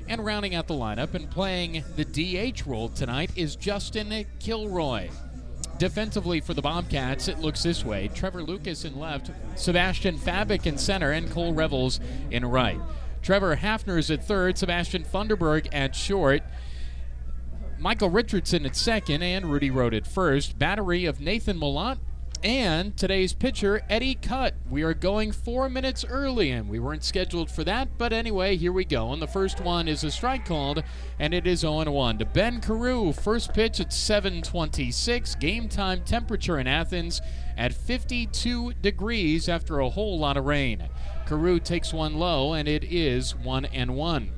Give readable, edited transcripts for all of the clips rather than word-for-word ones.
And rounding out the lineup and playing the DH role tonight is Justin Kilroy. Defensively for the Bobcats, it looks this way. Trevor Lucas in left, Sebastian Fabic in center, and Cole Revels in right. Trevor Hafner's at third, Sebastian Funderburg at short, Michael Richardson at second, and Rudy Road at first. Battery of Nathan Millot and today's pitcher, Eddie Cutt. We are going 4 minutes early, and we weren't scheduled for that, but anyway, here we go. And the first one is a strike called, and it is 0-1 to Ben Carew. First pitch at 7:26. Game time temperature in Athens at 52 degrees after a whole lot of rain. Carew takes one low, and it is 1-1.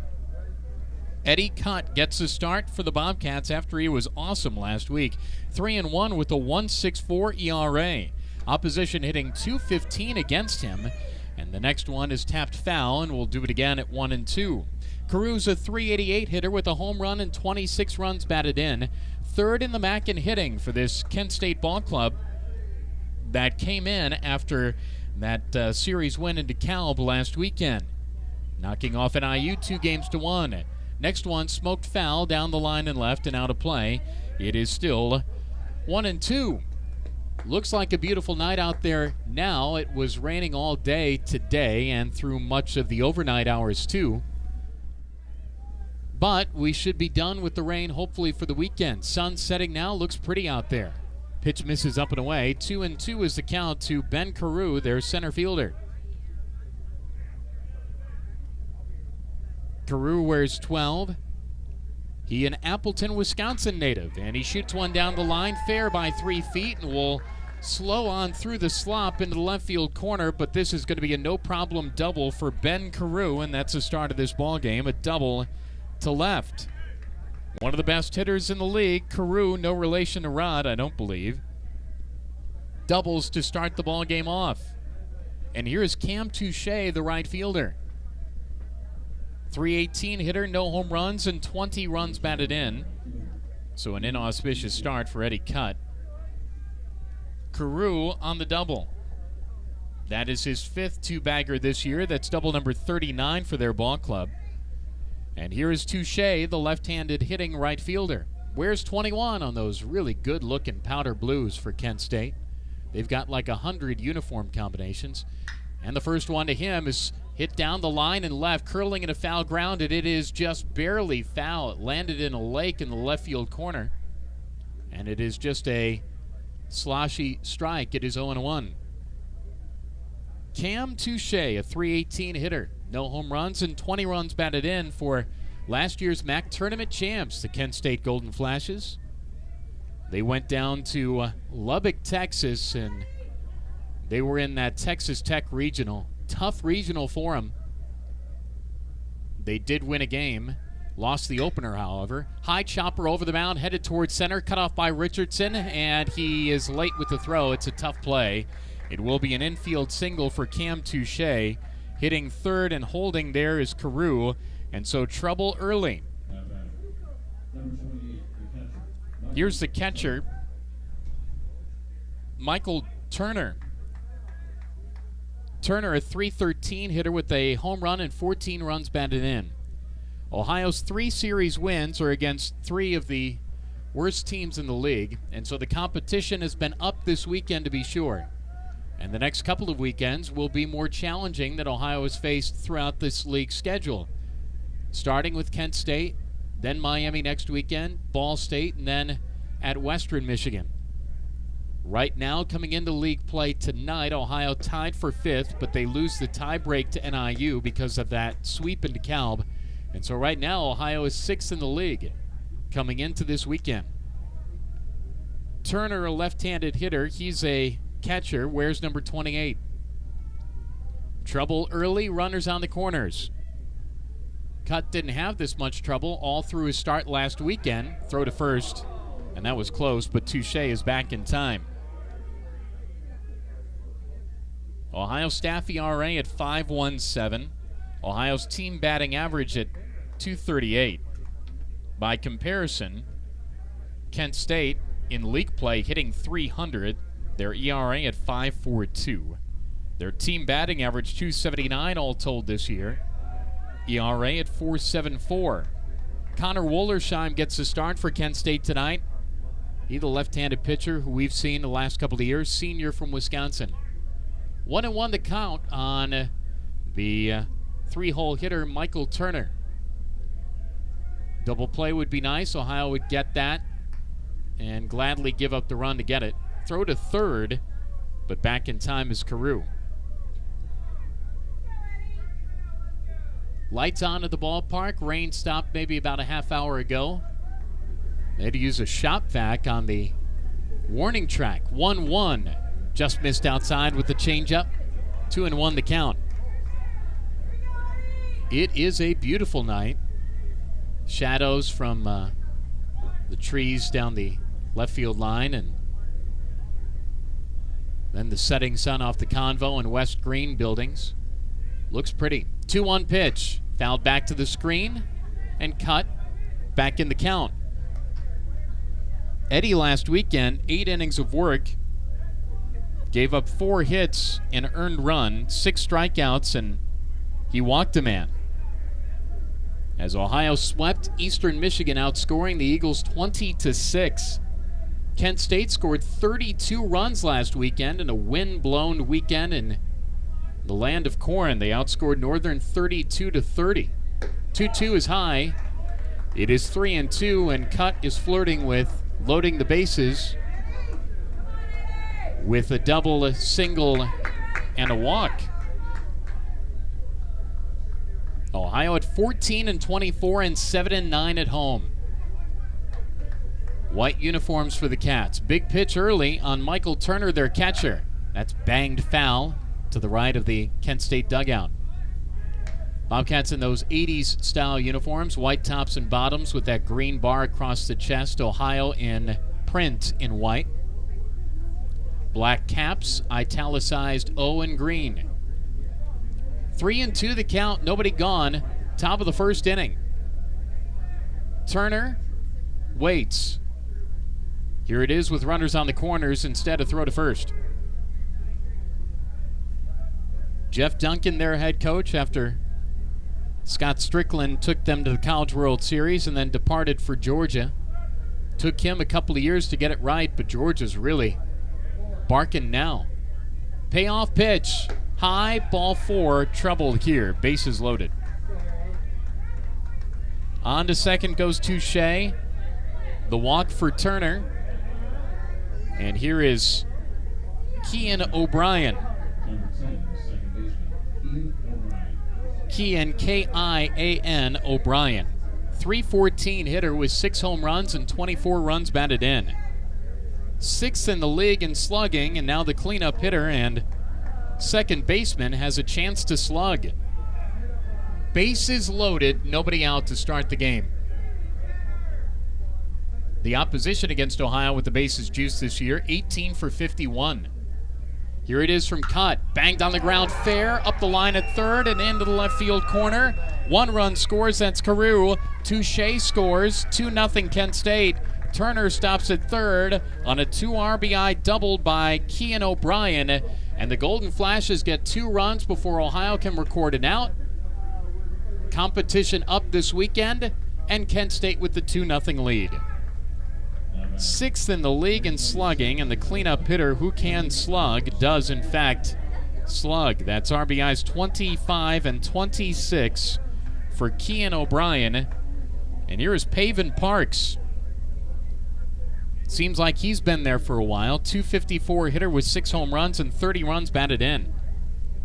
Eddie Cutt gets the start for the Bobcats after he was awesome last week. 3-1 with a 1.64 ERA. Opposition hitting .215 against him. And the next one is tapped foul, and we'll do it again at 1-2. Carew's a .388 hitter with a home run and 26 runs batted in. Third in the MAC in hitting for this Kent State ball club that came in after that series win in DeKalb last weekend, knocking off NIU 2-1. Next one, smoked foul down the line and left and out of play. It is still 1-2. Looks like a beautiful night out there now. It was raining all day today and through much of the overnight hours too. But we should be done with the rain hopefully for the weekend. Sun setting now, looks pretty out there. Pitch misses up and away. 2-2 is the count to Ben Carew, their center fielder. Carew wears 12. He an Appleton, Wisconsin native, and he shoots one down the line, fair by 3 feet, and will slow on through the slop into the left field corner, but this is going to be a no-problem double for Ben Carew, and that's the start of this ball game, a double to left. One of the best hitters in the league, Carew, no relation to Rod, I don't believe. Doubles to start the ball game off. And here's Cam Touche, the right fielder. .318 hitter, no home runs, and 20 runs batted in. So an inauspicious start for Eddie Cutt. Carew on the double. That is his fifth two-bagger this year. That's double number 39 for their ball club. And here is Touche, the left-handed hitting right fielder. Wears 21 on those really good-looking powder blues for Kent State. They've got like 100 uniform combinations. And the first one to him is hit down the line and left, curling in a foul ground, and it is just barely foul. It landed in a lake in the left field corner. And it is just a sloshy strike. It is 0-1. Cam Touche, a .318 hitter. No home runs and 20 runs batted in for last year's MAC tournament champs, the Kent State Golden Flashes. They went down to Lubbock, Texas, and they were in that Texas Tech regional. Tough regional for them. They did win a game. Lost the opener, however. High chopper over the mound, headed towards center, cut off by Richardson, and he is late with the throw. It's a tough play. It will be an infield single for Cam Touche. Hitting third and holding there is Carew, and so trouble early. Here's the catcher, Michael Turner. Turner, a .313 hitter with a home run and 14 runs batted in. Ohio's 3 series wins are against 3 of the worst teams in the league, and so the competition has been up this weekend to be sure. And the next couple of weekends will be more challenging than Ohio has faced throughout this league schedule. Starting with Kent State, then Miami next weekend, Ball State, and then at Western Michigan. Right now, coming into league play tonight, Ohio tied for 5th, but they lose the tiebreak to NIU because of that sweep into DeKalb. And so right now, Ohio is 6th in the league coming into this weekend. Turner, a left-handed hitter. He's a catcher, wears number 28. Trouble early, runners on the corners. Cutt didn't have this much trouble all through his start last weekend. Throw to first, and that was close, but Touche is back in time. Ohio staff ERA at 5.17. Ohio's team batting average at .238. By comparison, Kent State in league play hitting .300. Their ERA at 5.42. Their team batting average .279 all told this year. ERA at 4.74. Connor Wollersheim gets the start for Kent State tonight. He's the left-handed pitcher who we've seen the last couple of years, senior from Wisconsin. 1-1 to count on the three-hole hitter, Michael Turner. Double play would be nice. Ohio would get that and gladly give up the run to get it. Throw to third, but back in time is Carew. Lights on at the ballpark. Rain stopped maybe about a half hour ago. They had to use a shop vac on the warning track. 1-1. Just missed outside with the changeup. 2-1 the count. It is a beautiful night. Shadows from the trees down the left field line, and then the setting sun off the Convo and West Green buildings. Looks pretty. 2-1 pitch. Fouled back to the screen and cut back in the count. Eddie last weekend, 8 innings of work, gave up 4 hits, an earned run, 6 strikeouts, and he walked a man. As Ohio swept Eastern Michigan, outscoring the Eagles 20-6. Kent State scored 32 runs last weekend in a wind-blown weekend in the land of corn. They outscored Northern 32-30. 2-2 is high. It is 3-2, and Cut is flirting with loading the bases with a double, a single, and a walk. Ohio at 14-24 and 7-9 at home. White uniforms for the Cats. Big pitch early on Michael Turner, their catcher. That's banged foul to the right of the Kent State dugout. Bobcats in those 80s style uniforms, white tops and bottoms with that green bar across the chest. Ohio in print in white. Black caps, italicized O in green. 3-2 the count, nobody gone. Top of the first inning. Turner waits. Here it is with runners on the corners, instead of throw to first. Jeff Duncan, their head coach, after Scott Strickland took them to the College World Series and then departed for Georgia. Took him a couple of years to get it right, but Georgia's really barking now. Payoff pitch. High, ball 4, trouble here. Bases loaded. On to second goes Touche. The walk for Turner. And here is Keon O'Brien. Keon, K-I-A-N, O'Brien. 314 hitter with 6 home runs and 24 runs batted in. 6th in the league in slugging, and now the cleanup hitter and second baseman has a chance to slug. Bases loaded, nobody out to start the game. The opposition against Ohio with the bases juiced this year, 18 for 51. Here it is from Cut. Banged on the ground fair, up the line at third and into the left field corner. 1 run scores, that's Carew. Touche scores, 2-0 Kent State. Turner stops at third on a 2 RBI double by Keon O'Brien. And the Golden Flashes get 2 runs before Ohio can record an out. Competition up this weekend, and Kent State with the 2-0 lead. 6th in the league in slugging, and the cleanup hitter who can slug does in fact slug. That's RBIs 25 and 26 for Keon O'Brien. And here is Pavin Parks. Seems like he's been there for a while. 254 hitter with 6 home runs and 30 runs batted in.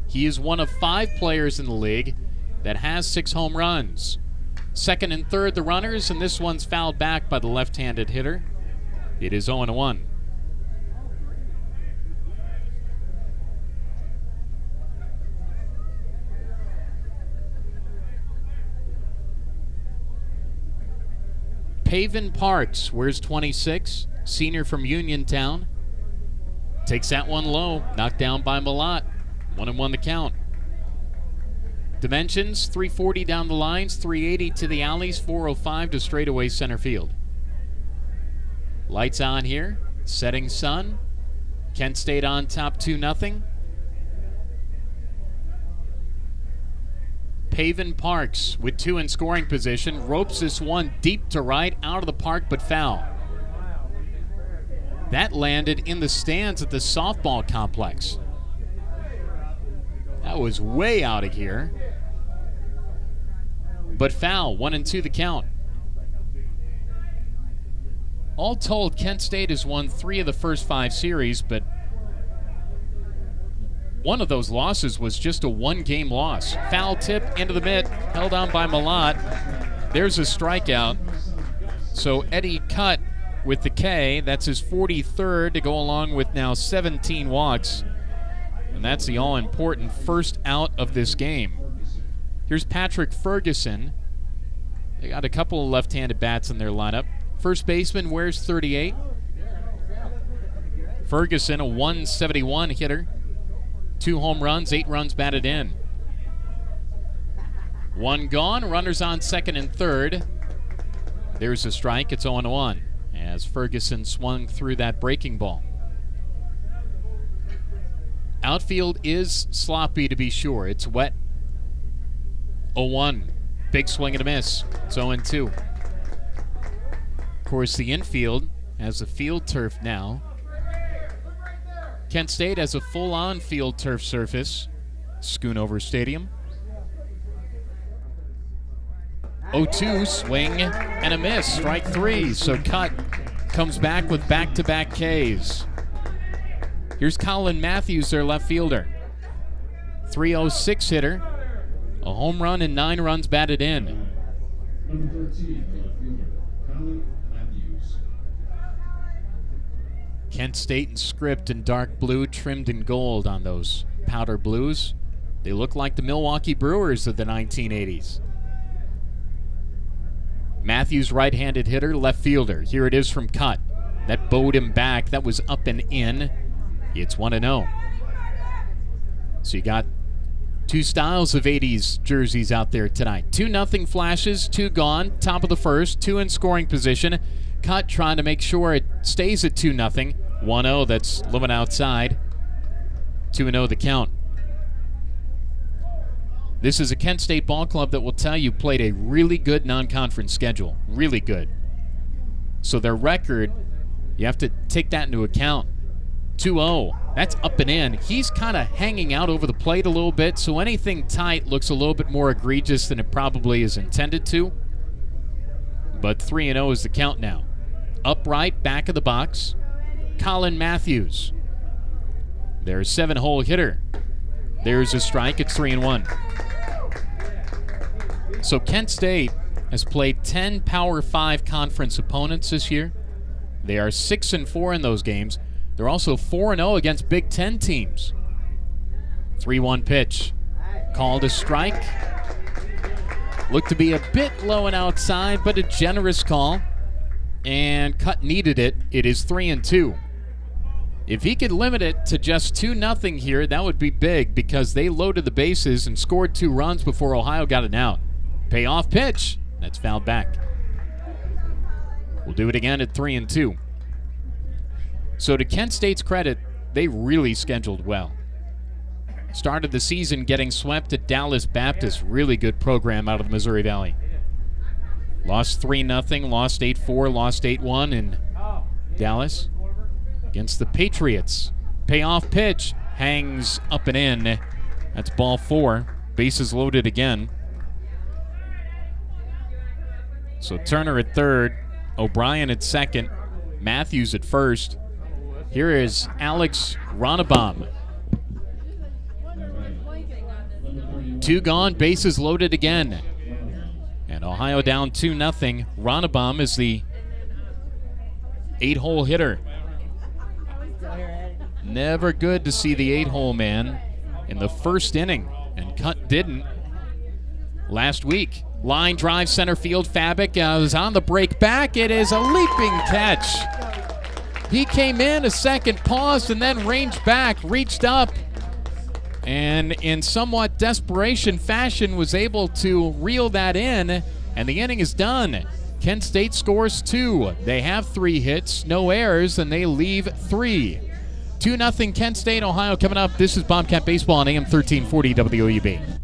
He is one of 5 players in the league that has 6 home runs. Second and third the runners, and this one's fouled back by the left-handed hitter. It is 0-1. Pavin Parks wears 26, senior from Uniontown. Takes that one low, knocked down by Malott. 1-1 the count. Dimensions, 340 down the lines, 380 to the alleys, 405 to straightaway center field. Lights on here, setting sun. Kent State on top 2-0. Pavin Parks with 2 in scoring position. Ropes this one deep to right, out of the park, but foul. That landed in the stands at the softball complex. That was way out of here. But foul, 1-2 the count. All told, Kent State has won 3 of the first 5 series, but one of those losses was just a 1-game loss. Foul tip into the mitt, held on by Malott. There's a strikeout. So Eddie Cutt with the K, that's his 43rd to go along with now 17 walks. And that's the all-important first out of this game. Here's Patrick Ferguson. They got a couple of left-handed bats in their lineup. First baseman wears 38. Ferguson, a 171 hitter. 2 home runs, 8 runs batted in. 1 gone, runners on second and third. There's a strike, it's 0-1 as Ferguson swung through that breaking ball. Outfield is sloppy to be sure, it's wet. 0-1, big swing and a miss, it's 0-2. Of course, the infield has a field turf now. Kent State has a full-on field turf surface, Schoonover Stadium. 0-2, swing and a miss, strike 3. So Cutt comes back with back-to-back Ks. Here's Colin Matthews, their left fielder. 306 hitter, a home run and 9 runs batted in. Number 13, Colin Matthews. Kent State and script in dark blue, trimmed in gold on those powder blues. They look like the Milwaukee Brewers of the 1980s. Matthews, right-handed hitter, left fielder. Here it is from Cutt. That bowed him back. That was up and in. It's 1-0. So you got 2 styles of 80s jerseys out there tonight. 2-0 flashes, 2 gone. Top of the first, 2 in scoring position. Cutt trying to make sure it stays at 2-0. 1-0, that's living outside. 2-0 the count. This is a Kent State ball club that will tell you played a really good non-conference schedule. Really good. So their record, you have to take that into account. 2-0. That's up and in. He's kind of hanging out over the plate a little bit, so anything tight looks a little bit more egregious than it probably is intended to. But 3-0 is the count now. Upright, back of the box. Colin Matthews. There's 7-hole hitter. There's a strike. It's 3-1. So Kent State has played 10 Power 5 conference opponents this year. They are 6-4 in those games. They're also 4-0 against Big Ten teams. 3-1 pitch. Called a strike. Looked to be a bit low and outside, but a generous call. And Cutt needed it. It is 3-2. If he could limit it to just 2-0 here, that would be big because they loaded the bases and scored 2 runs before Ohio got an out. Payoff pitch. That's fouled back. We'll do it again at 3-2. So to Kent State's credit, they really scheduled well. Started the season getting swept at Dallas Baptist. Really good program out of the Missouri Valley. Lost 3-0, lost 8-4, lost 8-1 in Dallas against the Patriots. Payoff pitch. Hangs up and in. That's ball 4. Bases loaded again. So Turner at third. O'Brien at second. Matthews at first. Here is Alex Ronnebaum. 2 gone, bases loaded again. And Ohio down 2-0. Ronnebaum is the 8-hole hitter. Never good to see the 8-hole man in the first inning, and Cutt didn't last week. Line drive center field. Fabic is on the break back. It is a leaping catch. He came in a second, paused, and then ranged back, reached up, and in somewhat desperation fashion was able to reel that in, and the inning is done. Kent State scores 2. They have 3 hits, no errors, and they leave 3. 2-0 Kent State, Ohio coming up. This is Bobcat Baseball on AM 1340 WOUB.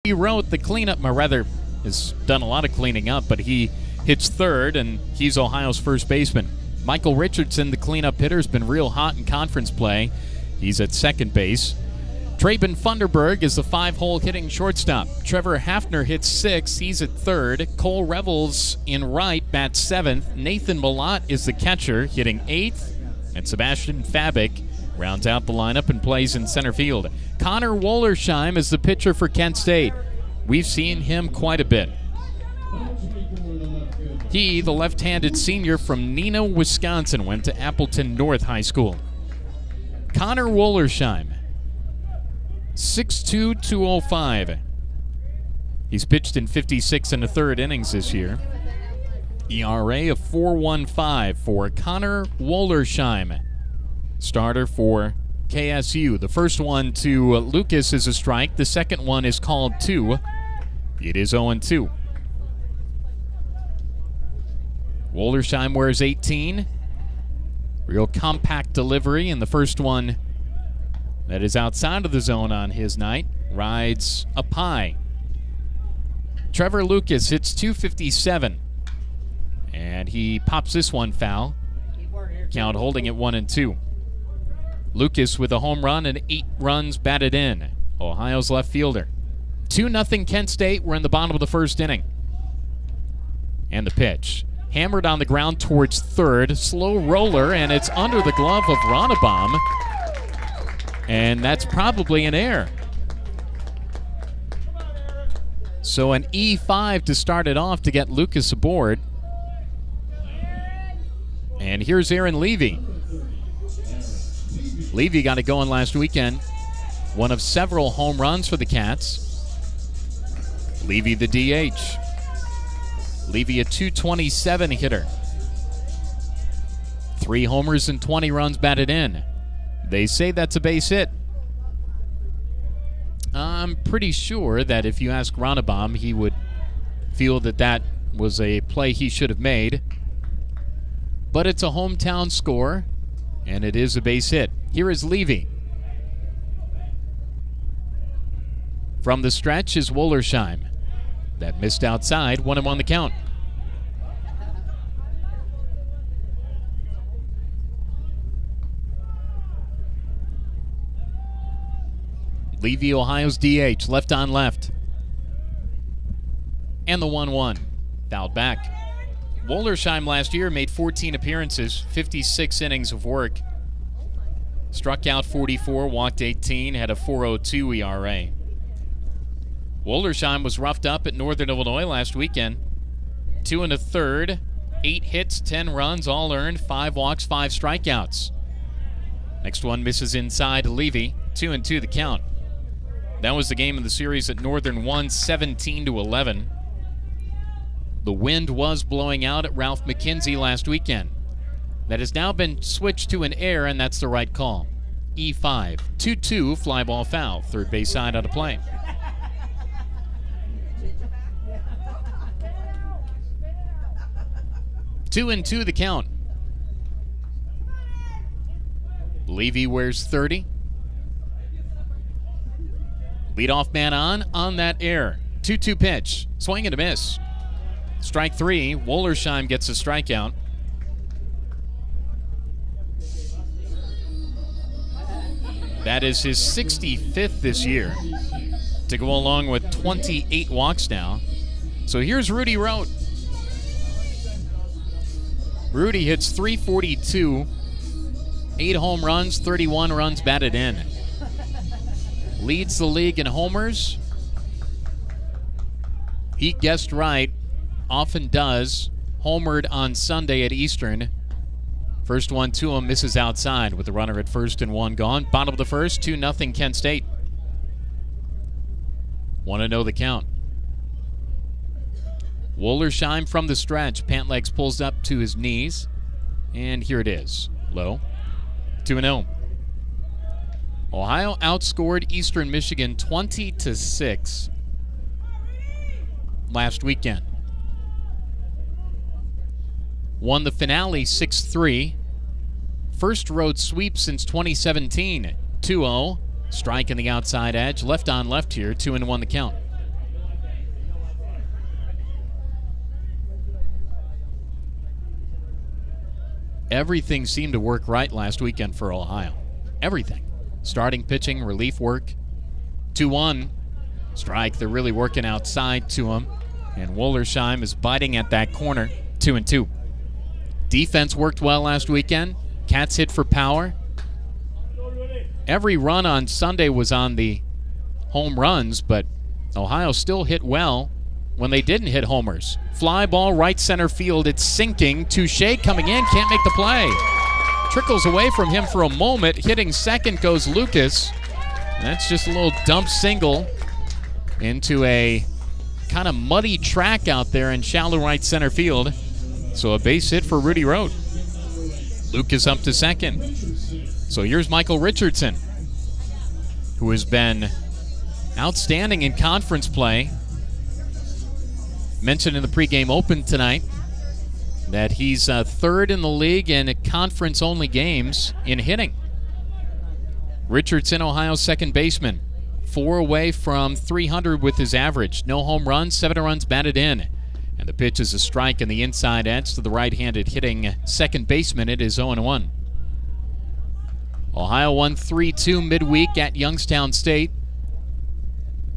He wrote the cleanup, or rather, has done a lot of cleaning up, but he hits third, and he's Ohio's first baseman. Michael Richardson, the cleanup hitter, has been real hot in conference play. He's at second base. Traben Funderburg is the 5-hole hitting shortstop. Trevor Hafner hits sixth. He's at third. Cole Revels in right, bats seventh. Nathan Malott is the catcher, hitting eighth. And Sebastian Fabic rounds out the lineup and plays in center field. Connor Wollersheim is the pitcher for Kent State. We've seen him quite a bit. He, the left-handed senior from Neenah, Wisconsin, went to Appleton North High School. Connor Wollersheim, 6'2", 205. He's pitched in 56 1/3 innings this year. ERA of 4.15 for Connor Wollersheim, starter for KSU. The first one to Lucas is a strike. The second one is called 2. It is 0-2. Wollersheim wears 18. Real compact delivery, and the first one that is outside of the zone on his night rides up high. Trevor Lucas hits .257, and he pops this one foul. Count holding it 1-2. Lucas with a home run and 8 runs batted in. Ohio's left fielder. 2-0 Kent State. We're in the bottom of the first inning. And the pitch. Hammered on the ground towards third. Slow roller, and it's under the glove of Ronnebaum. And that's probably an error. So an E5 to start it off to get Lucas aboard. And here's Aaron Levie. Levie got it going last weekend. One of several home runs for the Cats. Levie the DH. Levie a .227 hitter. 3 homers and 20 runs batted in. They say that's a base hit. I'm pretty sure that if you ask Ronnebaum, he would feel that that was a play he should have made. But it's a hometown score, and it is a base hit. Here is Levie. From the stretch is Wollersheim. That missed outside, 1-1 the count. Levie, Ohio's DH, left on left. And the 1-1, fouled back. Wollersheim last year made 14 appearances, 56 innings of work. Struck out 44, walked 18, had a 4.02 ERA. Wollersheim was roughed up at Northern Illinois last weekend. 2 1/3, 8 hits, 10 runs, all earned, 5 walks, 5 strikeouts. Next one misses inside Levie, 2-2 the count. That was the game of the series at Northern won 17-11. The wind was blowing out at Ralph McKenzie last weekend. That has now been switched to an air, and that's the right call. E5, 2-2, fly ball foul, third base side out of play. Two and 2 the count. Levie wears 30. Leadoff man on that air. 2-2 pitch. Swing and a miss. Strike 3. Wollersheim gets a strikeout. That is his 65th this year, to go along with 28 walks now. So here's Rudy Rote. Rudy hits .342, 8 home runs, 31 runs batted in. Leads the league in homers. He guessed right, often does. Homered on Sunday at Eastern. First one to him, misses outside with the runner at first and 1 gone. Bottom of the first, 2-0 Kent State. Want to know the count. Wollersheim from the stretch. Pant legs pulls up to his knees. And here it is. Low. 2-0. Ohio outscored Eastern Michigan 20-6 last weekend. Won the finale 6-3. First road sweep since 2017. 2-0. Strike in the outside edge. Left on left here. 2-1 the count. Everything seemed to work right last weekend for Ohio. Everything. Starting pitching, relief work. 2-1. Strike. They're really working outside to him. And Wollersheim is biting at that corner. 2-2. Defense worked well last weekend. Cats hit for power. Every run on Sunday was on the home runs, but Ohio still hit well when they didn't hit homers. Fly ball right center field. It's sinking. Touche coming in. Can't make the play. Trickles away from him for a moment. Hitting second goes Lucas. And that's just a little dump single into a kind of muddy track out there in shallow right center field. So a base hit for Rudy Rote. Lucas up to second. So here's Michael Richardson, who has been outstanding in conference play. Mentioned in the pregame open tonight that he's third in the league in conference-only games in hitting. Richardson, Ohio's second baseman, 4 away from 300 with his average. No home runs, 7 runs batted in. And the pitch is a strike in the inside edge to the right-handed hitting second baseman. It is 0-1. Ohio won 3-2 midweek at Youngstown State.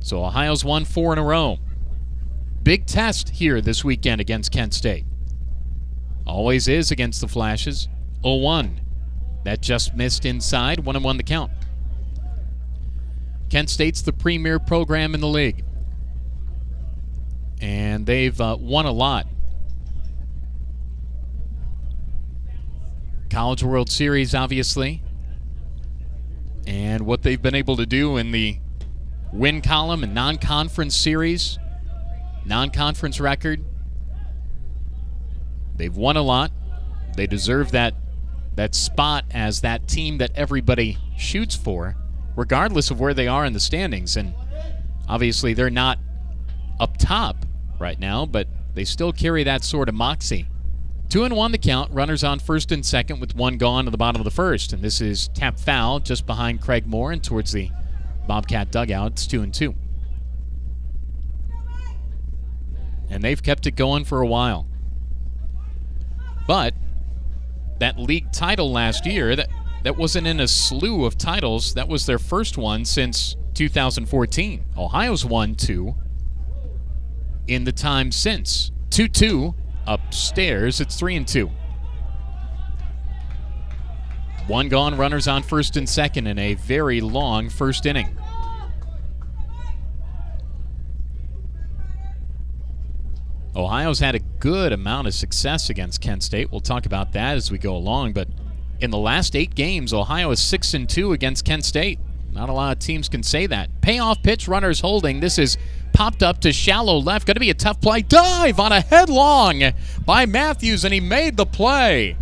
So Ohio's won 4 in a row. Big test here this weekend against Kent State. Always is against the Flashes. 0-1. That just missed inside. 1-1 the count. Kent State's the premier program in the league. And they've won a lot. College World Series, obviously. And what they've been able to do in the win column and non-conference series, non-conference record. They've won a lot. They deserve that spot as that team that everybody shoots for, regardless of where they are in the standings. And obviously they're not up top right now, but they still carry that sort of moxie. 2-1 the count. Runners on first and second with 1 gone to the bottom of the first. And this is tap foul just behind Craig Moore and towards the Bobcat dugout. It's 2-2. And they've kept it going for a while. But that league title last year, that wasn't in a slew of titles. That was their first one since 2014. Ohio's won 2 in the time since. 2-2 upstairs. It's 3-2. 1 gone, runners on first and second in a very long first inning. Ohio's had a good amount of success against Kent State. We'll talk about that as we go along, but in the last 8 games, Ohio is 6-2 against Kent State. Not a lot of teams can say that. Payoff pitch, runners holding. This is popped up to shallow left. Going to be a tough play. Dive on a headlong by Matthews, and he made the play.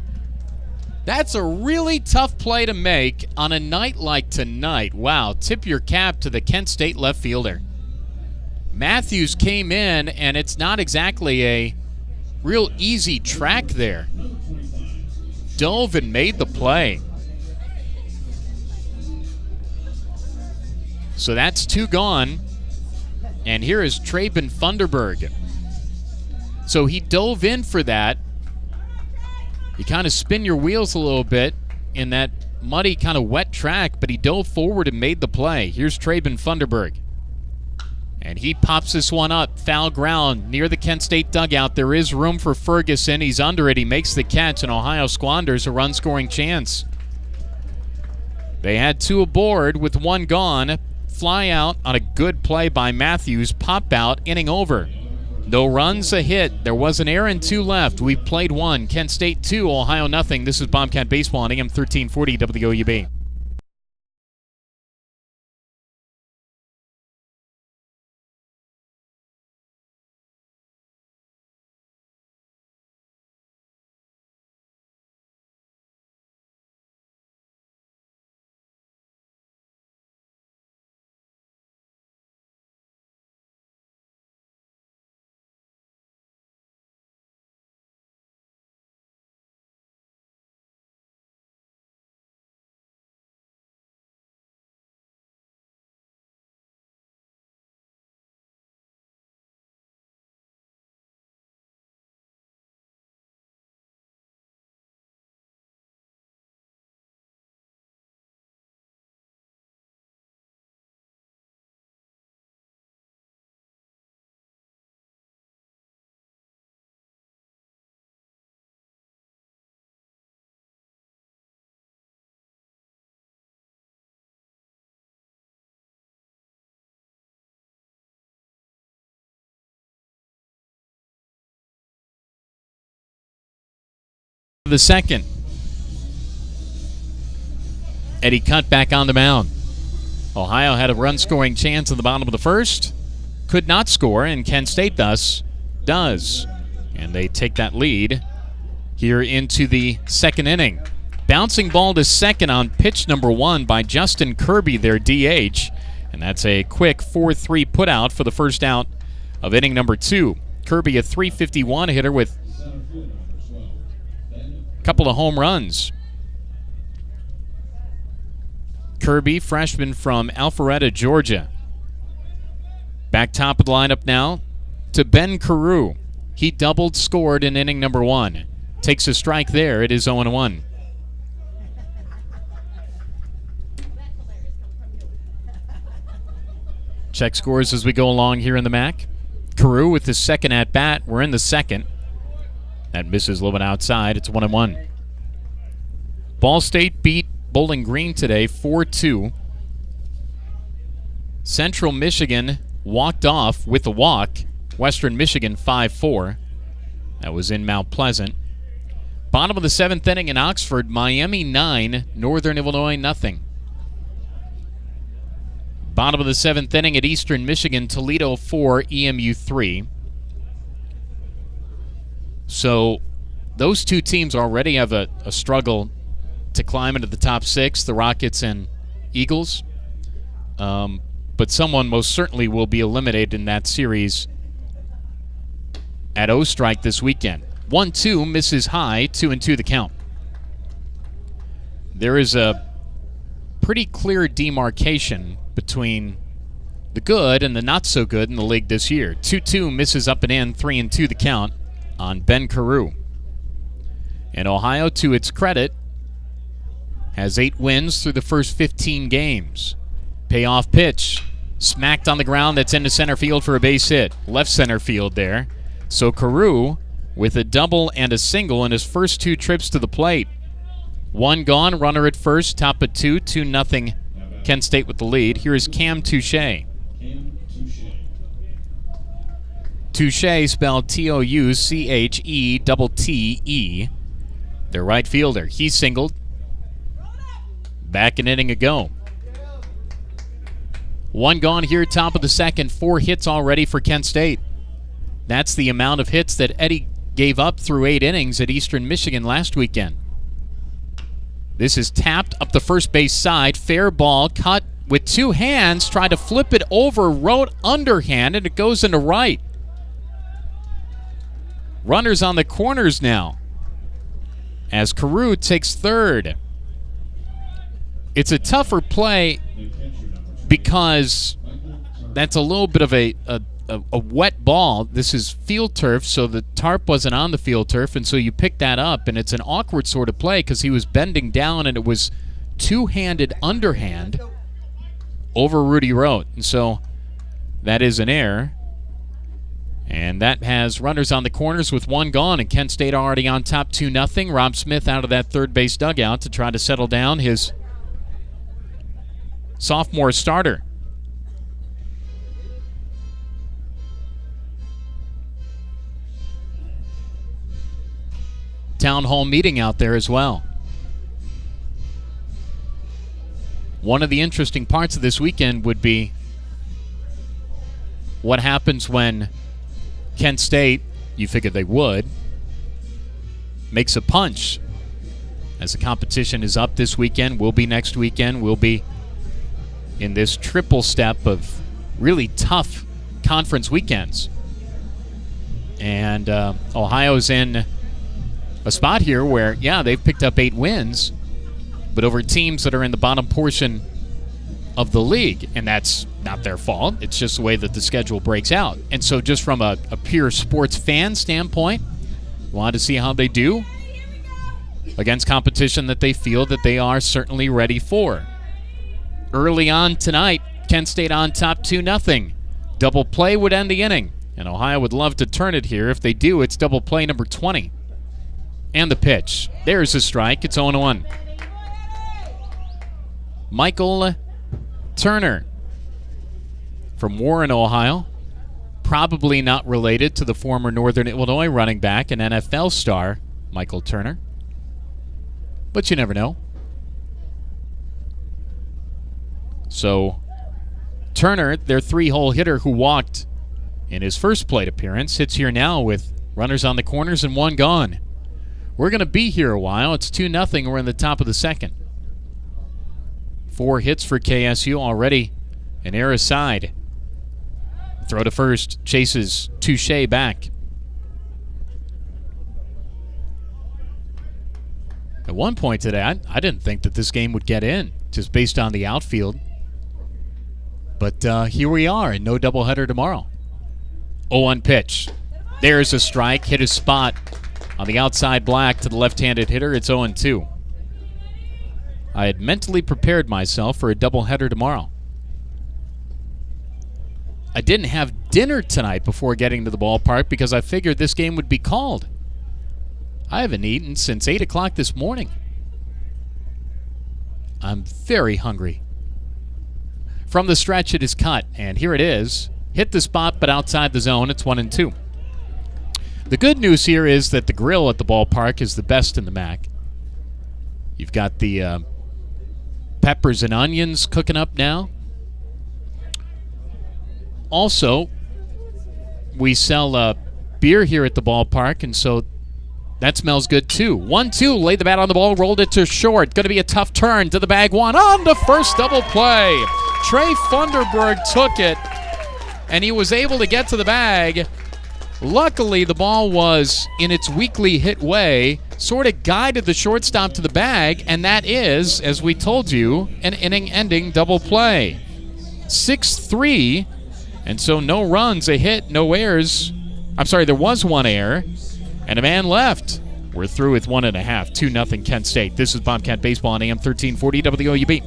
That's a really tough play to make on a night like tonight. Wow, tip your cap to the Kent State left fielder. Matthews came in, and it's not exactly a real easy track there. Dove and made the play. So that's 2 gone. And here is Traben Funderburg. So he dove in for that. You kind of spin your wheels a little bit in that muddy, kind of wet track, but he dove forward and made the play. Here's Traben Funderburg. And he pops this one up. Foul ground near the Kent State dugout. There is room for Ferguson. He's under it. He makes the catch, and Ohio squanders a run-scoring chance. They had 2 aboard with 1 gone. Fly out on a good play by Matthews. Pop out, inning over. No runs, a hit. There was an error and 2 left. We've played 1. Kent State 2, Ohio nothing. This is Bobcat Baseball on AM 1340 WOUB. The second. Eddie Cutt back on the mound. Ohio had a run-scoring chance in the bottom of the first. Could not score, and Kent State thus does. And they take that lead here into the second inning. Bouncing ball to second on pitch number 1 by Justin Kirby, their DH. And that's a quick 4-3 putout for the first out of inning number 2. Kirby, a .351 hitter with a couple of home runs. Kirby, freshman from Alpharetta, Georgia. Back top of the lineup now to Ben Carew. He doubled, scored in inning number 1. Takes a strike there. It is 0-1. Check scores as we go along here in the MAC. Carew with his second at-bat. We're in the second. That misses a little bit outside. It's 1-1. Ball State beat Bowling Green today 4-2. Central Michigan walked off with a walk. Western Michigan 5-4. That was in Mount Pleasant. Bottom of the 7th inning in Oxford, Miami 9, Northern Illinois nothing. Bottom of the 7th inning at Eastern Michigan, Toledo 4, EMU 3. So those two teams already have a struggle to climb into the top 6, the Rockets and Eagles. But someone most certainly will be eliminated in that series at O-Strike this weekend. 1-2, misses high, 2-2 the count. There is a pretty clear demarcation between the good and the not so good in the league this year. 2-2, misses up and in, 3-2 the count on Ben Carew. And Ohio, to its credit, has 8 wins through the first 15 games. Payoff pitch, smacked on the ground, that's into center field for a base hit. Left center field there. So Carew with a double and a single in his first 2 trips to the plate. 1 gone, runner at first, top of 2, 2-0 Kent State with the lead. Here is Cam Touche. Touche spelled Touchete. Their right fielder. He singled. Back an inning ago. 1 gone here, top of the second. 4 hits already for Kent State. That's the amount of hits that Eddie gave up through 8 innings at Eastern Michigan last weekend. This is tapped up the first base side. Fair ball, cut with 2 hands. Tried to flip it over, wrote underhand, and it goes into right. Runners on the corners now as Carew takes third. It's a tougher play because that's a little bit of a wet ball. This is field turf, so the tarp wasn't on the field turf, and so you pick that up, and it's an awkward sort of play because he was bending down, and it was 2-handed underhand over Rudy Rote. And so that is an error. And that has runners on the corners with 1 gone, and Kent State already on top 2-0. Rob Smith out of that third base dugout to try to settle down his sophomore starter. Town hall meeting out there as well. One of the interesting parts of this weekend would be what happens when Kent State, you figured they would, makes a punch. As the competition is up this weekend, will be next weekend, will be in this triple step of really tough conference weekends. And Ohio's in a spot here where, yeah, they've picked up 8 wins, but over teams that are in the bottom portion of the league, and that's not their fault. It's just the way that the schedule breaks out. And so just from a pure sports fan standpoint, wanted to see how they do against competition that they feel that they are certainly ready for. Early on tonight, Kent State on top 2-0. Double play would end the inning, and Ohio would love to turn it here. If they do, it's double play number 20. And the pitch. There's a strike. It's 0-1. Michael Turner from Warren, Ohio. Probably not related to the former Northern Illinois running back and NFL star, Michael Turner. but you never know. So Turner, their 3-hole hitter who walked in his first plate appearance, sits here now with runners on the corners and 1 gone. We're going to be here a while. It's 2-0. We're in the top of the second. 4 hits for KSU already. An error aside. Throw to first. Chases Touche back. At one point today, I didn't think that this game would get in, just based on the outfield. But here we are, and no doubleheader tomorrow. 0-1 pitch. There's a strike. Hit his spot on the outside black to the left-handed hitter. It's 0-2. I had mentally prepared myself for a doubleheader tomorrow. I didn't have dinner tonight before getting to the ballpark because I figured this game would be called. I haven't eaten since 8 o'clock this morning. I'm very hungry. From the stretch, it is cut, and here it is. Hit the spot, but outside the zone. It's 1-2. The good news here is that the grill at the ballpark is the best in the MAC. You've got the peppers and onions cooking up now. Also, we sell beer here at the ballpark, and so that smells good too. 1-2, laid the bat on the ball, rolled it to short. Going to be a tough turn to the bag. 1 on the first double play. Trey Funderburg took it, and he was able to get to the bag. Luckily, the ball was in its weakly hit way, sort of guided the shortstop to the bag, and that is, as we told you, an inning-ending double play. 6-3, and so no runs, a hit, no errors. I'm sorry, there was 1 error, and a man left. We're through with 1.5, 2-0 Kent State. This is Bobcat Baseball on AM 1340 WOUB.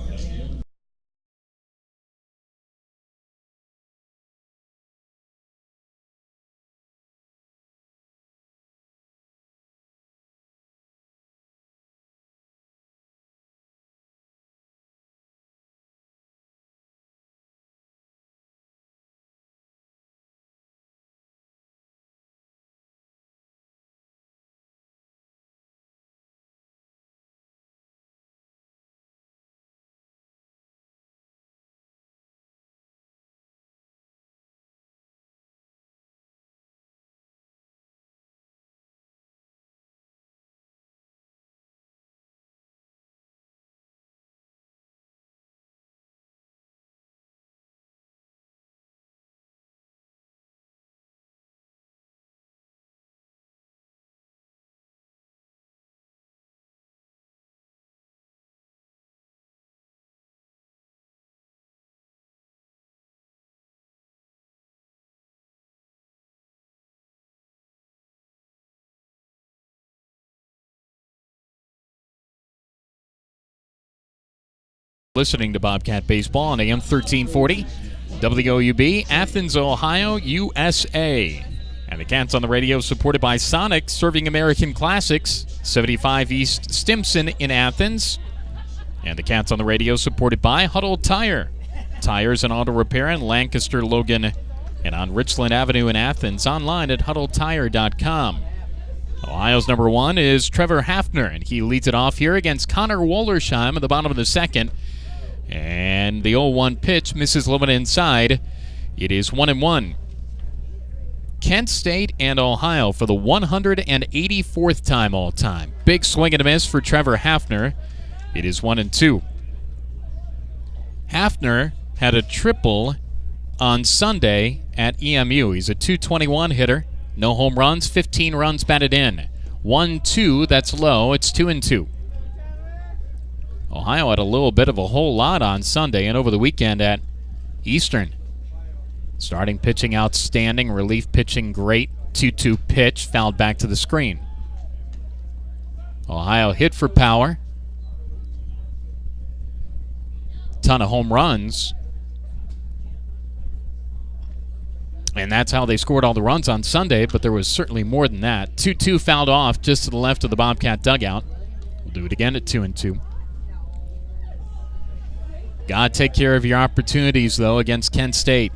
Listening to Bobcat Baseball on AM 1340 WOUB, Athens, Ohio, USA. And the Cats on the radio supported by Sonic, serving American classics, 75 East Stimson in Athens. And the Cats on the radio supported by Huddle Tire. Tires and auto repair in Lancaster, Logan, and on Richland Avenue in Athens. Online at huddletire.com. Ohio's number 1 is Trevor Hafner, and he leads it off here against Connor Wollersheim at the bottom of the second. And the 0-1 pitch misses low and inside. It is 1-1. Kent State and Ohio for the 184th time all-time. Big swing and a miss for Trevor Hafner. It is 1-2. Hafner had a triple on Sunday at EMU. He's a .221 hitter. No home runs, 15 runs batted in. 1-2, that's low. It's 2-2. Ohio had a little bit of a whole lot on Sunday and over the weekend at Eastern. Starting pitching outstanding, relief pitching great. 2-2 pitch, fouled back to the screen. Ohio hit for power. Ton of home runs. And that's how they scored all the runs on Sunday, but there was certainly more than that. 2-2 fouled off just to the left of the Bobcat dugout. We'll do it again at 2-2. Got to take care of your opportunities, though, against Kent State.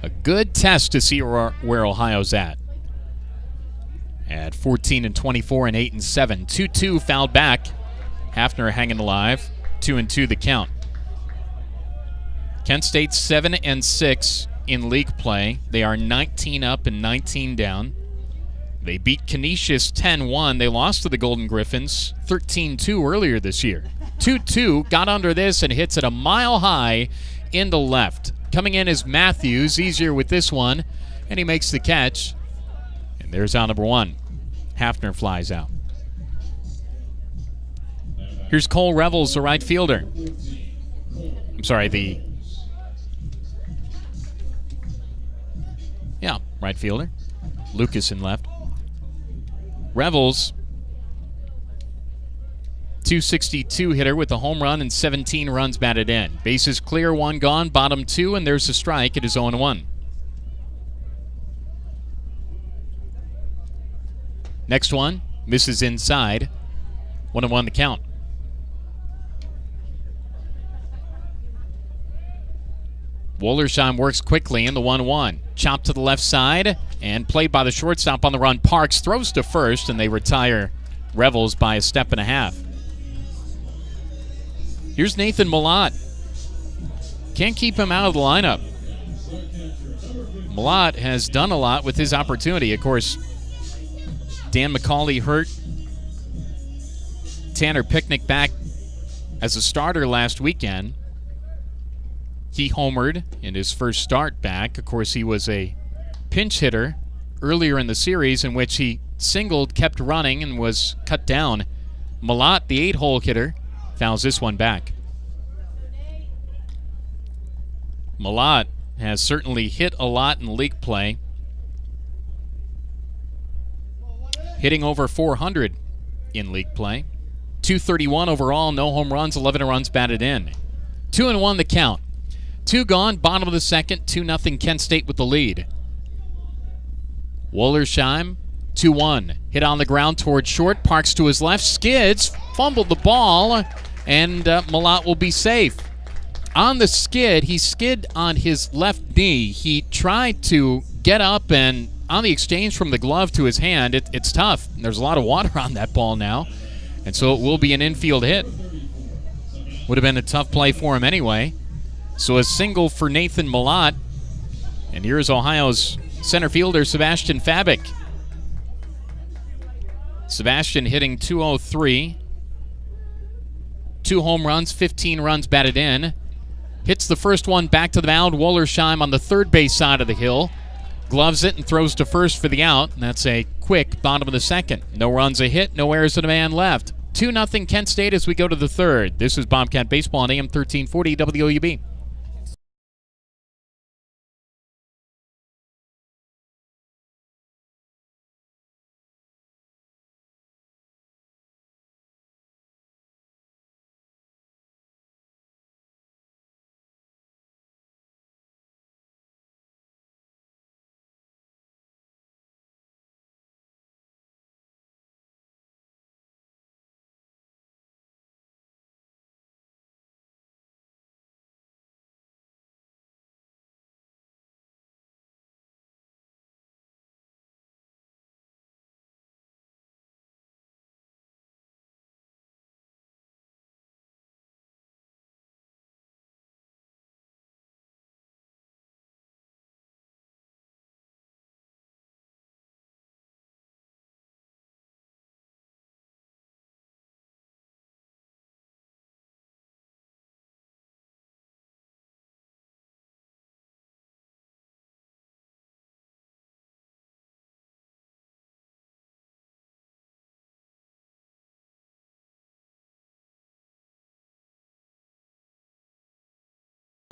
A good test to see where Ohio's at. At 14-24 and 8-7. 2-2 fouled back. Hafner hanging alive. 2-2 the count. Kent State 7-6 in league play. They are 19 up and 19 down. They beat Canisius 10-1. They lost to the Golden Griffins 13-2 earlier this year. 2-2, got under this and hits it a mile high into left. Coming in is Matthews, easier with this one, and he makes the catch. And there's out number 1. Hafner flies out. Here's Cole Revels, the right fielder. I'm sorry, right fielder. Lucas in left. Revels, 262 hitter with a home run and 17 runs batted in. Bases clear, 1 gone, bottom 2, and there's a strike. It is 0-1. Next one, misses inside. 1-1 the count. Wollersheim works quickly in the 1-1. Chopped to the left side and played by the shortstop on the run. Parks throws to first, and they retire Revels by a step and a half. Here's Nathan Malott. Can't keep him out of the lineup. Malott has done a lot with his opportunity. Of course, Dan McCauley hurt. Tanner Picnic back as a starter last weekend. He homered in his first start back. Of course, he was a pinch hitter earlier in the series in which he singled, kept running, and was cut down. Malott, the 8-hole hitter, fouls this one back. Malott has certainly hit a lot in league play. Hitting over 400 in league play. 231 overall, no home runs, 11 runs batted in. 2-1 the count. 2 gone, bottom of the second, 2-0 Kent State with the lead. Wollersheim, 2-1. Hit on the ground towards short, Parks to his left, skids, fumbled the ball, and Malott will be safe. On the skid, he skid on his left knee. He tried to get up, and on the exchange from the glove to his hand, it's tough. There's a lot of water on that ball now, and so it will be an infield hit. Would have been a tough play for him anyway. So a single for Nathan Malott. And here's Ohio's center fielder, Sebastian Fabic. Sebastian hitting .203. 2 home runs, 15 runs batted in. Hits the first one back to the mound. Wollersheim on the third base side of the hill. Gloves it and throws to first for the out. And that's a quick bottom of the second. No runs a hit, no errors and a man left. 2-0 Kent State as we go to the third. This is Bobcat Baseball on AM 1340 WOUB.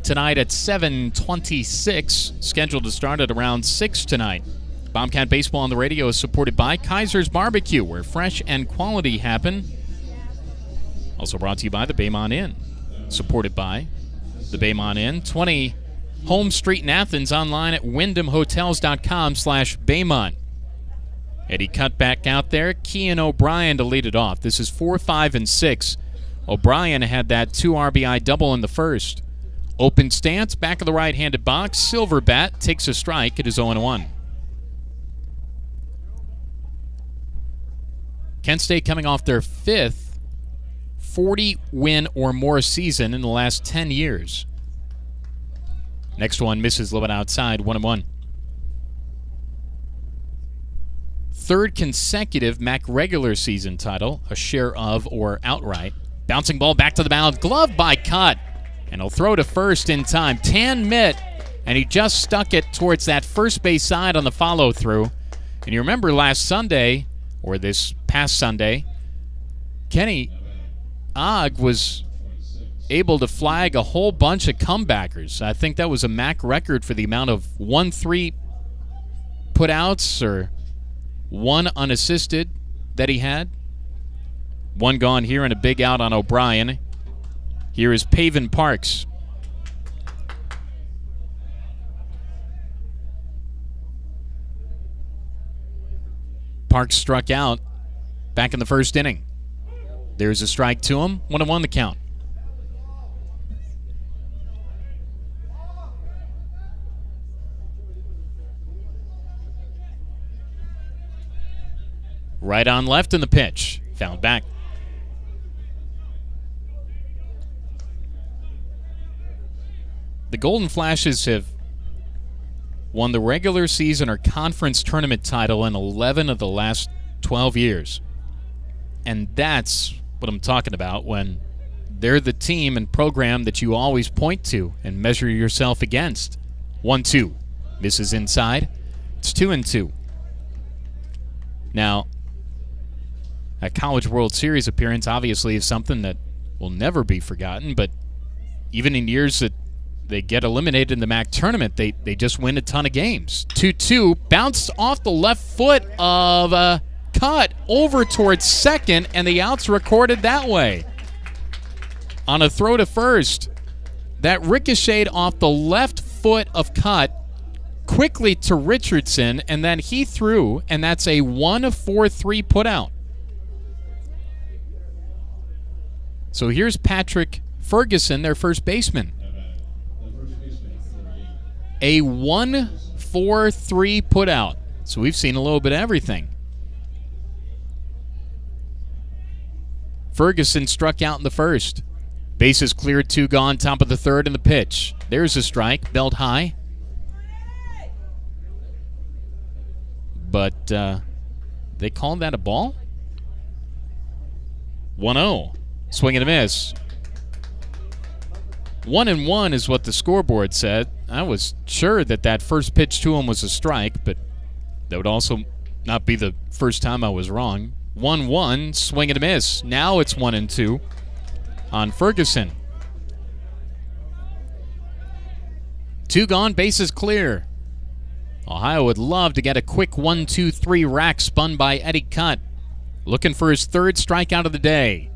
Tonight at 7:26, scheduled to start at around 6 tonight. Bobcat Baseball on the radio is supported by Kaiser's Barbecue, where fresh and quality happen. Also brought to you by the Baymont Inn. Supported by the Baymont Inn. 20 Holmes Street in Athens, online at wyndhamhotels.com/Baymont. Eddie cut back out there. Keon O'Brien to lead it off. This is 4, 5, and 6. O'Brien had that 2 RBI double in the first. Open stance, back of the right-handed box. Silver bat takes a strike. It is 0-1. Kent State coming off their 5th 40-win or more season in the last 10 years. Next one misses a little bit outside, 1-1. Third consecutive MAC regular season title, a share of or outright. Bouncing ball back to the mound, glove by Cut, and he'll throw to first in time. Tan mitt, and he just stuck it towards that first base side on the follow-through. And you remember last Sunday, or this past Sunday, Kenny Ogg was able to flag a whole bunch of comebackers. I think that was a MAC record for the amount of 1-3 putouts or one unassisted that he had. One gone here and a big out on O'Brien. Here is Pavin Parks. Parks struck out back in the first inning. There's a strike to him. 1-1 the count. Right on left in the pitch. Fouled back. The Golden Flashes have won the regular season or conference tournament title in 11 of the last 12 years. And that's what I'm talking about when they're the team and program that you always point to and measure yourself against. 1-2. Misses inside. It's 2-2. Now, a College World Series appearance obviously is something that will never be forgotten, but even in years that they get eliminated in the MAC tournament, they just win a ton of games. 2-2, bounced off the left foot of Cut over towards second, and the out's recorded that way. On a throw to first, that ricocheted off the left foot of Cut quickly to Richardson, and then he threw, and that's a 1-4-3 putout. So here's Patrick Ferguson, their first baseman. A 1-4-3 putout. So we've seen a little bit of everything. Ferguson struck out in the first. Bases cleared, 2 gone, top of the third in the pitch. There's a strike, belt high. But they called that a ball? 1-0. Swing and a miss. 1-1 is what the scoreboard said. I was sure that first pitch to him was a strike, but that would also not be the first time I was wrong. 1-1, swing and a miss. Now it's 1-2 on Ferguson. 2 gone, bases clear. Ohio would love to get a quick 1-2-3 rack spun by Eddie Cut. Looking for his third strikeout of the day.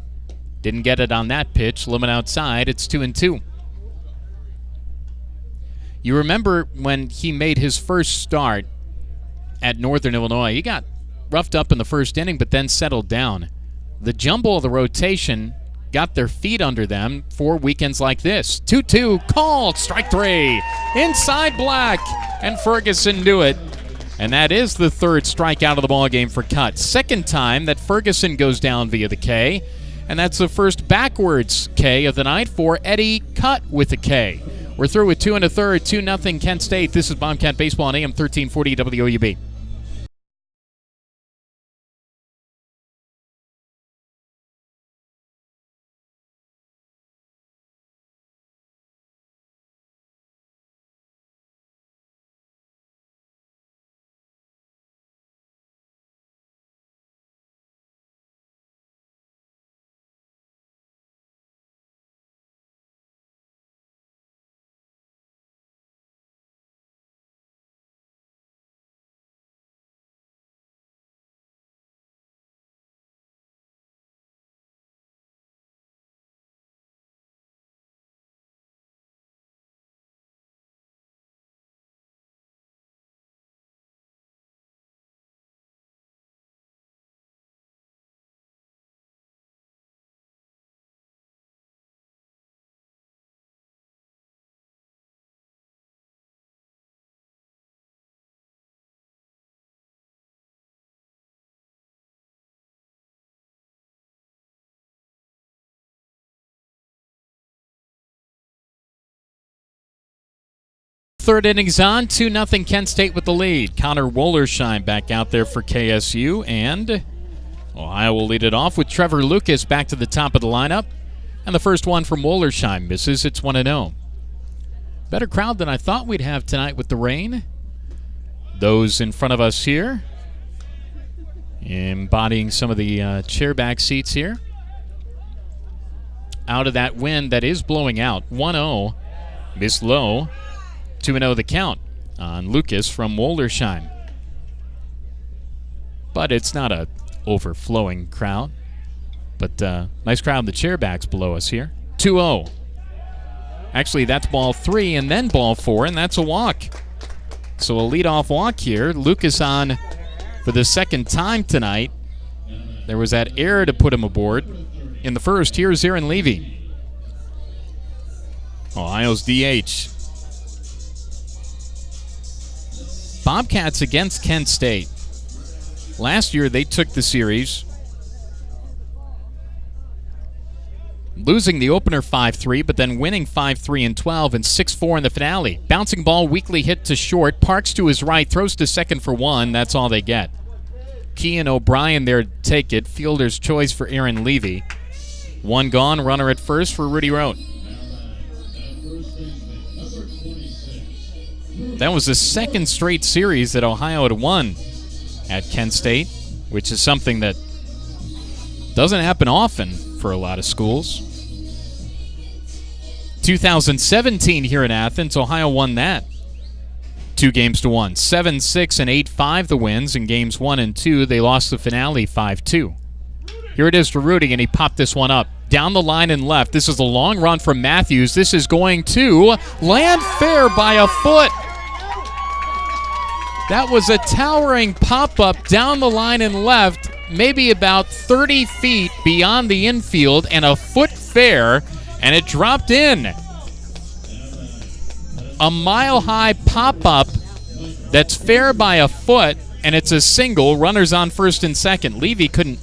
Didn't get it on that pitch. Limit outside. It's 2-2. You remember when he made his first start at Northern Illinois, he got roughed up in the first inning but then settled down. The jumble of the rotation got their feet under them for weekends like this. 2-2, called, strike 3, inside black, and Ferguson knew it. And that is the third strikeout of the ballgame for Cut. Second time that Ferguson goes down via the K, and that's the first backwards K of the night for Eddie Cut with a K. We're through with 2 1/3, 2-0 Kent State. This is Bobcat Baseball on AM 1340 WOUB. Third inning's on, 2-0 Kent State with the lead. Connor Wollersheim back out there for KSU, and Ohio will lead it off with Trevor Lucas back to the top of the lineup. And the first one from Wollersheim misses. It's 1-0. Better crowd than I thought we'd have tonight with the rain. Those in front of us here, embodying some of the chairback seats here. Out of that wind that is blowing out. 1-0, miss low. 2-0 the count on Lucas from Wollersheim. But it's not a overflowing crowd. But nice crowd in the chairbacks below us here. 2-0. Actually, that's ball 3 and then ball 4, and that's a walk. So a leadoff walk here. Lucas on for the second time tonight. There was that error to put him aboard in the first. Here's Aaron Levie, Ohio's DH. Bobcats against Kent State. Last year they took the series, losing the opener 5-3, but then winning 5-3 in 12 and 6-4 in the finale. Bouncing ball, weakly hit to short. Parks to his right, throws to second for 1. That's all they get. Keon O'Brien there to take it. Fielder's choice for Aaron Levie. 1 gone, runner at first for Rudy Rote. That was the second straight series that Ohio had won at Kent State, which is something that doesn't happen often for a lot of schools. 2017 here in Athens, Ohio won that 2-1. 7-6 and 8-5 the wins. In games 1 and 2, they lost the finale 5-2. Here it is to Rudy, and he popped this one up. Down the line and left. This is a long run from Matthews. This is going to land fair by a foot. That was a towering pop-up down the line and left, maybe about 30 feet beyond the infield, and a foot fair, and it dropped in. A mile-high pop-up that's fair by a foot, and it's a single. Runners on first and second. Levie couldn't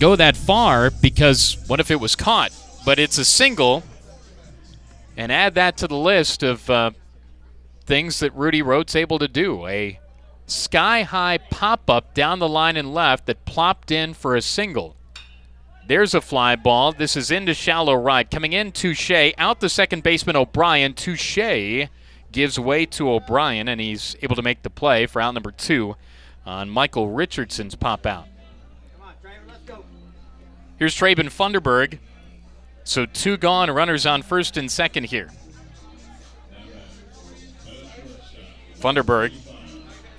go that far because what if it was caught? But it's a single, and add that to the list of things that Rudy Rote's able to do. A sky-high pop-up down the line and left that plopped in for a single. There's a fly ball. This is into shallow right. Coming in, Touche. Out the second baseman, O'Brien. Touche gives way to O'Brien, and he's able to make the play for out number 2 on Michael Richardson's pop-out. Come on, Traver, let's go. Here's Traben Funderburg. So 2 gone, runners on first and second here. Funderburg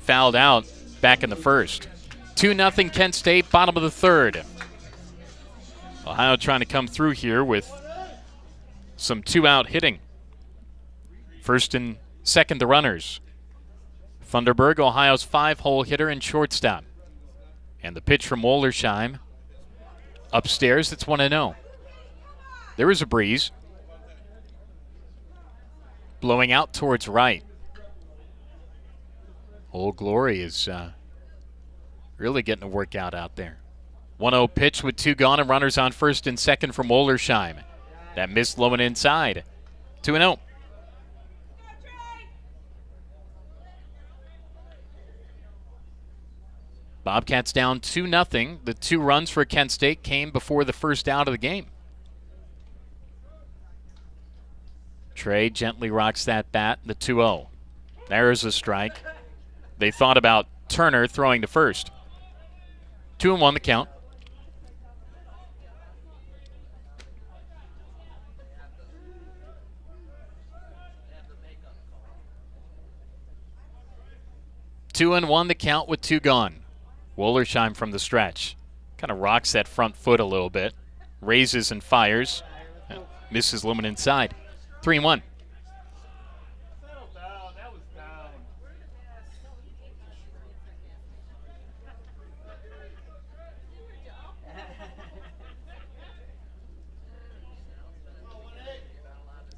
fouled out back in the first. 2-0 Kent State, bottom of the third. Ohio trying to come through here with some 2-out hitting. First and second, the runners. Funderburg, Ohio's 5-hole hitter and shortstop. And the pitch from Wollersheim. Upstairs, it's 1-0. There is a breeze. Blowing out towards right. Old Glory is really getting a workout out there. 1-0 pitch with 2 gone and runners on first and second from Wollersheim. That missed low and inside. 2-0. Bobcats down 2-0. The 2 runs for Kent State came before the first out of the game. Trey gently rocks that bat. The 2-0. There's a strike. They thought about Turner throwing to first. 2-1 the count. Two and 1 the count with 2 gone. Wollersheim from the stretch. Kind of rocks that front foot a little bit. Raises and fires. Misses low and inside. 3-1.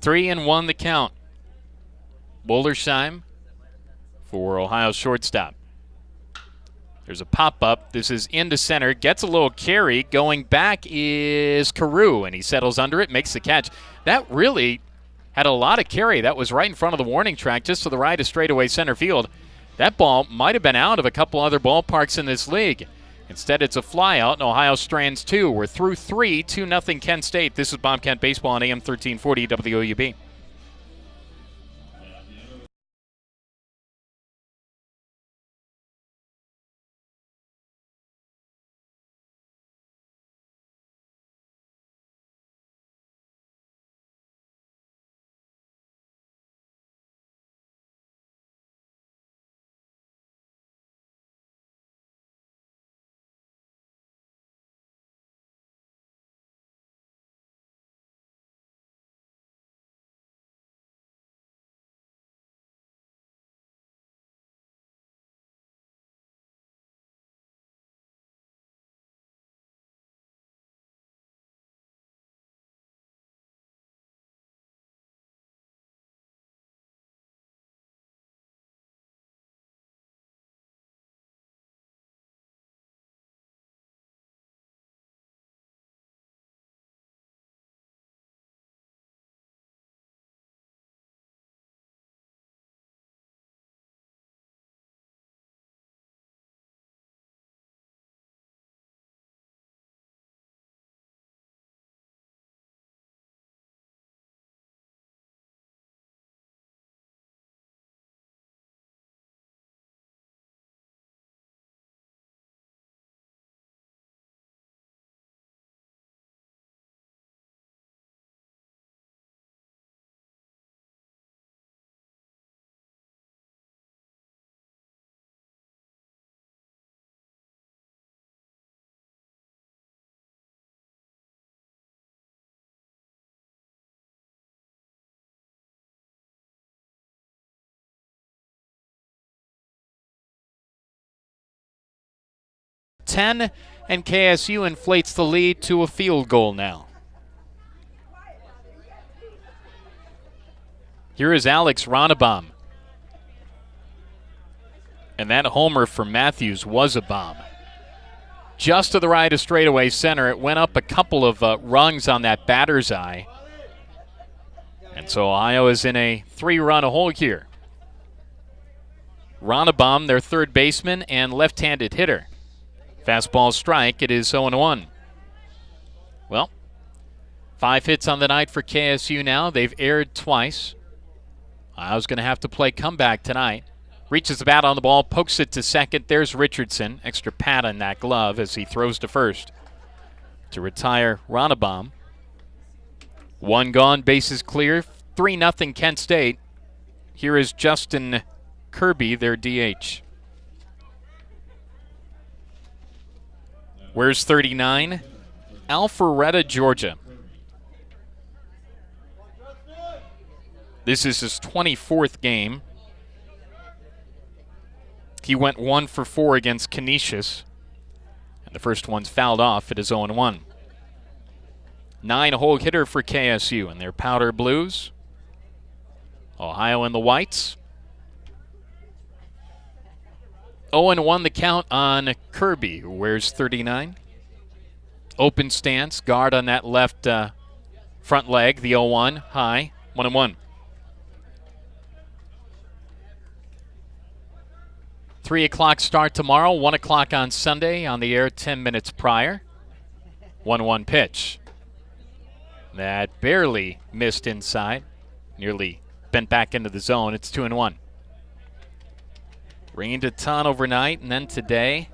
3-1 the count. Wollersheim for Ohio's shortstop. There's a pop-up. This is into center. Gets a little carry. Going back is Carew, and he settles under it, makes the catch. That really had a lot of carry. That was right in front of the warning track, just to the right of straightaway center field. That ball might have been out of a couple other ballparks in this league. Instead, it's a flyout, and Ohio strands 2. We're through 3, 2-0 Kent State. This is Bobcat Baseball on AM 1340 WOUB. And KSU inflates the lead to a field goal now. Here is Alex Ronnebaum. And that homer for Matthews was a bomb. Just to the right of straightaway center. It went up a couple of rungs on that batter's eye. And so Ohio is in a 3-run hole here. Ronnebaum, their third baseman and left-handed hitter. Fastball strike, it is 0-1. Well, 5 hits on the night for KSU now. They've erred twice. Ohio's going to have to play comeback tonight. Reaches the bat on the ball, pokes it to second. There's Richardson. Extra pat on that glove as he throws to first to retire Ronnebaum. 1 gone, bases clear. 3-0 Kent State. Here is Justin Kirby, their DH. Where's 39? Alpharetta, Georgia. This is his 24th game. He went 1 for 4 against Canisius. And the first one's fouled off. It is 0-1. 9-hole hitter for KSU and their powder blues. Ohio in the whites. 0-1 the count on Kirby, who wears 39. Open stance, guard on that left front leg, the 0-1, high, 1-1. 3 o'clock start tomorrow, 1 o'clock on Sunday, on the air 10 minutes prior. 1-1 pitch. That barely missed inside, nearly bent back into the zone. It's 2-1. Rained a ton overnight and then today,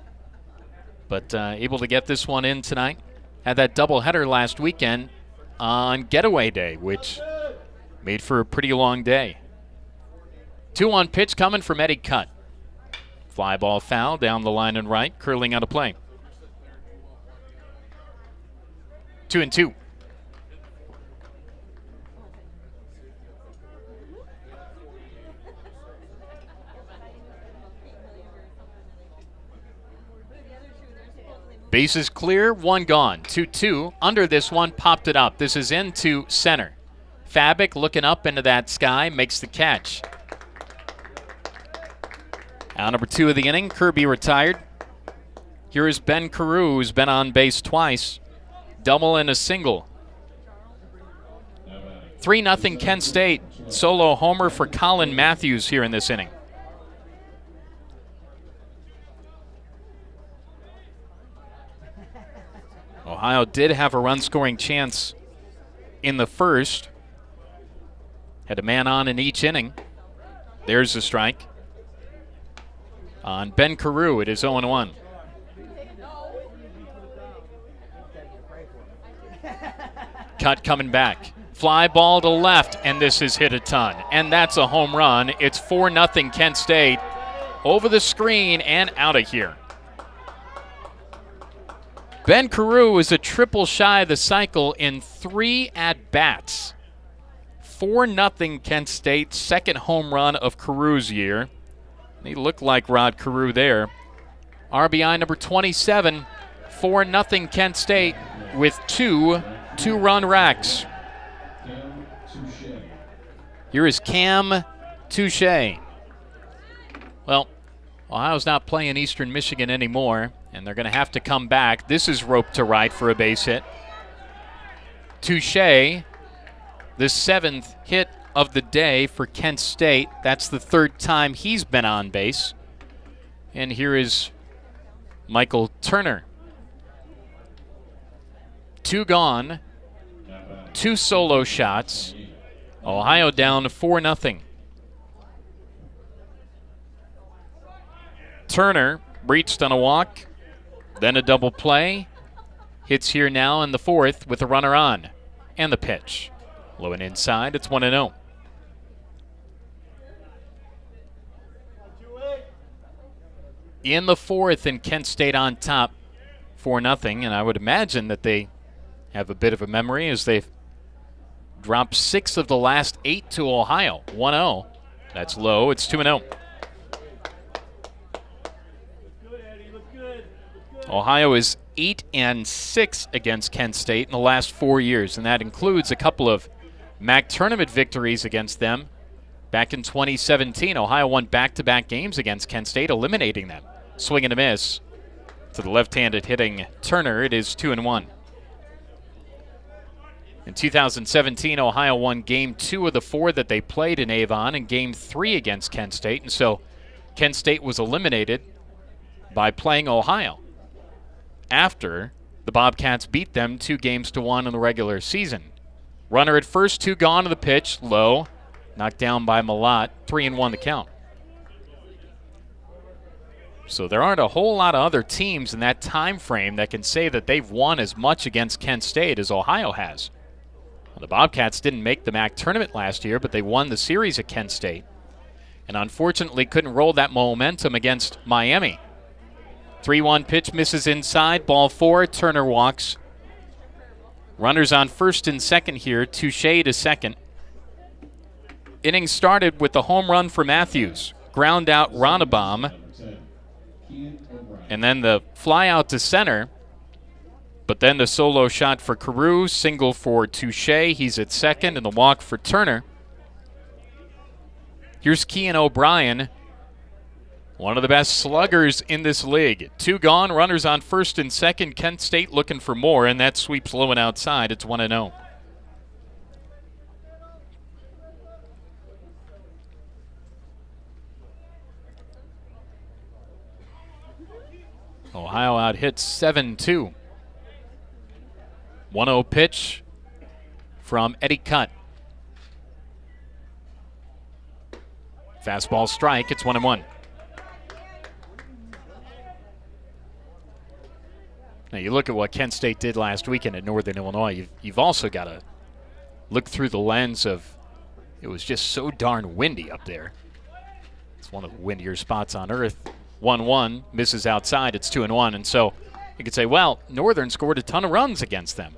but able to get this one in tonight. Had that doubleheader last weekend on getaway day, which made for a pretty long day. 2-1 pitch coming from Eddie Cutt. Fly ball foul down the line and right, curling out of play. 2-2. Bases clear, 1 gone. 2-2. Under this one, popped it up. This is into center. Fabic looking up into that sky, makes the catch. Out number 2 of the inning, Kirby retired. Here is Ben Carew, who's been on base twice. Double and a single. 3-0 Kent State. Solo homer for Colin Matthews here in this inning. Ohio did have a run-scoring chance in the first. Had a man on in each inning. There's the strike. On Ben Carew, it is 0-1. Cut coming back. Fly ball to left, and this is hit a ton. And that's a home run. It's 4-0 Kent State. Over the screen and out of here. Ben Carew is a triple shy of the cycle in 3 at-bats. 4-0 Kent State, second home run of Carew's year. He looked like Rod Carew there. RBI number 27, 4-0 Kent State with two two-run racks. Here is Cam Touche. Well, Ohio's not playing Eastern Michigan anymore, and they're going to have to come back. This is roped to right for a base hit. Touche, the 7th hit of the day for Kent State. That's the 3rd time he's been on base. And here is Michael Turner. 2 gone, 2 solo shots. Ohio down 4-0. Turner reached on a walk, then a double play. Hits here now in the 4th with a runner on. And the pitch. Low and inside, it's 1-0. In the 4th, and Kent State on top, 4-0. And I would imagine that they have a bit of a memory as they've dropped 6 of the last 8 to Ohio. 1-0. That's low. It's 2-0. Ohio is 8-6 against Kent State in the last 4 years, and that includes a couple of MAC tournament victories against them. Back in 2017, Ohio won back-to-back games against Kent State, eliminating them. Swing and a miss to the left-handed hitting Turner. It is 2-1. In 2017, Ohio won Game 2 of the 4 that they played in Avon and Game 3 against Kent State, and so Kent State was eliminated by playing Ohio after the Bobcats beat them 2-1 in the regular season. Runner at first, 2 gone to the pitch, low, knocked down by Malott, 3-1 the count. So there aren't a whole lot of other teams in that time frame that can say that they've won as much against Kent State as Ohio has. The Bobcats didn't make the MAC tournament last year, but they won the series at Kent State. And unfortunately couldn't roll that momentum against Miami. 3-1 pitch misses inside, ball 4, Turner walks. Runners on first and second here, Touche to second. Inning started with the home run for Matthews. Ground out Ronnebaum. And then the fly out to center. But then the solo shot for Carew, single for Touche. He's at second, and the walk for Turner. Here's Keon O'Brien, one of the best sluggers in this league. 2 gone, runners on first and second. Kent State looking for more, and that sweeps low and outside. It's 1-0. Ohio out hits 7-2. 1-0 pitch from Eddie Cutt. Fastball strike. It's 1-1. Now you look at what Kent State did last weekend at Northern Illinois. You've also got to look through the lens of it was just so darn windy up there. It's one of the windier spots on earth. 1-1 misses outside. It's 2-1, and so you could say, well, Northern scored a ton of runs against them.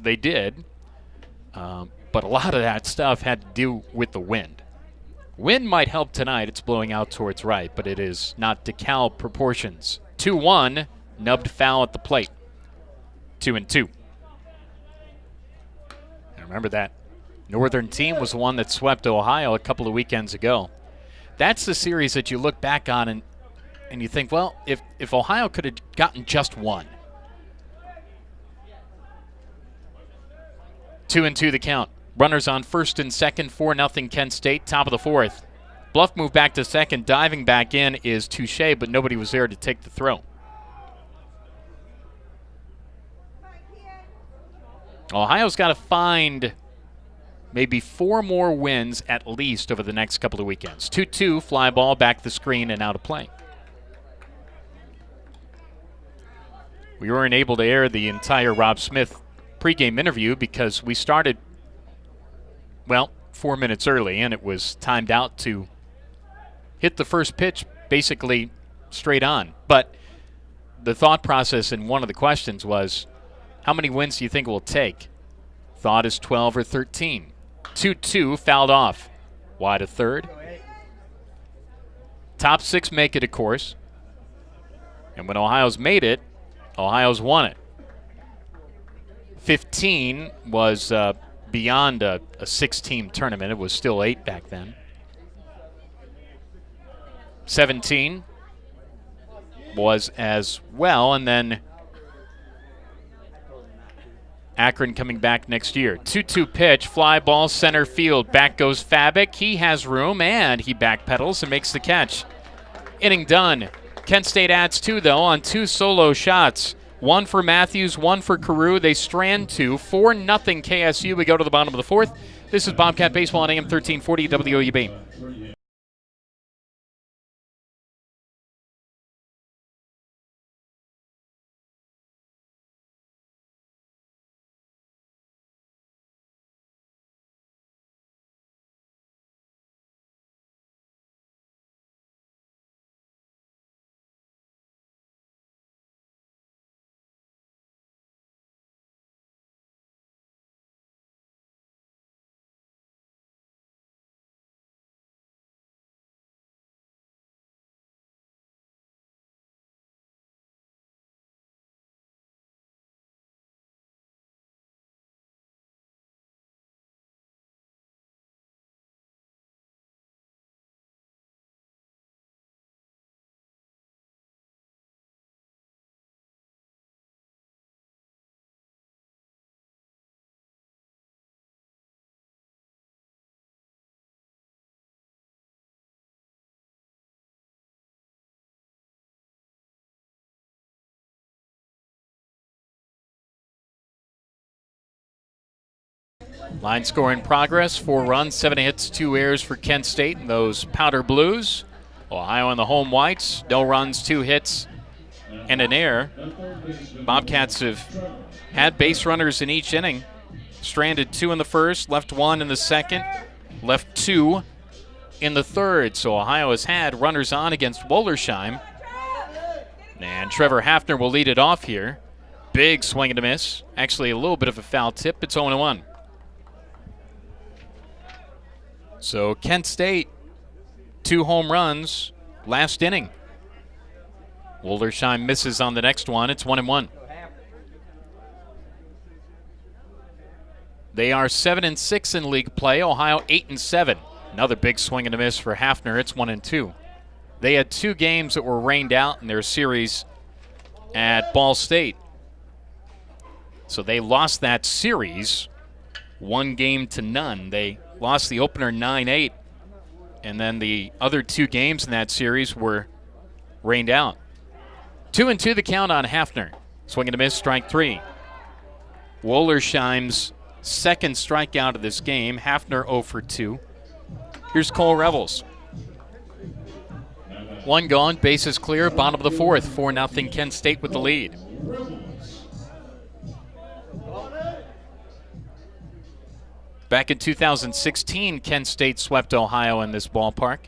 They did, but a lot of that stuff had to do with the wind. Wind might help tonight. It's blowing out towards right, but it is not DeKalb proportions. 2-1, nubbed foul at the plate. 2-2. And remember that Northern team was the one that swept Ohio a couple of weekends ago. That's the series that you look back on and you think, well, if Ohio could have gotten just one. 2-2 the count. Runners on first and second, 4-0 Kent State, top of the fourth. Bluff move back to second, diving back in is Touche, but nobody was there to take the throw. Ohio's got to find maybe 4 more wins at least over the next couple of weekends. 2-2, fly ball, back the screen, and out of play. We weren't able to air the entire Rob Smith pregame interview because we started, well, 4 minutes early, and it was timed out to hit the first pitch basically straight on. But the thought process in one of the questions was, how many wins do you think it will take? Thought is 12 or 13. 2-2, fouled off. Wide of third. Top 6 make it, of course. And when Ohio's made it, Ohio's won it. 15 was beyond a 6-team tournament. It was still 8 back then. 17 was as well, and then Akron coming back next year. 2-2 pitch, fly ball, center field. Back goes Fabic. He has room, and he backpedals and makes the catch. Inning done. Kent State adds 2, though, on 2 solo shots. 1 for Matthews, 1 for Carew. They strand 2. 4-0 KSU. We go to the bottom of the fourth. This is Bobcat Baseball on AM 1340 WOUB. Line score in progress. 4 runs, 7 hits, 2 errors for Kent State and those powder blues. Ohio and the home whites. No runs, 2 hits, and an error. Bobcats have had base runners in each inning. Stranded 2 in the first, left 1 in the second, left 2 in the third. So Ohio has had runners on against Wollersheim. And Trevor Hafner will lead it off here. Big swing and a miss. Actually a little bit of a foul tip. It's 0-1. So Kent State, 2 home runs last inning. Wollersheim misses on the next one. It's 1-1. They are 7-6 in league play. Ohio 8-7. Another big swing and a miss for Hafner. It's 1-2. They had 2 games that were rained out in their series at Ball State. So they lost that series 1-0. They lost the opener 9-8. And then the other 2 games in that series were rained out. 2-2 the count on Hafner. Swing and a miss, strike 3. Wollersheim's second strikeout of this game. Hafner 0 for 2. Here's Cole Revels. 1 gone, bases clear, bottom of the fourth. 4-0 Kent State with the lead. Back in 2016, Kent State swept Ohio in this ballpark.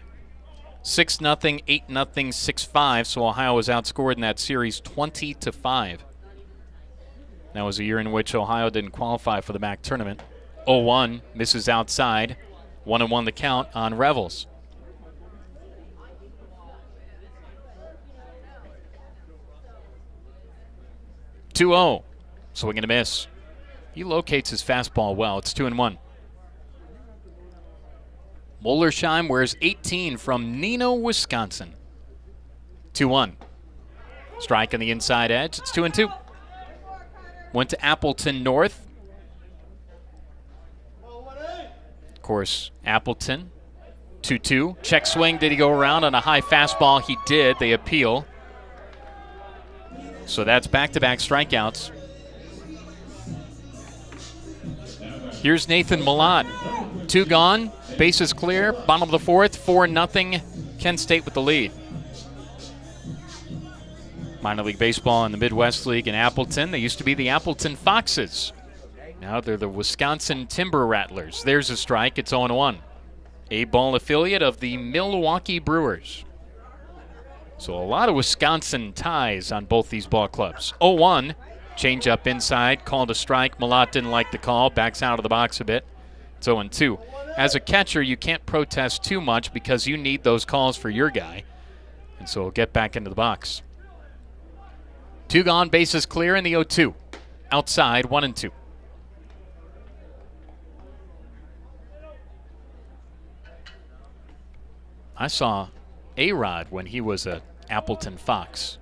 6-0, 8-0, 6-5, so Ohio was outscored in that series 20-5. That was a year in which Ohio didn't qualify for the MAC tournament. 0-1, misses outside. 1-1 the count on Revels. Two-0, swing and a miss. He locates his fastball well. It's 2-1. Wollersheim wears 18 from Nino, Wisconsin. 2-1. Strike on the inside edge. It's 2-2. Went to Appleton North. course, Appleton. 2-2. Check swing. Did he go around on a high fastball? He did. They appeal. So that's back-to-back strikeouts. Here's Nathan Malott. 2 gone. Bases clear. Bottom of the fourth. 4-0. Kent State with the lead. Minor League Baseball in the Midwest League in Appleton. They used to be the Appleton Foxes. Now they're the Wisconsin Timber Rattlers. There's a strike. It's 0-1. A-ball affiliate of the Milwaukee Brewers. So a lot of Wisconsin ties on both these ball clubs. 0-1. Change up inside. Called a strike. Malott didn't like the call. Backs out of the box a bit. It's 0-2. As a catcher, you can't protest too much because you need those calls for your guy. And so he'll get back into the box. 2 gone, bases clear in the 0-2. Outside, 1-2. I saw A-Rod when he was a Appleton Fox.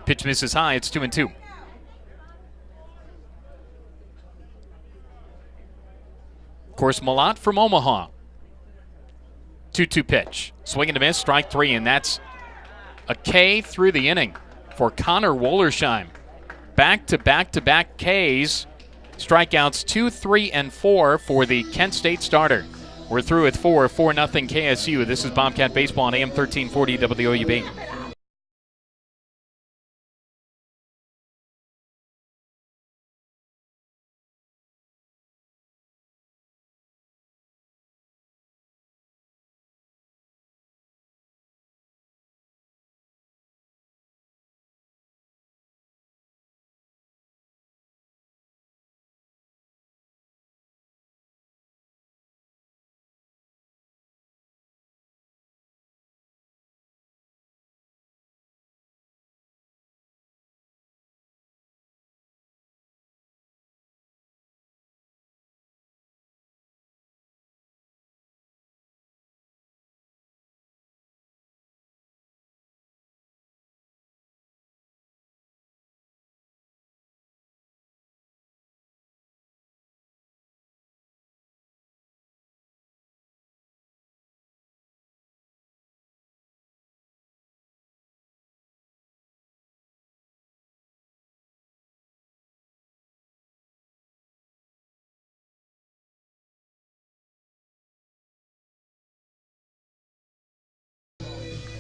Pitch misses high, it's 2-2. Of course, Malott from Omaha. 2-2 pitch. Swing and a miss, strike 3, and that's a K through the inning for Connor Wollersheim. Back-to-back-to-back Ks. Strikeouts 2, 3, and 4 for the Kent State starter. We're through with 4-0 KSU. This is Bobcat Baseball on AM 1340 WOUB.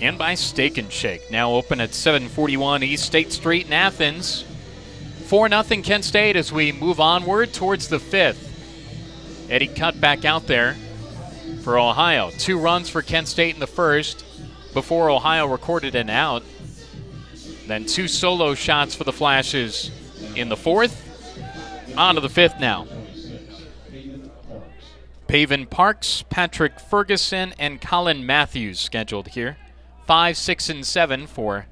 And by Steak and Shake, now open at 741 East State Street in Athens. 4-0 Kent State as we move onward towards the 5th. Eddie Cutt back out there for Ohio. 2 runs for Kent State in the first before Ohio recorded an out. Then 2 solo shots for the Flashes in the 4th. On to the 5th now. Pavin Parks, Patrick Ferguson, and Colin Matthews scheduled here. 5, 6, and 7 for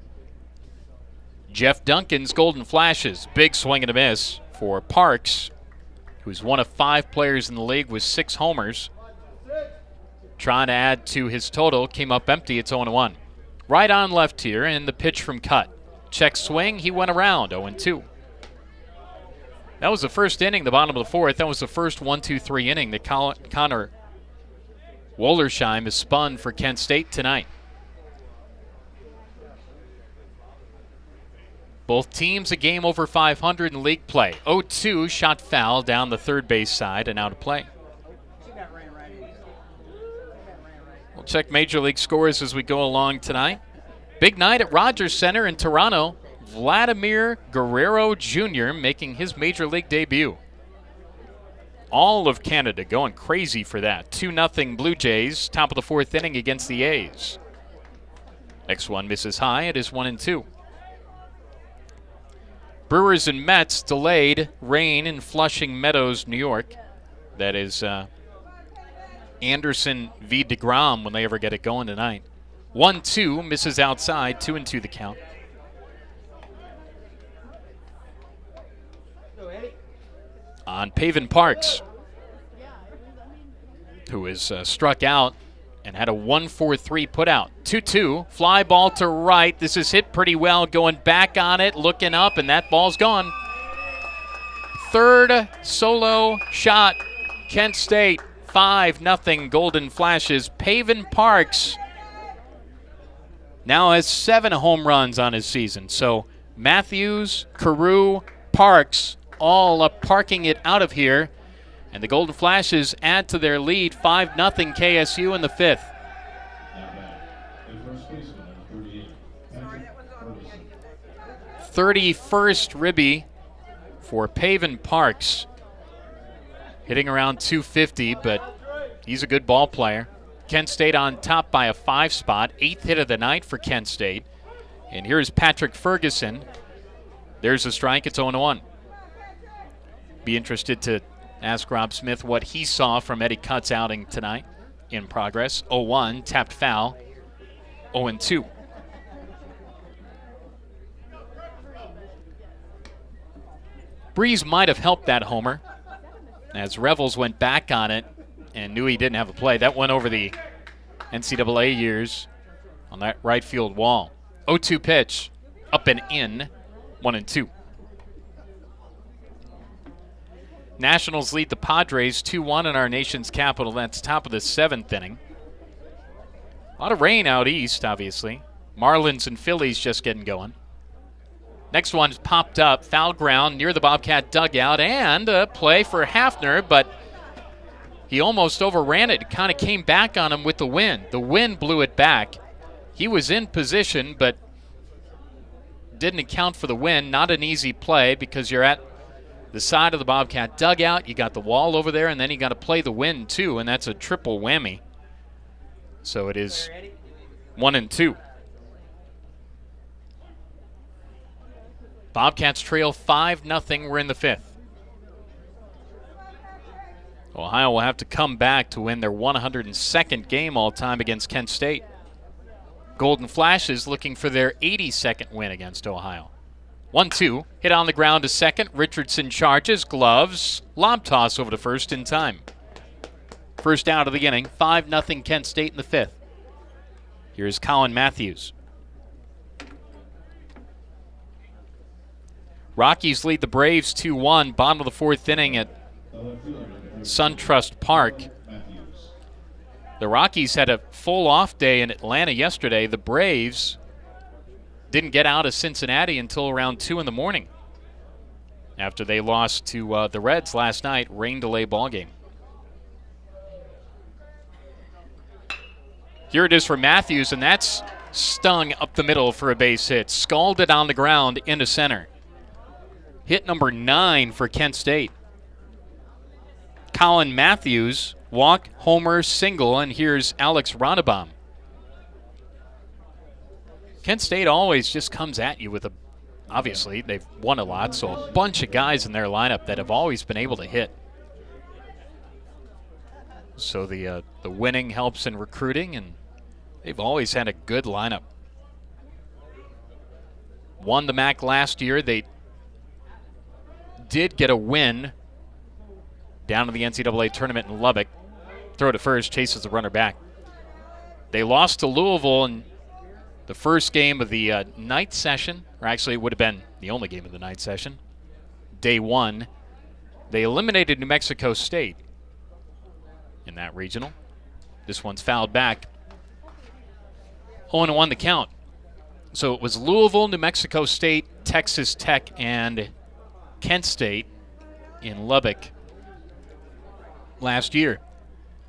Jeff Duncan's Golden Flashes. Big swing and a miss for Parks, who's one of 5 players in the league with 6 homers. Trying to add to his total, came up empty. It's 0-1. Right on left here, and the pitch from Cutt. Check swing, he went around, 0-2. That was the first inning, the bottom of the 4th. That was the first 1-2-3 inning that Connor Wollersheim has spun for Kent State tonight. Both teams a game over 500 in league play. 0-2, shot foul down the third base side and out of play. We'll check Major League scores as we go along tonight. Big night at Rogers Center in Toronto. Vladimir Guerrero Jr. making his Major League debut. All of Canada going crazy for that. 2-0 Blue Jays, top of the 4th inning against the A's. Next one misses high. It is 1-2. Brewers and Mets delayed. Rain in Flushing Meadows, New York. That is Anderson v. DeGrom when they ever get it going tonight. 1-2, misses outside, 2-2 the count. On Pavin Parks, who is struck out and had a 1-4-3 putout. 2-2, fly ball to right. This is hit pretty well, going back on it, looking up, and that ball's gone. Third solo shot, Kent State, 5-0 Golden Flashes. Pavin Parks now has 7 home runs on his season. So Matthews, Carew, Parks all parking it out of here. And the Golden Flashes add to their lead, 5-0 KSU in the 5th. And first baseman, number 38, Patrick Ferguson. 31st ribby for Pavin Parks. Hitting around 250, but he's a good ball player. Kent State on top by a 5 spot. 8th hit of the night for Kent State. And here's Patrick Ferguson. There's a strike. It's 0-1. Be interested to ask Rob Smith what he saw from Eddie Cutt's outing tonight. In progress. 0-1. Tapped foul. 0-2. Breeze might have helped that homer, as Revels went back on it and knew he didn't have a play. That went over the NCAA years on that right field wall. 0-2 pitch, up and in, 1-2. Nationals lead the Padres 2-1 in our nation's capital. That's top of the 7th inning. A lot of rain out east, obviously. Marlins and Phillies just getting going. Next one's popped up, foul ground near the Bobcat dugout, and a play for Hafner, but he almost overran it. It kind of came back on him with the wind. The wind blew it back. He was in position, but didn't account for the wind. Not an easy play because you're at the side of the Bobcat dugout. You got the wall over there, and then you got to play the wind too, and that's a triple whammy. So it is 1-2. Bobcats trail 5-0. We're in the 5th. Ohio will have to come back to win their 102nd game all time against Kent State. Golden Flashes looking for their 82nd win against Ohio. 1-2, hit on the ground to second. Richardson charges, gloves, lob toss over to first in time. First out of the inning, 5-0 Kent State in the 5th. Here's Colin Matthews. Rockies lead the Braves 2-1, bottom of the 4th inning at SunTrust Park. The Rockies had a full off day in Atlanta yesterday. The Braves didn't get out of Cincinnati until around 2 in the morning after they lost to the Reds last night, rain delay ball game. Here it is for Matthews, and that's stung up the middle for a base hit. Scalded on the ground into center. Hit number 9 for Kent State. Colin Matthews, walk, homer, single, and here's Alex Ronnebaum. Kent State always just comes at you with a, obviously they've won a lot, so a bunch of guys in their lineup that have always been able to hit. So the winning helps in recruiting, and they've always had a good lineup. Won the MAC last year. They did get a win down in the NCAA tournament in Lubbock. Throw to first, chases the runner back. They lost to Louisville in the first game of the night session, or actually it would have been the only game of the night session, day 1. They eliminated New Mexico State in that regional. This one's fouled back. 0-1 the count. So it was Louisville, New Mexico State, Texas Tech, and Kent State in Lubbock last year.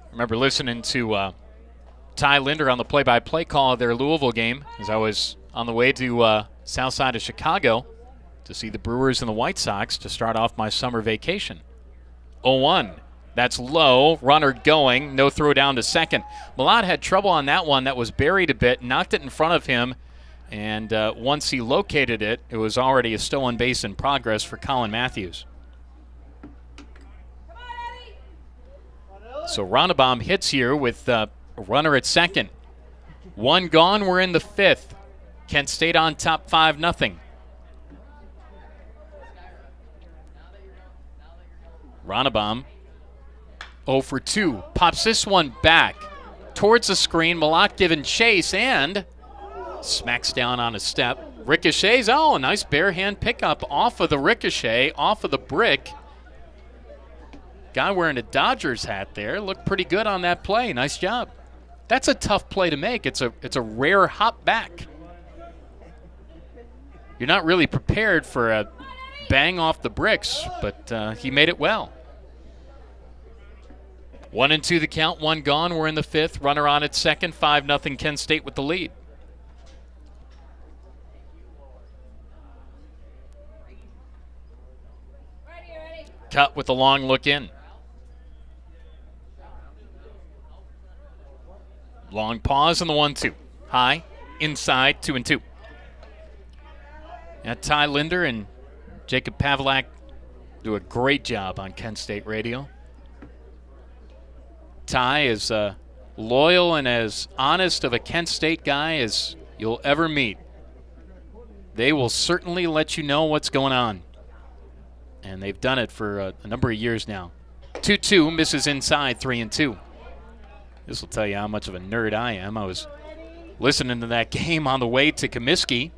I remember listening to Ty Linder on the play-by-play call of their Louisville game as I was on the way to south side of Chicago to see the Brewers and the White Sox to start off my summer vacation. 0-1. That's low. Runner going. No throw down to second. Malott had trouble on that one. That was buried a bit. Knocked it in front of him. And once he located it, it was already a stolen base in progress for Colin Matthews. So Ronnebaum hits here with a runner at second. One gone, we're in the 5th. Kent State on top 5-0. Ronnebaum 0 for 2. Pops this one back towards the screen. Malott giving chase and smacks down on a step. Ricochets. Oh, a nice bare hand pickup off of the ricochet, off of the brick. Guy wearing a Dodgers hat there looked pretty good on that play. Nice job. That's a tough play to make. It's a rare hop back. You're not really prepared for a bang off the bricks, but he made it well. 1-2 the count, 1 gone. We're in the 5th. Runner on at second. 5-0 Kent State with the lead. Cut with the long look in. Long pause and the 1-2. High, inside, 2-2. Now Ty Linder and Jacob Pavlak do a great job on Kent State radio. Ty is loyal and as honest of a Kent State guy as you'll ever meet. They will certainly let you know what's going on. And they've done it for a number of years now. 2-2, misses inside, 3-2. This will tell you how much of a nerd I am. I was listening to that game on the way to Comiskey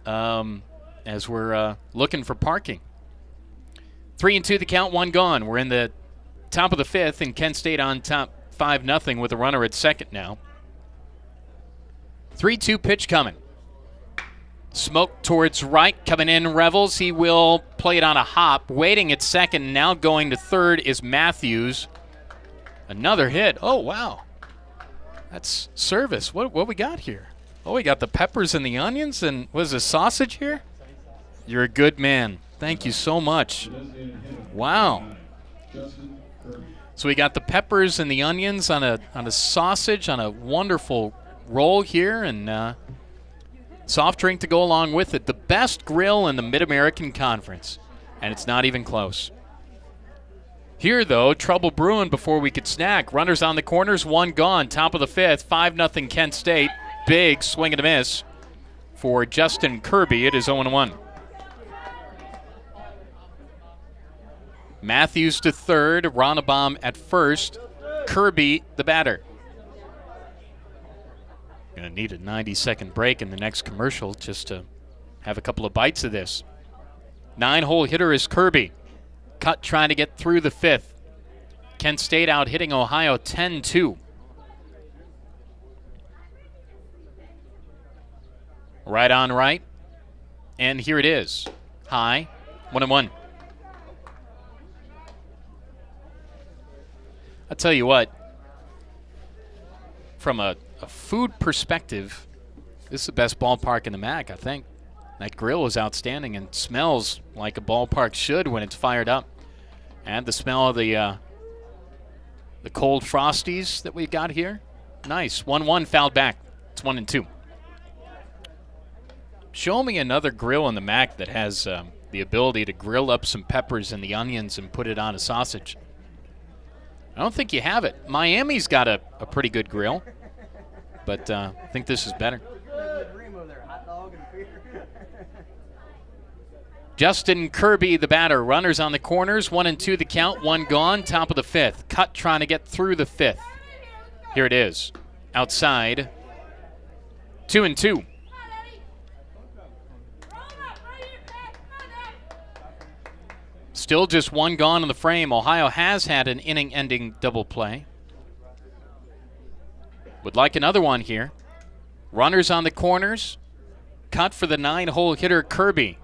as we're looking for parking. 3-2 the count, 1 gone. We're in the top of the 5th, and Kent State on top 5-0 with a runner at second now. 3-2 pitch coming. Smoke towards right, coming in, Revels. He will play it on a hop. Waiting at second, now going to third is Matthews. Another hit. Oh, wow. That's service. What we got here? Oh, we got the peppers and the onions, and was a sausage here? You're a good man. Thank you so much. Wow. So we got the peppers and the onions on a sausage on a wonderful roll here, and soft drink to go along with it. The best grill in the Mid-American Conference, and it's not even close. Here, though, trouble brewing before we could snack. Runners on the corners, 1 gone. Top of the 5th, 5-0 Kent State. Big swing and a miss for Justin Kirby. It is 0-1. Matthews to third, Ronnebaum at first. Kirby, the batter. Going to need a 90-second break in the next commercial just to have a couple of bites of this. 9-hole hitter is Kirby. Cut trying to get through the 5th. Kent State out hitting Ohio 10-2. Right on right. And here it is. High, 1-1. I'll tell you what, from a food perspective, this is the best ballpark in the MAC, I think. That grill is outstanding and smells like a ballpark should when it's fired up. And the smell of the cold Frosties that we've got here. Nice. 1-1 fouled back. It's 1-2. Show me another grill in the MAC that has the ability to grill up some peppers and the onions and put it on a sausage. I don't think you have it. Miami's got a pretty good grill, but I think this is better. Justin Kirby, the batter. Runners on the corners. 1-2 the count. 1 gone. Top of the 5th. Cut trying to get through the 5th. Here it is. Outside. 2-2. Still just 1 gone in the frame. Ohio has had an inning-ending double play. Would like another one here. Runners on the corners. Cut for the 9-hole hitter Kirby.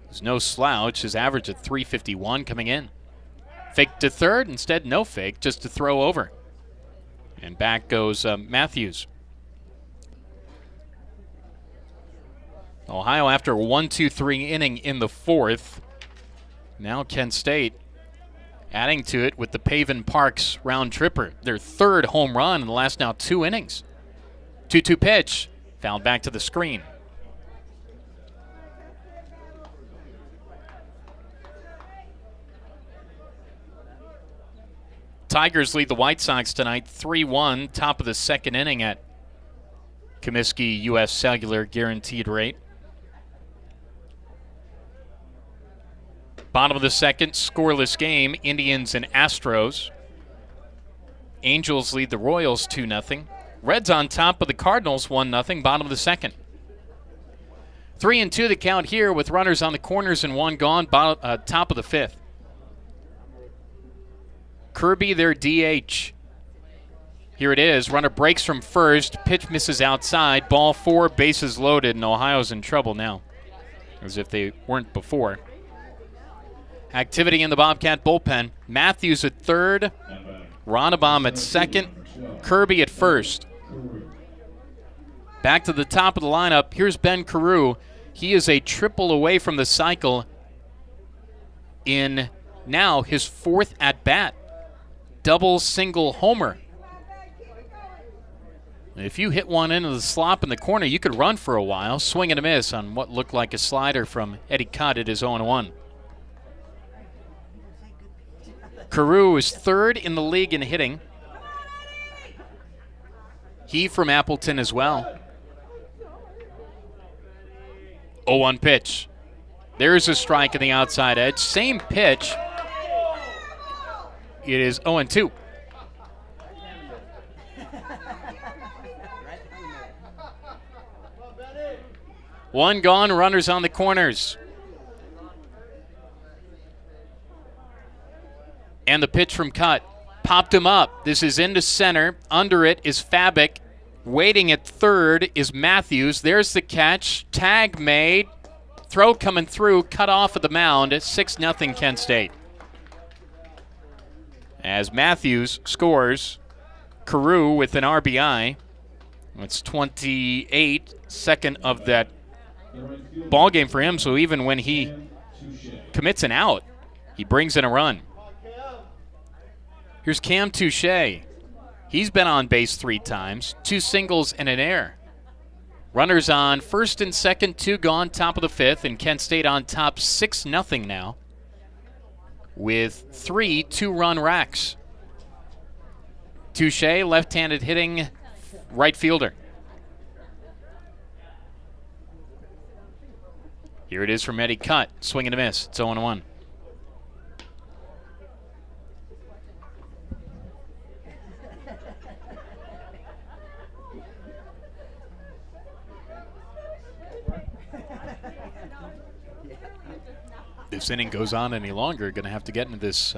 There's no slouch. His average at .351 coming in. Fake to third. Instead, no fake. Just to throw over. And back goes Matthews. Ohio after a 1-2-3 inning in the 4th. Now Kent State adding to it with the Pavin Parks round tripper. Their 3rd home run in the last now 2 innings. 2-2 pitch. Fouled back to the screen. Tigers lead the White Sox tonight 3-1, top of the 2nd inning at Comiskey U.S. Cellular guaranteed rate. Bottom of the 2nd, scoreless game, Indians and Astros. Angels lead the Royals 2-0. Reds on top of the Cardinals 1-0, bottom of the 2nd. 3-2 the count here with runners on the corners and 1 gone, top of the 5th. Kirby, their DH. Here it is. Runner breaks from first. Pitch misses outside. Ball 4, bases loaded, and Ohio's in trouble now, as if they weren't before. Activity in the Bobcat bullpen. Matthews at third. Ronnebaum at second. Kirby at first. Back to the top of the lineup. Here's Ben Carew. He is a triple away from the cycle in now his 4th at-bat. Double, single, homer. If you hit one into the slop in the corner, you could run for a while. Swing and a miss on what looked like a slider from Eddie Cutt at his 0-1. Carew is 3rd in the league in hitting. He from Appleton as well. 0-1 pitch. There's a strike in the outside edge. Same pitch. It is 0-2. One gone, runners on the corners. And the pitch from Cutt. Popped him up. This is into center. Under it is Fabic. Waiting at third is Matthews. There's the catch. Tag made. Throw coming through. Cut off at the mound. 6-0 Kent State. As Matthews scores, Carew with an RBI. It's 28, second of that ball game for him, so even when he commits an out, he brings in a run. Here's Cam Touche. He's been on base 3 times, 2 singles and an error. Runners on first and second, 2 gone, top of the 5th, and Kent State on top 6-0 now with 3 2-run racks. Touche, left-handed hitting right fielder. Here it is from Eddie Cutt. Swing and a miss. It's 0-1. If this inning goes on any longer, going to have to get into this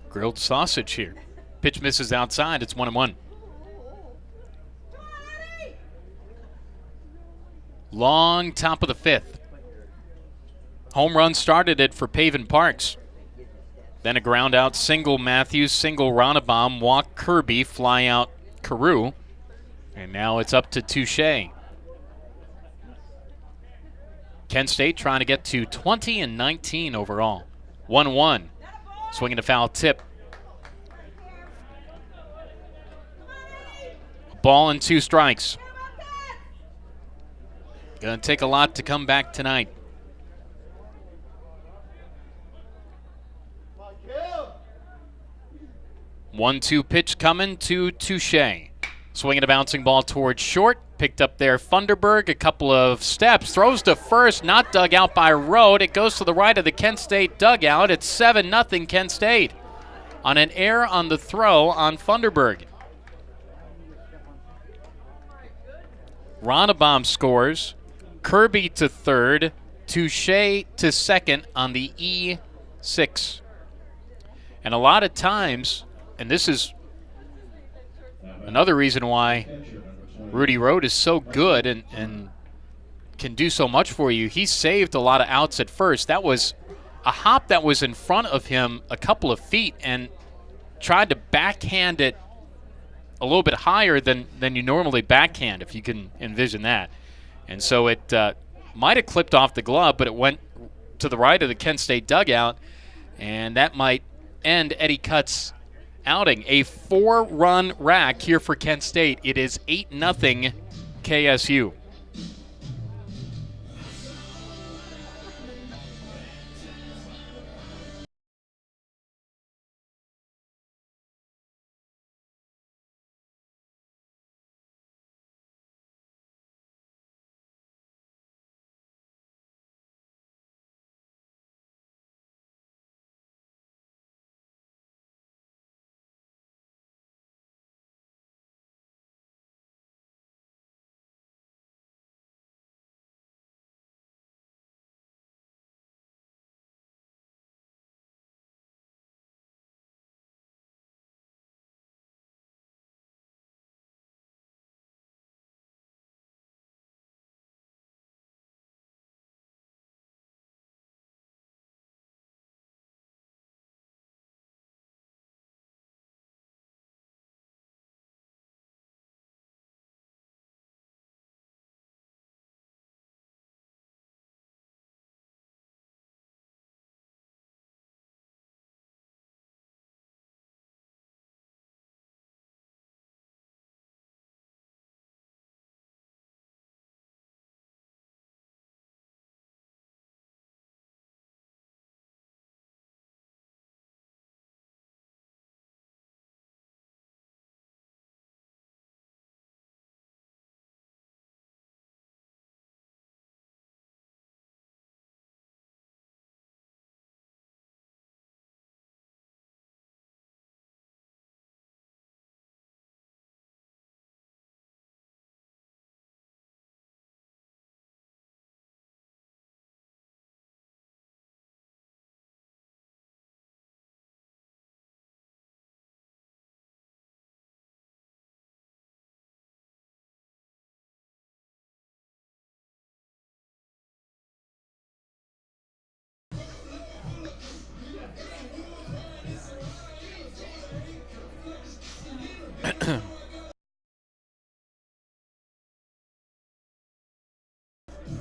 grilled sausage here. Pitch misses outside. It's 1-1. Long top of the 5th. Home run started it for Pavin Parks. Then a ground out single Matthews, single Ronnebaum, walk Kirby, fly out Carew. And now it's up to Touche. Kent State trying to get to 20-19 overall. 1-1. Swinging a foul tip. A ball and 2 strikes. Going to take a lot to come back tonight. One-two pitch coming to Touche. Swinging a bouncing ball towards short. Picked up there Funderburg. A couple of steps. Throws to first. Not dug out by Rode. It goes to the right of the Kent State dugout. It's 7-0 Kent State on an error on the throw on Funderburg. Ronnebaum scores. Kirby to third. Touche to second on the E6. And a lot of times, and this is another reason why Rudy Rode is so good and can do so much for you. He saved a lot of outs at first. That was a hop that was in front of him a couple of feet and tried to backhand it a little bit higher than you normally backhand, if you can envision that. And so it might have clipped off the glove, but it went to the right of the Kent State dugout, and that might end Eddie Cutt's outing. A 4-run rack here for Kent State. It is 8-0 KSU.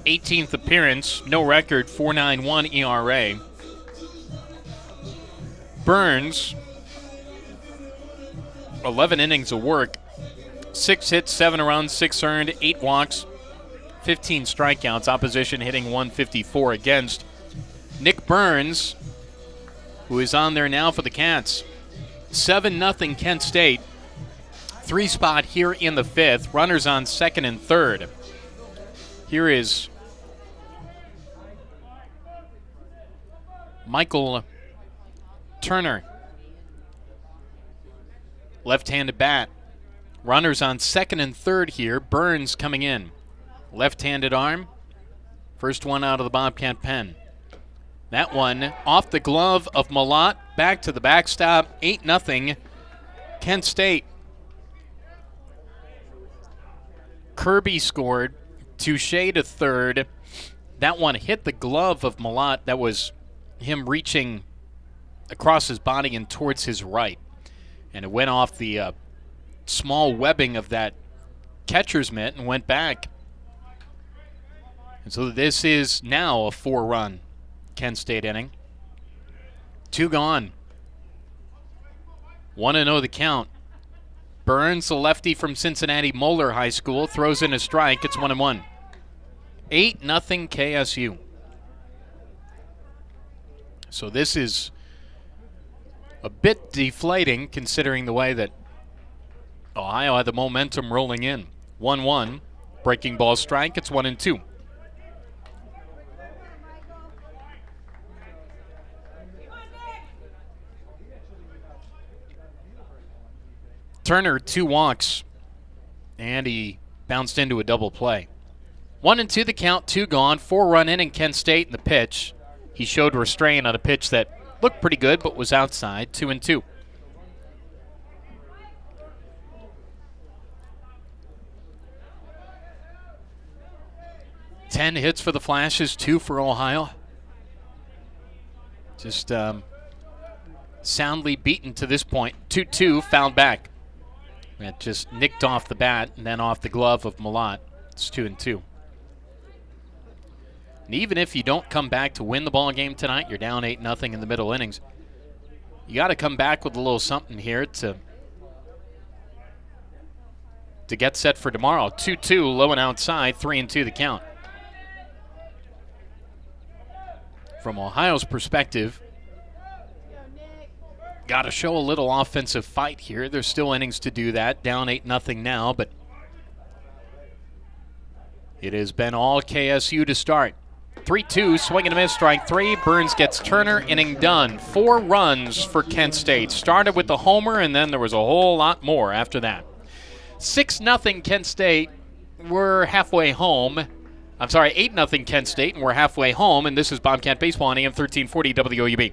18th appearance, no record, 4.91 ERA. Burns, 11 innings of work, 6 hits, 7 runs, 6 earned, 8 walks, 15 strikeouts. Opposition hitting 154 against. Nick Burns, who is on there now for the Cats. 7-0 Kent State. 3-spot here in the 5th. Runners on 2nd and 3rd. Here is Michael Turner. Left-handed bat. Runners on 2nd and 3rd here. Burns coming in. Left-handed arm. First one out of the Bobcat pen. That one off the glove of Malott. Back to the backstop. 8-0 Kent State. Kirby scored. Touche to third. That one hit the glove of Malott. That was him reaching across his body and towards his right. And it went off the small webbing of that catcher's mitt and went back. And so this is now a 4-run Kent State inning. 2 gone. 1-0 the count. Burns, the lefty from Cincinnati Moeller High School, throws in a strike. It's 1-1. 8-0 KSU. So this is a bit deflating considering the way that Ohio had the momentum rolling in. 1-1. Breaking ball strike. It's 1-2. Turner, 2 walks, and he bounced into a double play. 1-2 the count, 2 gone, 4-run inning Kent State in the pitch. He showed restraint on a pitch that looked pretty good but was outside, 2-2. Ten hits for the Flashes, 2 for Ohio. Just soundly beaten to this point. 2-2, fouled back. That just nicked off the bat and then off the glove of Malott. It's 2-2. And even if you don't come back to win the ball game tonight, you're down 8-0 in the middle innings. You got to come back with a little something here to get set for tomorrow. 2-2, low and outside, 3-2 the count. From Ohio's perspective, got to show a little offensive fight here. There's still innings to do that. Down 8-0 now, but it has been all KSU to start. 3-2, swing and a miss, strike 3. Burns gets Turner, inning done. 4 runs for Kent State. Started with the homer, and then there was a whole lot more after that. 6-0 Kent State. We're halfway home. I'm sorry, 8-0 Kent State, and we're halfway home, and this is Bobcat Baseball on AM 1340 WOUB.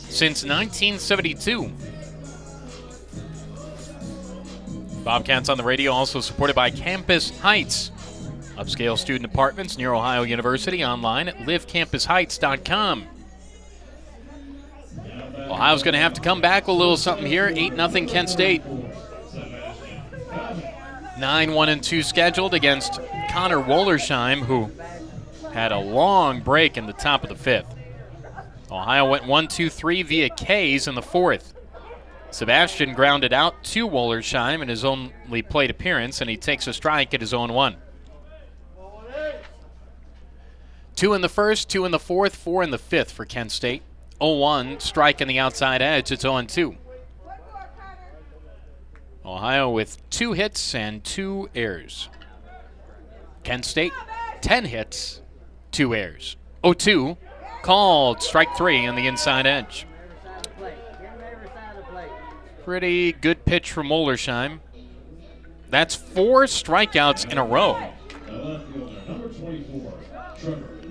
Since 1972. Bobcats on the radio, also supported by Campus Heights. Upscale student apartments near Ohio University, online at livecampusheights.com. Ohio's going to have to come back with a little something here. 8-0 Kent State. 9-1-2 scheduled against Connor Wollersheim, who had a long break in the top of the 5th. Ohio went 1-2-3 via K's in the 4th. Sebastian grounded out to Wollersheim in his only plate appearance, and he takes a strike at his own 1. 2 in the 1st, 2 in the 4th, 4 in the 5th for Kent State. 0-1, strike in the outside edge, it's 0-2. Ohio with 2 hits and 2 errors. Kent State, 10 hits, 2 errors. 0-2, called strike 3 on the inside edge. Pretty good pitch from Wollersheim. That's 4 strikeouts in a row.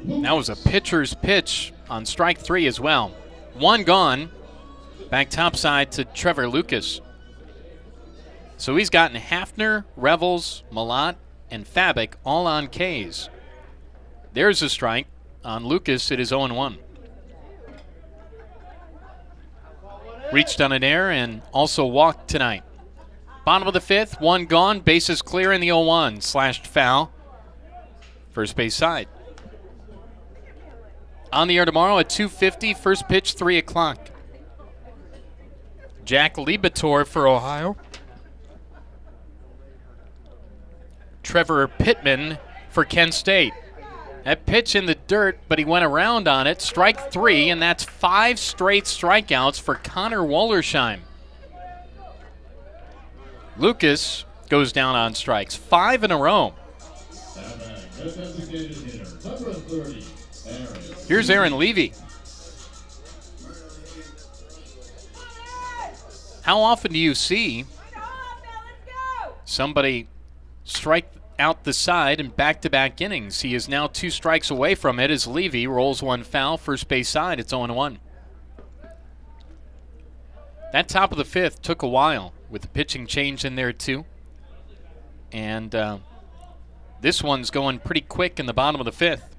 That was a pitcher's pitch on strike 3 as well. 1 gone. Back topside to Trevor Lucas. So he's gotten Hafner, Revels, Malott, and Fabic all on Ks. There's a strike. On Lucas, it is 0-1. Reached on an error and also walked tonight. Bottom of the 5th, 1 gone, bases clear in the 0-1. Slashed foul. First base side. On the air tomorrow at 2:50, first pitch 3 o'clock. Jack Libator for Ohio. Trevor Pittman for Kent State. That pitch in the dirt, but he went around on it. Strike 3, and that's 5 straight strikeouts for Connor Wollersheim. Lucas goes down on strikes, 5 in a row. Here's Aaron Levie. How often do you see somebody strike out the side in back-to-back innings? He is now 2 strikes away from it as Levy rolls 1 foul, first base side. It's 0-1. That top of the 5th took a while with the pitching change in there too. And this one's going pretty quick in the bottom of the 5th.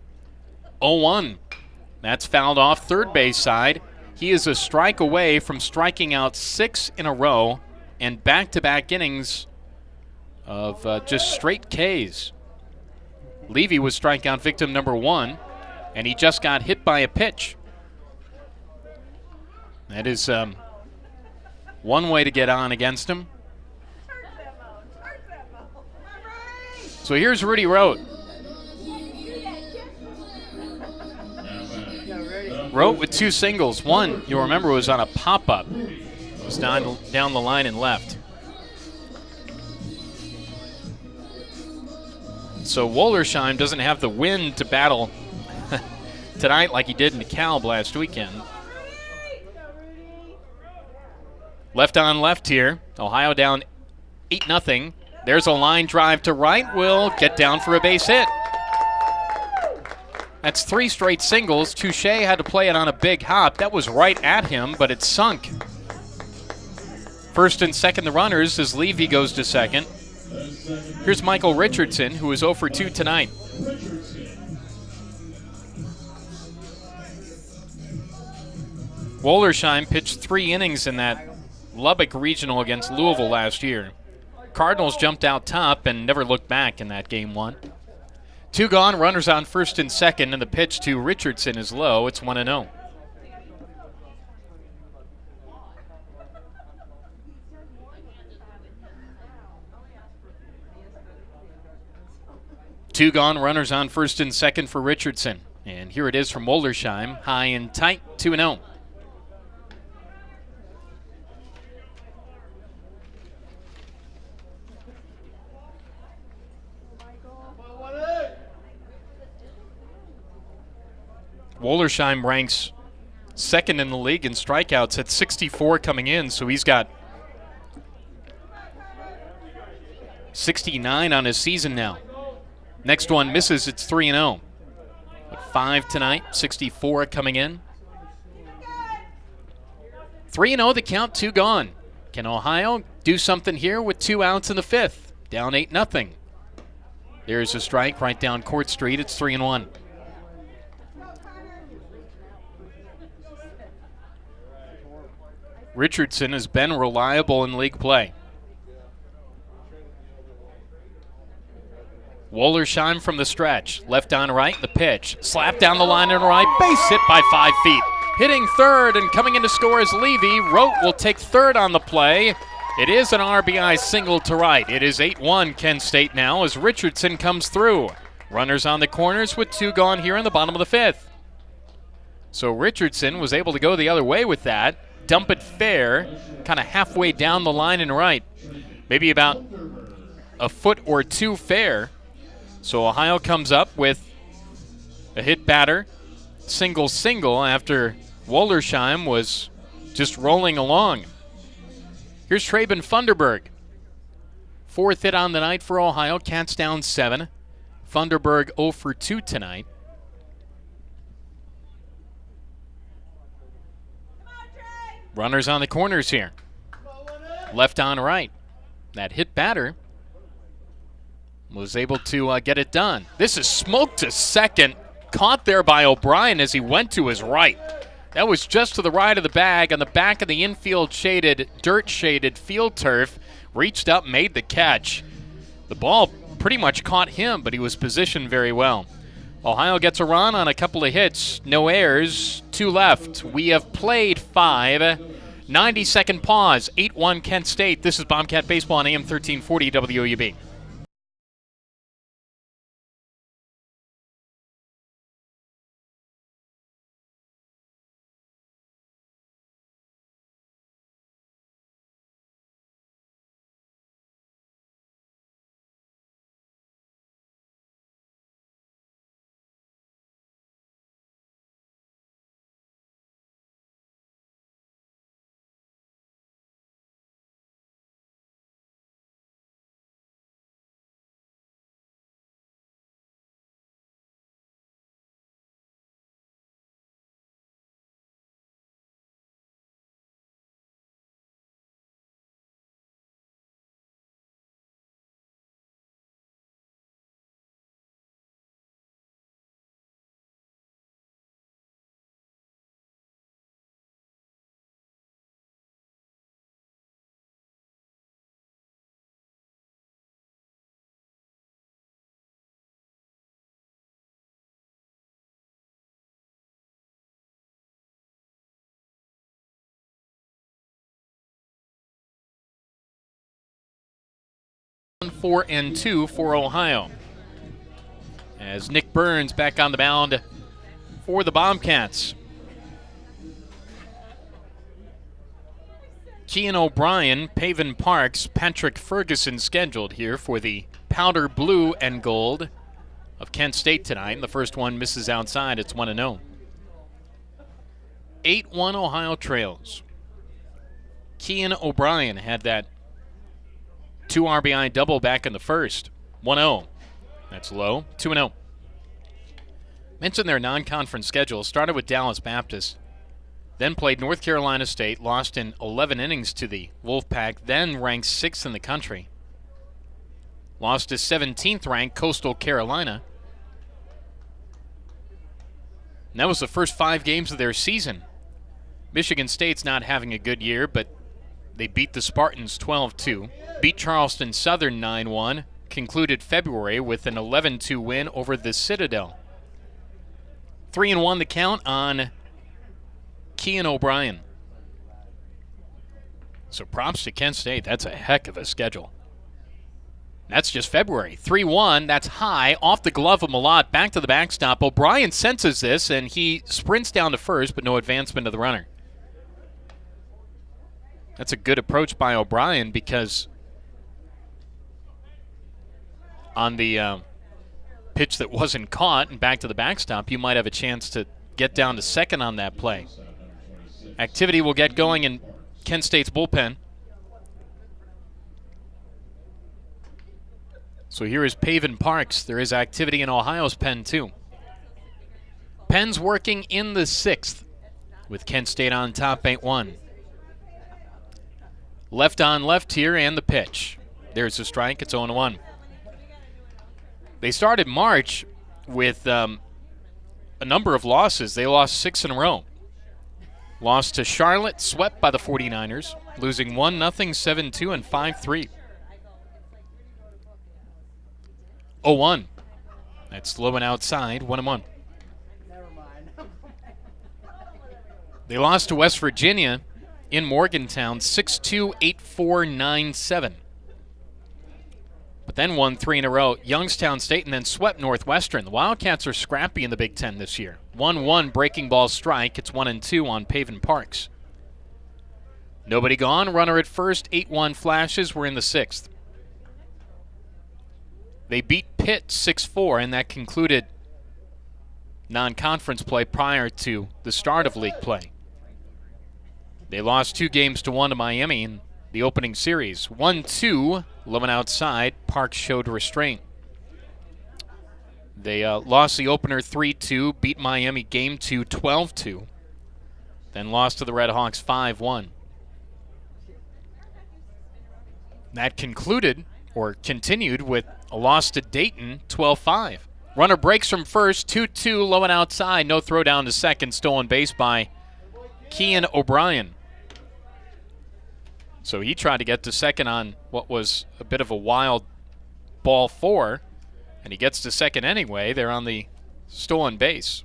0-1. That's fouled off third base side. He is a strike away from striking out 6 in a row and back-to-back innings of just straight Ks. Levy was strikeout victim number 1, and he just got hit by a pitch. That is one way to get on against him. So here's Rudy Rote. Rote with 2 singles. One, you'll remember, was on a pop-up. It was down the line and left. So Wollersheim doesn't have the wind to battle tonight like he did in DeKalb last weekend. Left on left here. Ohio down 8-0. There's a line drive to right. Will get down for a base hit. That's 3 straight singles. Touche had to play it on a big hop. That was right at him, but it sunk. First and second the runners as Levy goes to second. Here's Michael Richardson, who is 0 for 2 tonight. Wollersheim pitched 3 innings in that Lubbock Regional against Louisville last year. Cardinals jumped out top and never looked back in that game 1. 2 gone, runners on first and second, and the pitch to Richardson is low. It's 1-0. Two gone, runners on first and second for Richardson. And here it is from Wollersheim, high and tight, 2-0. Wollersheim ranks second in the league in strikeouts at 64 coming in, so he's got 69 on his season now. Next one misses, it's 3-0. 5 tonight, 64 coming in. 3-0 the count, 2 gone. Can Ohio do something here with 2 outs in the 5th? Down 8-0. There's a strike right down Court Street, it's 3-1. Richardson has been reliable in league play. Wollersheim from the stretch. Left on right, the pitch. Slap down the line and right. Base hit by 5 feet. Hitting third and coming in to score is Levie. Rote will take third on the play. It is an RBI single to right. It is 8-1 Kent State now as Richardson comes through. Runners on the corners with 2 gone here in the bottom of the 5th. So Richardson was able to go the other way with that. Dump it fair, kind of halfway down the line and right. Maybe about a foot or 2 fair. So Ohio comes up with a hit batter, single after Wollersheim was just rolling along. Here's Traben Funderburg. 4th hit on the night for Ohio. Cats down 7. Funderburg 0 for 2 tonight. Runners on the corners here. Left on right. That hit batter was able to get it done. This is smoked to second. Caught there by O'Brien as he went to his right. That was just to the right of the bag on the back of the infield shaded, dirt shaded field turf. Reached up, made the catch. The ball pretty much caught him, but he was positioned very well. Ohio gets a run on a couple of hits. No errors, 2 left. We have played 5. 90-second pause, 8-1 Kent State. This is Bobcat Baseball on AM 1340 WOUB. Four and 2 for Ohio. As Nick Burns back on the mound for the Bobcats. Keon O'Brien, Pavin Parks, Patrick Ferguson scheduled here for the powder blue and gold of Kent State tonight. The first one misses outside. It's 1-0. 8-1 Ohio trails. Keon O'Brien had that 2 RBI double back in the first. 1-0. That's low. 2-0. Mentioned their non-conference schedule. Started with Dallas Baptist. Then played North Carolina State. Lost in 11 innings to the Wolfpack. Then ranked 6th in the country. Lost to 17th ranked Coastal Carolina. And that was the first 5 games of their season. Michigan State's not having a good year, but they beat the Spartans 12-2. Beat Charleston Southern 9-1. Concluded February with an 11-2 win over the Citadel. 3-1 the count on Keon O'Brien. So props to Kent State. That's a heck of a schedule. That's just February. 3-1, that's high, off the glove of Malott, back to the backstop. O'Brien senses this, and he sprints down to first, but no advancement of the runner. That's a good approach by O'Brien because on the pitch that wasn't caught and back to the backstop, you might have a chance to get down to second on that play. Activity will get going in Kent State's bullpen. So here is Pavin Parks. There is activity in Ohio's pen too. Penn's working in the 6th with Kent State on top 8-1. Left on left here and the pitch. There's the strike. It's 0-1. They started March with a number of losses. They lost 6 in a row. Lost to Charlotte, swept by the 49ers, losing 1-0, 7-2, and 5-3. 0-1. That's low and outside, 1-1. Never mind. They lost to West Virginia in Morgantown 6-2, 8-4, 9-7. But then won 3 in a row, Youngstown State, and then swept Northwestern. The Wildcats are scrappy in the Big Ten this year. 1-1 breaking ball strike. It's 1-2 on Pavin Parks. Nobody gone. Runner at first. 8-1 flashes. We're in the 6th. They beat Pitt 6-4, and that concluded non-conference play prior to the start of league play. They lost 2-1 to Miami in the opening series. 1-2, low and outside. Parks showed restraint. They lost the opener 3-2, beat Miami game 2 12-2, then lost to the Red Hawks 5-1. That concluded, or continued, with a loss to Dayton 12-5. Runner breaks from first, 2-2, low and outside. No throw down to second, stolen base by Keon O'Brien. So he tried to get to second on what was a bit of a wild ball 4, and he gets to second anyway. They're on the stolen base.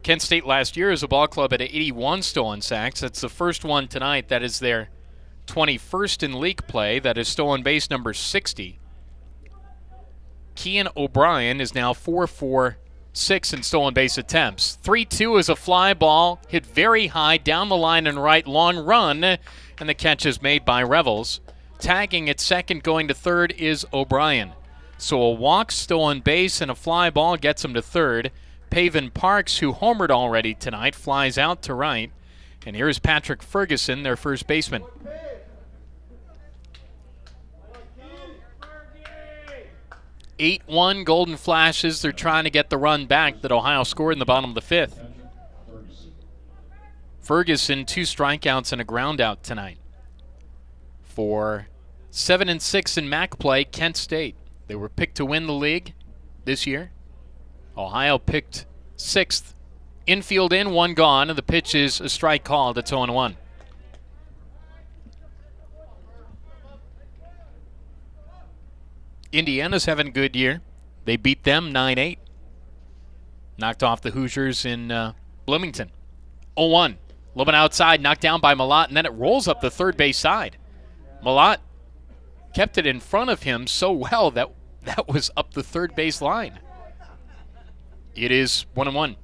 Kent State last year as a ball club had 81 stolen sacks. That's the first one tonight. That is their 21st in league play. That is stolen base number 60. Keon O'Brien is now 4-for-6 in stolen base attempts. 3-2 is a fly ball, hit very high, down the line and right, long run, and the catch is made by Revels. Tagging at second, going to third is O'Brien. So a walk, stolen base, and a fly ball gets him to third. Pavin Parks, who homered already tonight, flies out to right. And here's Patrick Ferguson, their first baseman. 8-1 Golden Flashes. They're trying to get the run back that Ohio scored in the bottom of the 5th. Ferguson, 2 strikeouts and a ground out tonight. For 7-6 in MAC play, Kent State. They were picked to win the league this year. Ohio picked 6th. Infield in, 1 gone, and the pitch is a strike called. It's 0-1. Indiana's having a good year. They beat them 9-8. Knocked off the Hoosiers in Bloomington. 0-1. Low and outside, knocked down by Malott, and then it rolls up the third base side. Malott kept it in front of him so well that was up the third base line. It is 1-1.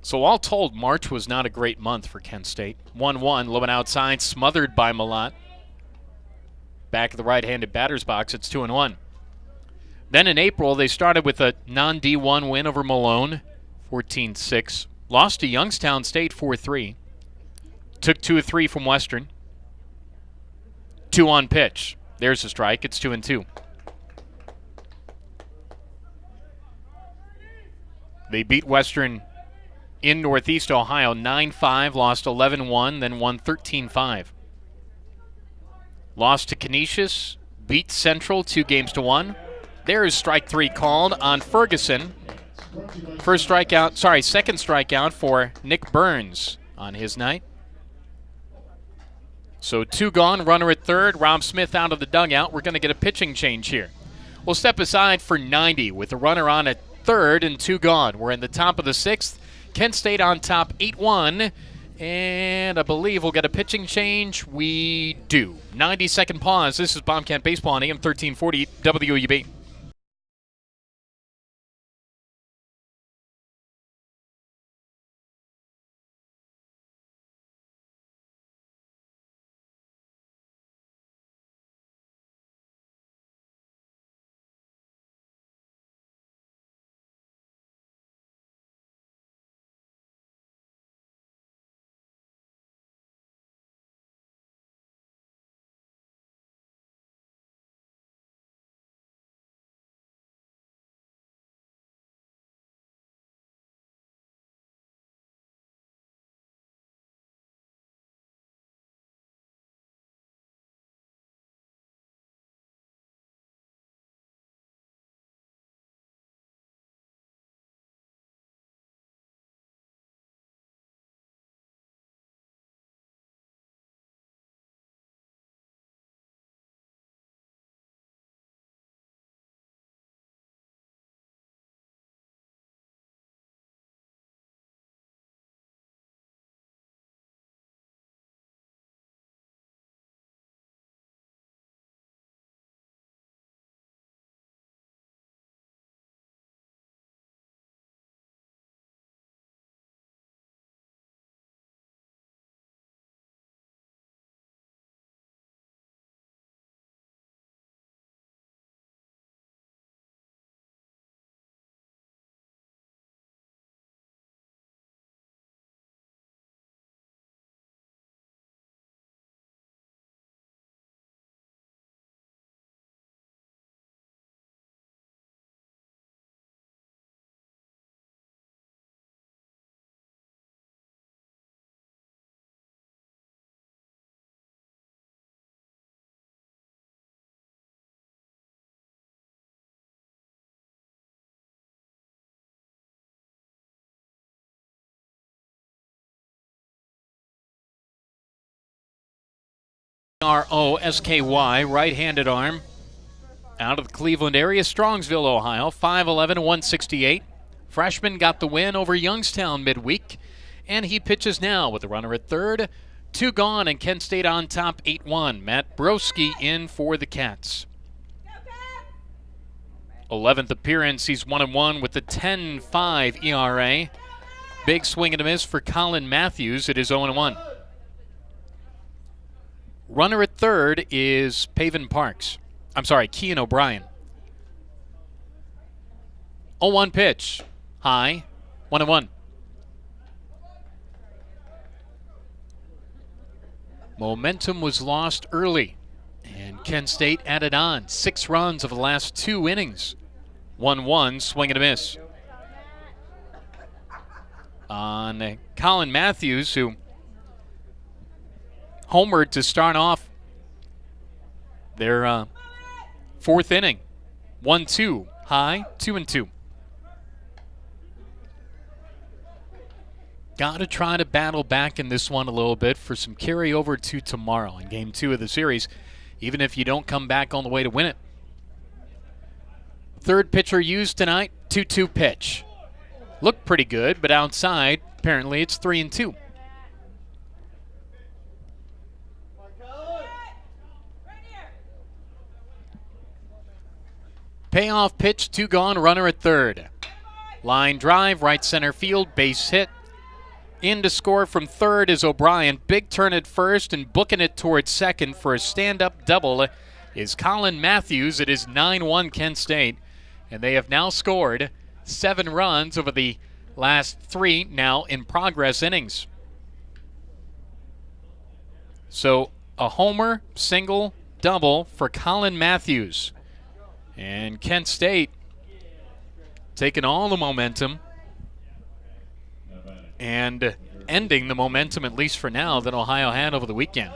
So all told, March was not a great month for Kent State. 1-1, low and outside, smothered by Malott. Back of the right-handed batter's box, it's 2-1. Then in April, they started with a non-D1 win over Malone, 14-6. Lost to Youngstown State 4-3. Took 2 of 3 from Western. 2 on pitch. There's a strike. It's 2-2. They beat Western in Northeast Ohio 9-5, lost 11-1, then won 13-5. Lost to Canisius, beat Central 2-1. There's strike 3 called on Ferguson. Second strikeout for Nick Burns on his night. So 2 gone, runner at third, Rob Smith out of the dugout. We're going to get a pitching change here. We'll step aside for 90 with a runner on at third and 2 gone. We're in the top of the 6th. Kent State on top 8-1, and I believe we'll get a pitching change. We do. 90-second pause. This is Bobcat Baseball on AM 1340 WUB. R-O-S-K-Y, right-handed arm. Out of the Cleveland area, Strongsville, Ohio, 5'11", 168. Freshman got the win over Youngstown midweek, and he pitches now with a runner at third. 2 gone, and Kent State on top 8-1. Matt Broski in for the Cats. 11th appearance, he's 1-1 with the 10.5 ERA. Big swing and a miss for Colin Matthews. It is 0-1. Runner at third is Pavin Parks. I'm sorry, Keon O'Brien. 0-1 pitch. High. 1-1. Momentum was lost early, and Kent State added on 6 runs over the last 2 innings. 1-1, swing and a miss. On Colin Matthews, who homered to start off their 4th inning. 1-2, high, 2-2. Got to try to battle back in this one a little bit for some carryover to tomorrow in Game 2 of the series, even if you don't come back on the way to win it. Third pitcher used tonight, 2-2 pitch. Looked pretty good, but outside, apparently it's 3-2. Payoff pitch, 2 gone, runner at third. Line drive, right center field, base hit. In to score from third is O'Brien. Big turn at first and booking it towards second for a stand-up double is Colin Matthews. It is 9-1 Kent State, and they have now scored 7 runs over the last 3 now in progress innings. So a homer, single, double for Colin Matthews. And Kent State taking all the momentum and ending the momentum, at least for now, that Ohio had over the weekend.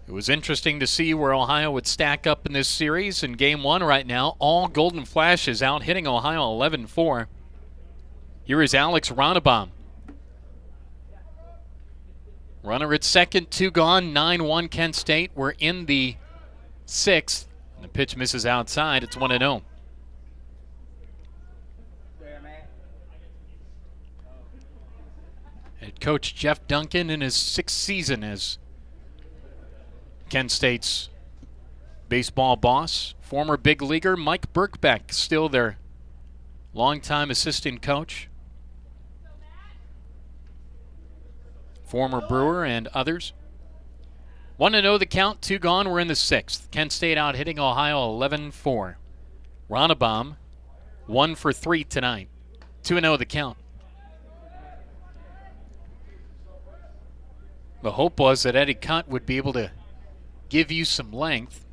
It was interesting to see where Ohio would stack up in this series. In Game 1 right now, all Golden Flashes out hitting Ohio 11-4. Here is Alex Ronnebaum. Runner at second, 2 gone, 9-1 Kent State. We're in the 6th. The pitch misses outside. It's 1-0. Head coach Jeff Duncan in his 6th season as Kent State's baseball boss. Former big leaguer Mike Birkbeck, still their longtime assistant coach. Former Brewer and others. 1-0 the count, 2 gone, we're in the 6th. Kent State out hitting Ohio 11-4. Ronnebaum, 1 for 3 tonight. 2-0 the count. The hope was that Eddie Cunt would be able to give you some length.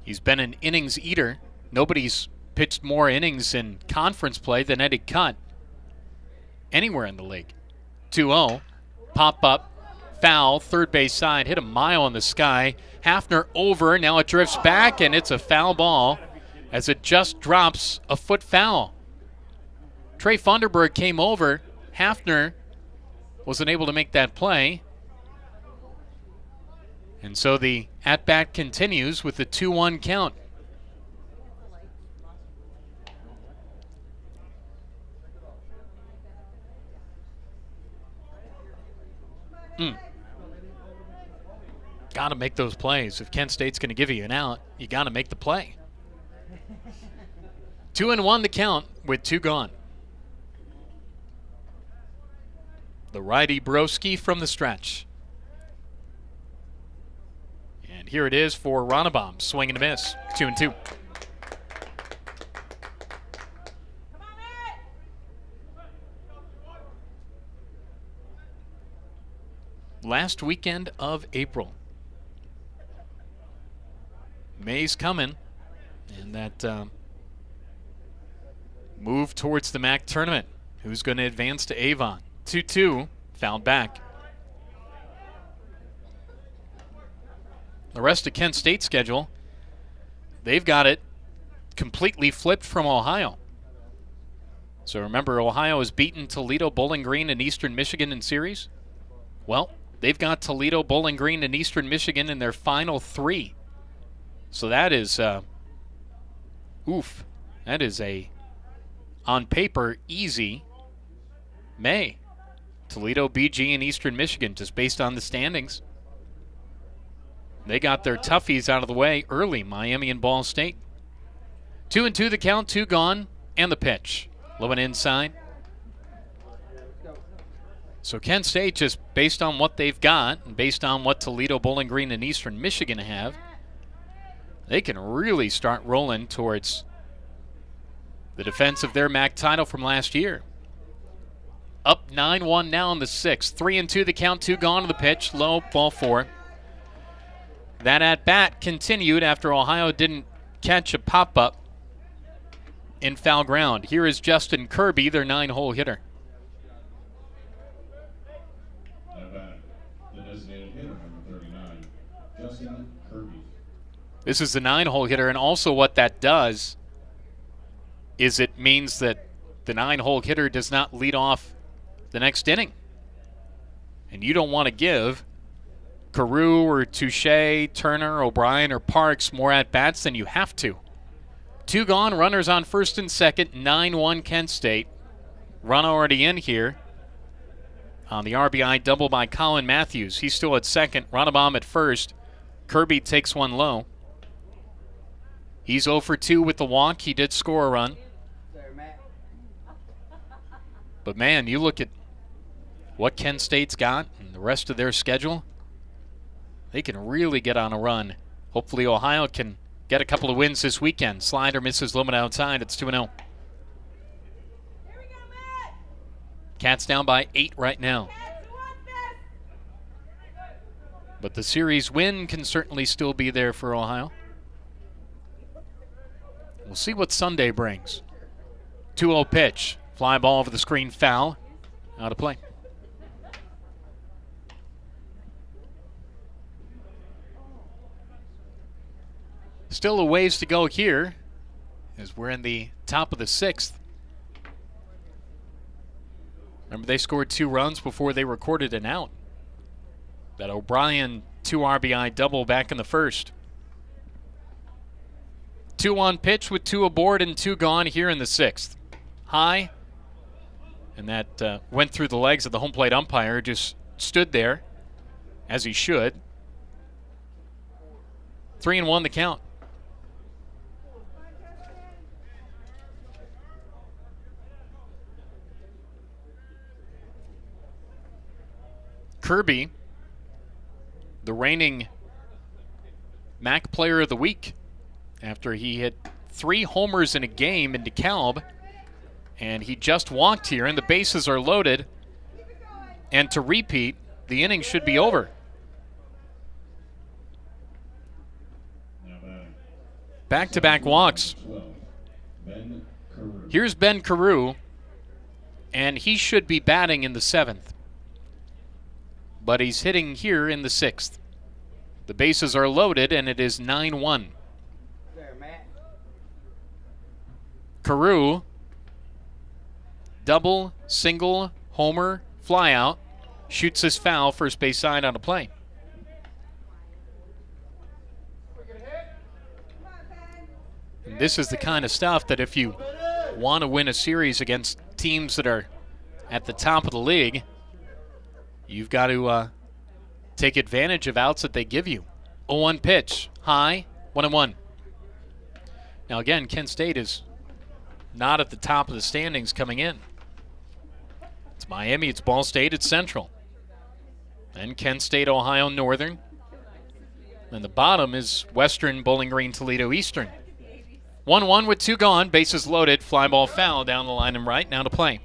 He's been an innings eater. Nobody's pitched more innings in conference play than Eddie Cunt anywhere in the league. 2-0, pop up. Foul, third base side, hit a mile in the sky. Hafner over, now it drifts back, and it's a foul ball as it just drops a foot foul. Trey Funderburg came over. Hafner wasn't able to make that play. And so the at-bat continues with the 2-1 count. Got to make those plays. If Kent State's going to give you an out, you got to make the play. 2-1 the count with 2 gone. The righty Broski from the stretch. And here it is for Ronnebaum. Swing and a miss. 2-2. Last weekend of April. May's coming, and that move towards the MAC tournament. Who's going to advance to Avon? 2-2, fouled back. The rest of Kent State's schedule, they've got it completely flipped from Ohio. So remember, Ohio has beaten Toledo, Bowling Green, and Eastern Michigan in series. Well, They've got Toledo, Bowling Green, and Eastern Michigan in their final 3. So that is, that is a, on paper, easy May. Toledo, BG, and Eastern Michigan, just based on the standings. They got their toughies out of the way early, Miami and Ball State. 2-2 the count, 2 gone, and the pitch. Low and inside. So Kent State, just based on what they've got, and based on what Toledo, Bowling Green, and Eastern Michigan have, they can really start rolling towards the defense of their MAC title from last year. Up 9-1 now in the 6th. 3-2 the count, 2 gone to the pitch. Low, ball 4. That at-bat continued after Ohio didn't catch a pop-up in foul ground. Here is Justin Kirby, their 9-hole hitter. The designated hitter, number 39, Justin Kirby. This is the 9-hole hitter, and also what that does is it means that the 9-hole hitter does not lead off the next inning. And you don't want to give Carew or Touche, Turner, O'Brien, or Parks more at-bats than you have to. 2 gone, runners on first and second, 9-1 Kent State. Run already in here on the RBI double by Colin Matthews. He's still at second, Ronabom at first. Kirby takes one low. He's 0 for 2 with the walk. He did score a run. But man, you look at what Kent State's got and the rest of their schedule, they can really get on a run. Hopefully Ohio can get a couple of wins this weekend. Slider misses low and outside. It's 2-0. Cats down by 8 right now. But the series win can certainly still be there for Ohio. We'll see what Sunday brings. 2-0 pitch. Fly ball over the screen, foul. Out of play. Still a ways to go here as we're in the top of the 6th. Remember, they scored 2 runs before they recorded an out. That O'Brien 2 RBI double back in the 1st. 2 on pitch with 2 aboard and 2 gone here in the 6th. High, and that went through the legs of the home plate umpire, just stood there, as he should. 3-1 the count. Kirby, the reigning MAC Player of the Week, after he hit 3 homers in a game in DeKalb, and he just walked here, and the bases are loaded. And to repeat, the inning should be over. Back-to-back walks. Here's Ben Carew, and he should be batting in the 7th. But he's hitting here in the 6th. The bases are loaded, and it is 9-1. Carew, double, single, homer, flyout, shoots his foul, first base side on a play. And this is the kind of stuff that if you want to win a series against teams that are at the top of the league, you've got to take advantage of outs that they give you. 0-1 pitch, high, 1-1. Now again, Kent State is not at the top of the standings coming in. It's Miami, it's Ball State, it's Central. Then Kent State, Ohio Northern. And the bottom is Western, Bowling Green, Toledo Eastern. 1-1 with 2 gone, bases loaded, fly ball foul down the line and right, now to play.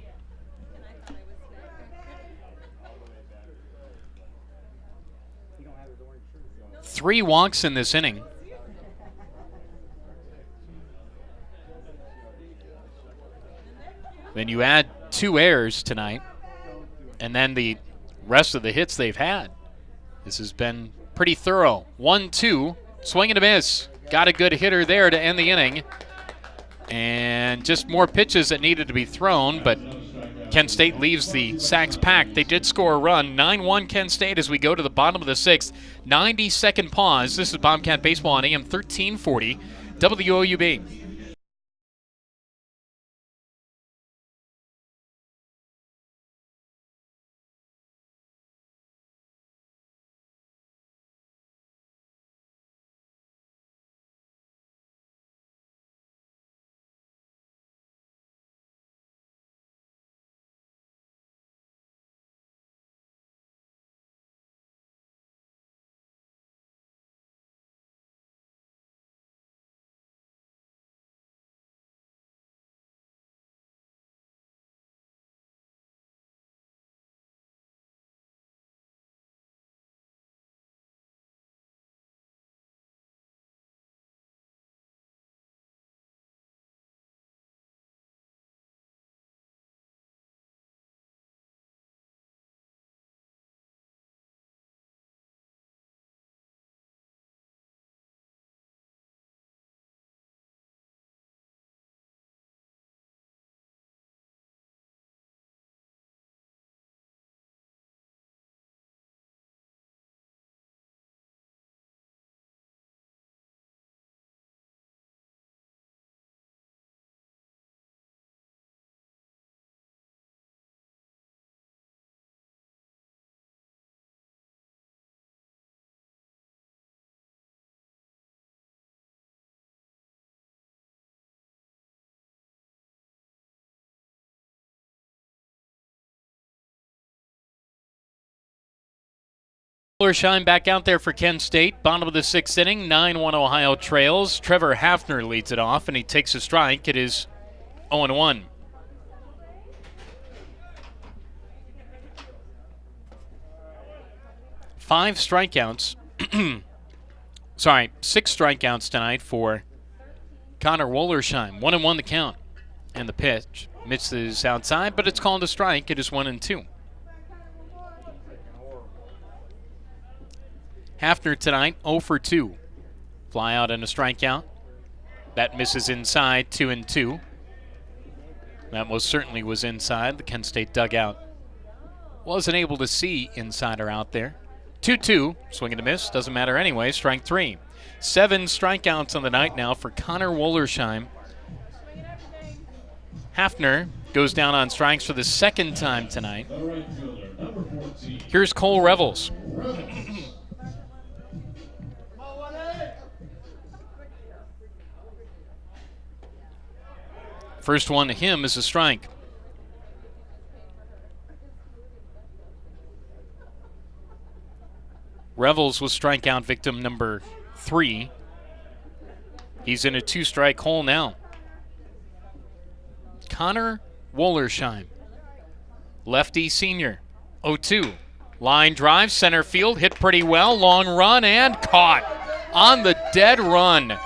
Three walks in this inning. Then you add 2 errors tonight, and then the rest of the hits they've had. This has been pretty thorough. 1-2, swing and a miss. Got a good hitter there to end the inning. And just more pitches that needed to be thrown, but Kent State leaves the sacks packed. They did score a run. 9-1 Kent State as we go to the bottom of the 6th. 90-second pause. This is Bobcat Baseball on AM 1340 WOUB. Wollersheim back out there for Kent State. Bottom of the 6th inning, 9-1 Ohio trails. Trevor Hafner leads it off, and he takes a strike. It is 0-1. Six strikeouts tonight for Connor Wollersheim. 1-1 the count. And the pitch misses outside, but it's called a strike. It is 1-2. Hafner tonight, 0 for 2. Fly out and a strikeout. That misses inside, 2-2. That most certainly was inside. The Kent State dugout wasn't able to see inside or out there. 2-2, swing and a miss, doesn't matter anyway, strike 3. 7 strikeouts on the night now for Connor Wollersheim. Hafner goes down on strikes for the second time tonight. Here's Cole Revels. First one to him is a strike. Revels was strikeout victim number 3. He's in a 2-strike hole now. Connor Wollersheim, lefty senior, 0-2. Line drive, center field, hit pretty well, long run, and caught on the dead run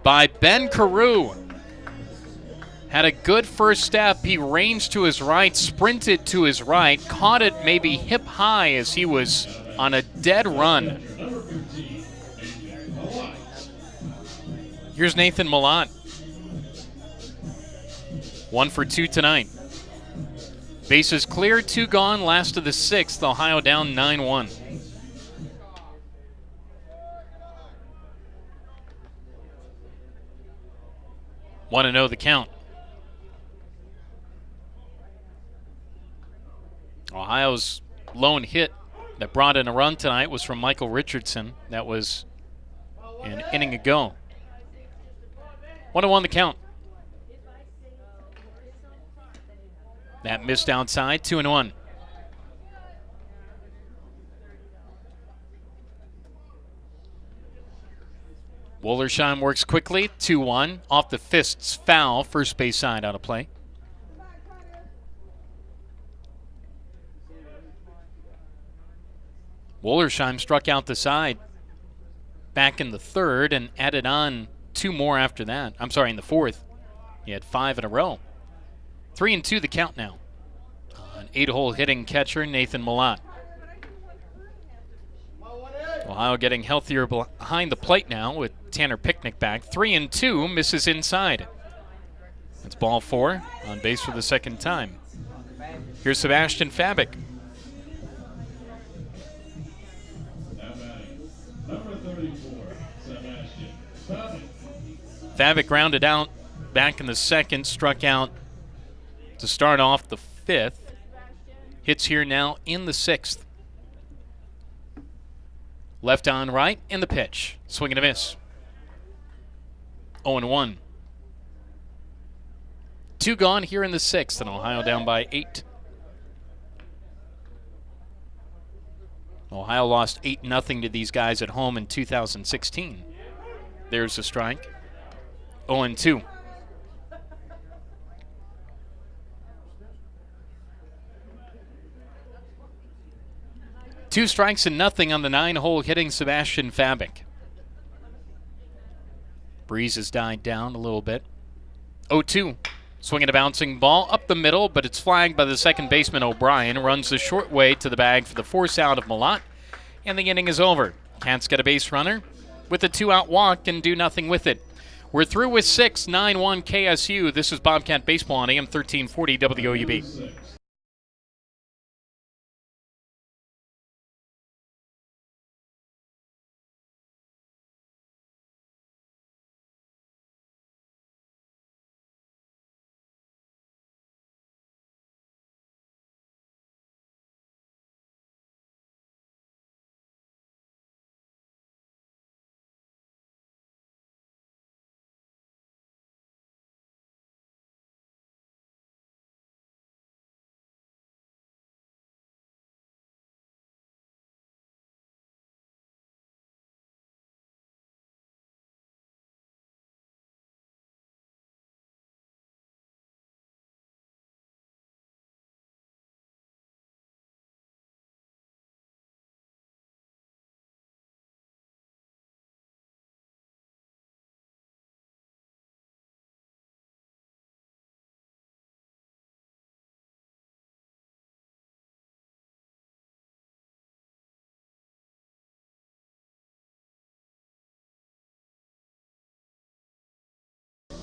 by Ben Carew. Had a good first step. He ranged to his right, sprinted to his right, caught it maybe hip high as he was on a dead run. Here's Nathan Millot. 1 for 2 tonight. Bases clear, 2 gone, last of the 6th. Ohio down 9-1. Want to know the count. Ohio's lone hit that brought in a run tonight was from Michael Richardson. That was an inning ago. 1-1 the count. That missed outside, 2-1. Wollersheim works quickly, 2-1. Off the fists, foul, first base side out of play. Wollersheim struck out the side back in the 3rd and added on 2 more after that. I'm sorry, in the 4th. He had 5 in a row. 3-2 the count now. An 8-hole hitting catcher, Nathan Millot. Ohio getting healthier behind the plate now with Tanner Picnic back. 3-2, misses inside. That's ball 4, on base for the second time. Here's Sebastian Fabik. Now batting, number 34, Sebastian Pavin. Fabik grounded out back in the second, struck out to start off the fifth. Hits here now in the sixth. Left on right, and the pitch. Swing and a miss. 0-1. 2 gone here in the sixth, and Ohio down by 8. Ohio lost 8-0 to these guys at home in 2016. There's a strike. 0-2. Two strikes and nothing on the 9-hole hitting Sebastian Fabik. Breeze has died down a little bit. 0-2. Swinging a bouncing ball up the middle, but it's flagged by the second baseman O'Brien. Runs the short way to the bag for the force out of Malott, and the inning is over. Cats get a base runner with a 2-out walk and do nothing with it. We're through with 6, 9-1 KSU. This is Bobcat Baseball on AM 1340 WOUB.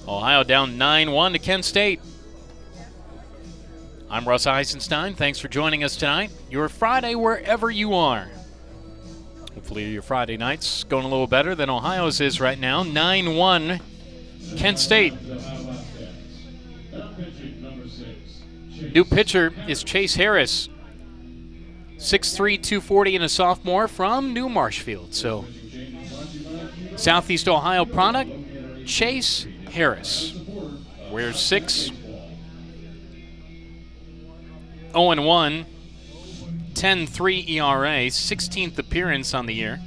Ohio down 9-1 to Kent State. I'm Russ Eisenstein. Thanks for joining us tonight. Your Friday wherever you are. Hopefully your Friday night's going a little better than Ohio's is right now. 9-1 Kent State. New pitcher is Chase Harris. 6'3", 240 and a sophomore from New Marshfield. So Southeast Ohio product, Chase Harris. Wears 6. 0-1. 10.3 ERA. 16th appearance on the year.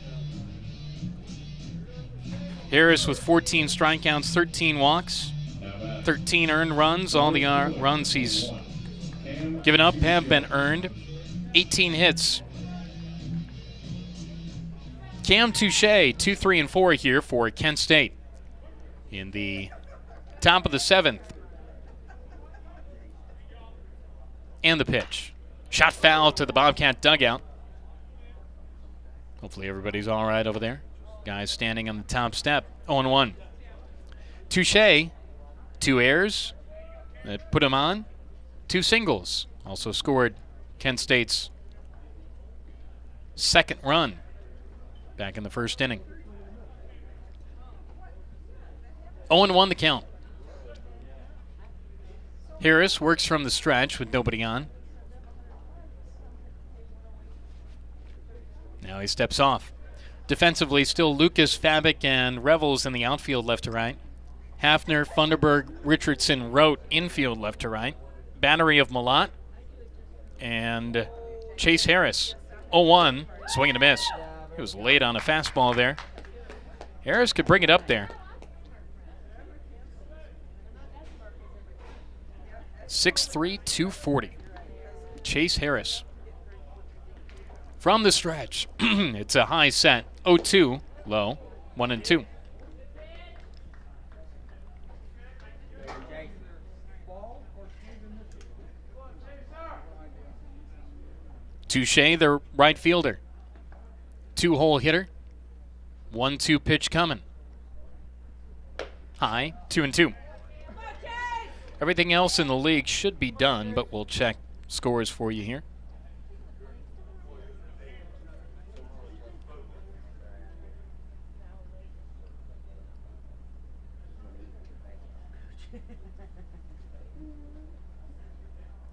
Harris with 14 strikeouts, 13 walks, 13 earned runs. All the runs he's given up have been earned. 18 hits. Cam Touche, 2, 3, and 4 here for Kent State. In the top of the 7th. And the pitch. Shot foul to the Bobcat dugout. Hopefully everybody's all right over there. Guys standing on the top step. 0-1. Touche, 2 errors. Put him on. 2 singles. Also scored Kent State's second run back in the first inning. 0-1 the count. Harris works from the stretch with nobody on. Now he steps off. Defensively, still Lucas, Fabik, and Revels in the outfield left to right. Hafner, Funderburg, Richardson, Rote infield left to right. Battery of Malott and Chase Harris. 0-1, swing and a miss. He was late on a fastball there. Harris could bring it up there. 6'3", 240. Chase Harris. From the stretch, it's a high set. 0-2, low, 1-2. Touche, the right fielder. 2-hole hitter. 1-2 pitch coming. High, 2-2. Everything else in the league should be done, but we'll check scores for you here.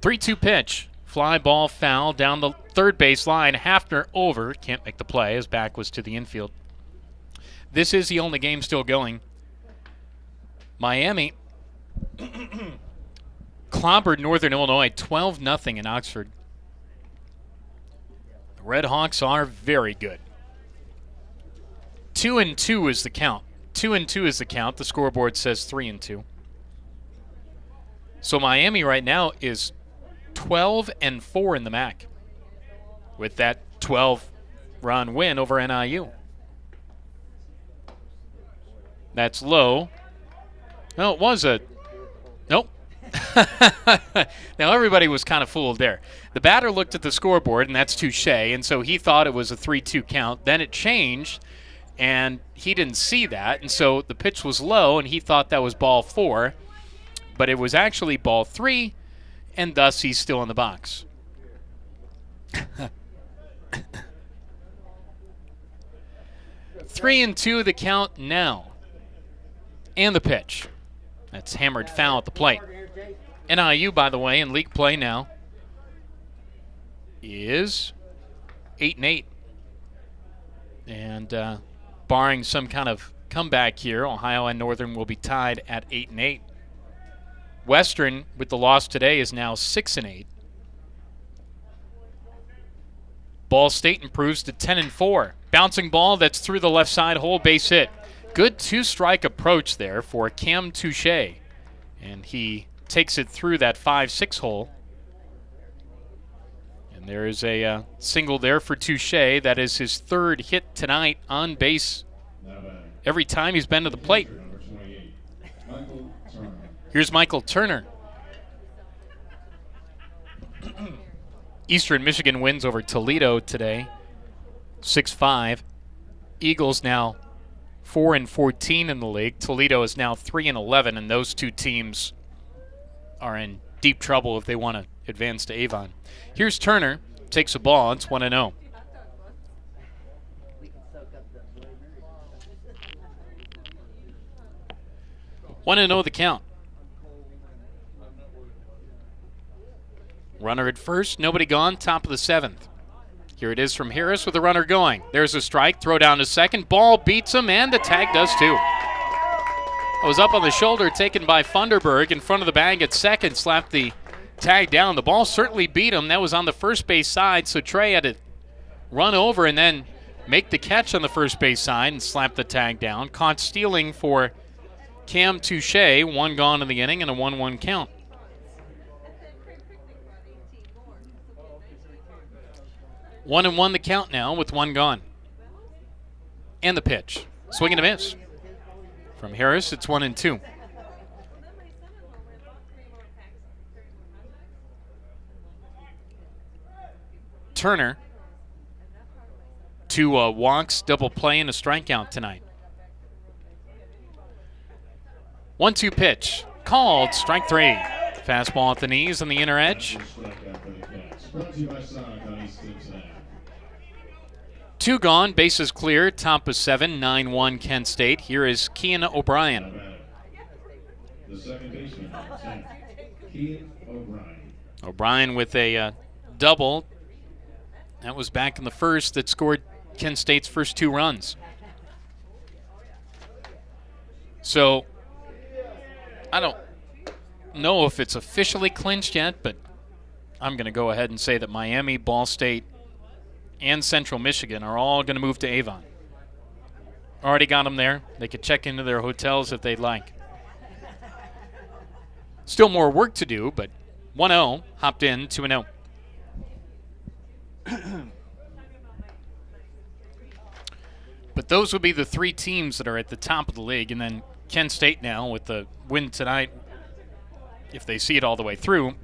Three-two pitch. Fly ball foul down the third base line. Hafner over. Can't make the play. His back was to the infield. This is the only game still going. Miami clobbered Northern Illinois 12-0 in Oxford. The Red Hawks are very good. 2-2 is the count. 2-2 is the count. The scoreboard says 3-2. So Miami right now is 12-4 in the MAC with that 12-run win over NIU. That's low. No, it was a... Nope. Now, everybody was kind of fooled there. The batter looked at the scoreboard, and that's Touche, and so he thought it was a 3-2 count. Then it changed, and he didn't see that, and so the pitch was low, and he thought that was ball 4. But it was actually ball 3, and thus he's still in the box. 3-2 the count now. And the pitch. That's hammered foul at the plate. NIU, by the way, in league play now is 8-8. And barring some kind of comeback here, Ohio and Northern will be tied at 8-8. Western, with the loss today, is now 6-8. Ball State improves to 10-4. Bouncing ball that's through the left side hole, base hit. Good two-strike approach there for Cam Touche. And he takes it through that 5-6 hole. And there is a single there for Touche. That is his third hit tonight on base every time he's been to the plate. Here's Michael Turner. Eastern Michigan wins over Toledo today, 6-5. Eagles now 4-14 in the league. Toledo is now 3-11, and those two teams are in deep trouble if they want to advance to Avon. Here's Turner, takes a ball. It's 1-0. One and 0 the count. Runner at first, nobody gone, top of the 7th. Here it is from Harris with a runner going. There's a strike, throw down to second. Ball beats him, and the tag does too. It was up on the shoulder, taken by Funderburg in front of the bag at second, slapped the tag down. The ball certainly beat him. That was on the first base side, so Trey had to run over and then make the catch on the first base side and slap the tag down. Caught stealing for Cam Touche, one gone in the inning and a 1-1 count. 1-1 the count now with one gone. And the pitch. Swing and a miss. From Harris, it's 1-2. Turner, 2 walks, double play, and a strikeout tonight. 1-2 pitch. Called, strike 3. Fastball at the knees on the inner edge. 2 gone, bases clear, top of 7, 9-1 Kent State. Here is Keon O'Brien. The second baseman, Keon O'Brien. O'Brien with a double. That was back in the first that scored Kent State's first 2 runs. So, I don't know if it's officially clinched yet, but I'm going to go ahead and say that Miami, Ball State, and Central Michigan are all going to move to Avon. Already got them there. They could check into their hotels if they'd like. Still more work to do, but 1-0, hopped in, 2-0. But those would be the 3 teams that are at the top of the league, and then Kent State now with the win tonight, if they see it all the way through,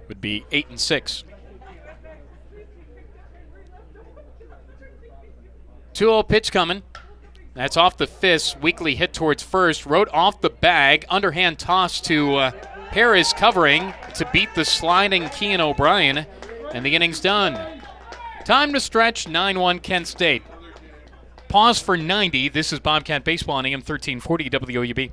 would be 8-6. 2-0 pitch coming. That's off the fist. Weekly hit towards first. Wrote off the bag. Underhand toss to Pair is covering to beat the sliding Keon O'Brien, and the inning's done. Time to stretch, 9-1 Kent State. Pause for 90. This is Bobcat Baseball on AM 1340 WOUB.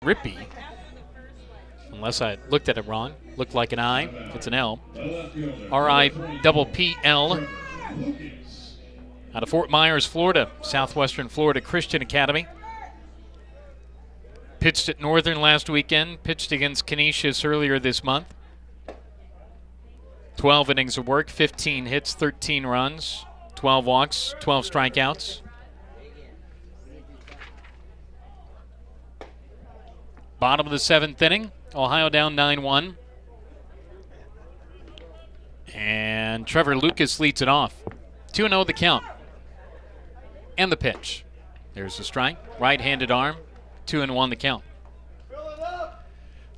Rippy, unless I looked at it wrong, looked like an I, it's an L. R-I-P-P-L, out of Fort Myers, Florida, Southwestern Florida Christian Academy. Pitched at Northern last weekend, pitched against Canisius earlier this month. 12 innings of work, 15 hits, 13 runs, 12 walks, 12 strikeouts. Bottom of the 7th inning, Ohio down 9-1. And Trevor Lucas leads it off. 2-0 the count. And the pitch. There's the strike, right-handed arm, 2-1 the count.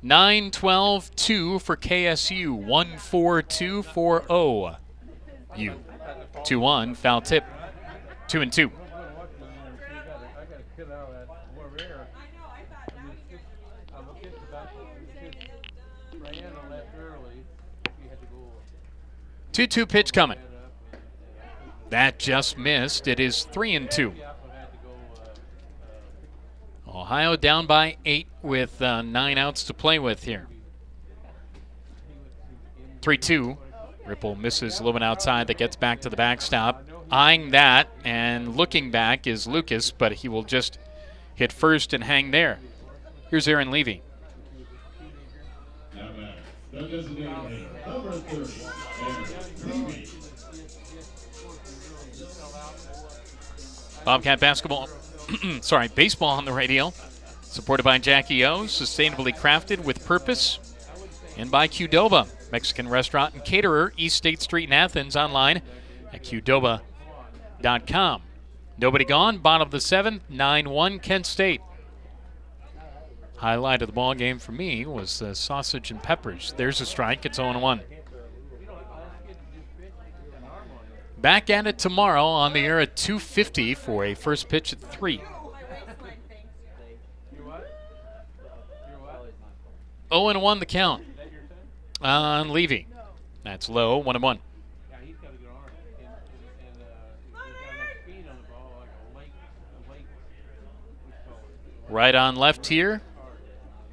9-12-2 for KSU, 1-4-2 for OU. 2-1, foul tip, 2-2. Two-two pitch coming. That just missed. It is 3-2. Ohio down by 8 with 9 outs to play with here. 3-2. Ripple misses a little bit outside. That gets back to the backstop. Eyeing that and looking back is Lucas, but he will just hit first and hang there. Here's Aaron Levie. Bobcat basketball, baseball on the radio. Supported by Jackie O, sustainably crafted with purpose. And by Qdoba, Mexican restaurant and caterer, East State Street in Athens, online at qdoba.com. Nobody gone, bottom of the 7th, 9-1 Kent State. Highlight of the ball game for me was the sausage and peppers. There's a strike, it's 0-1. Back at it tomorrow on the air at 2:50 for a first pitch at 3. 0-1 the count on Levie. That's low, 1-1. Yeah, he's got a good arm. And he's got enough speed on the ball, like a late, what you call it. Right on left here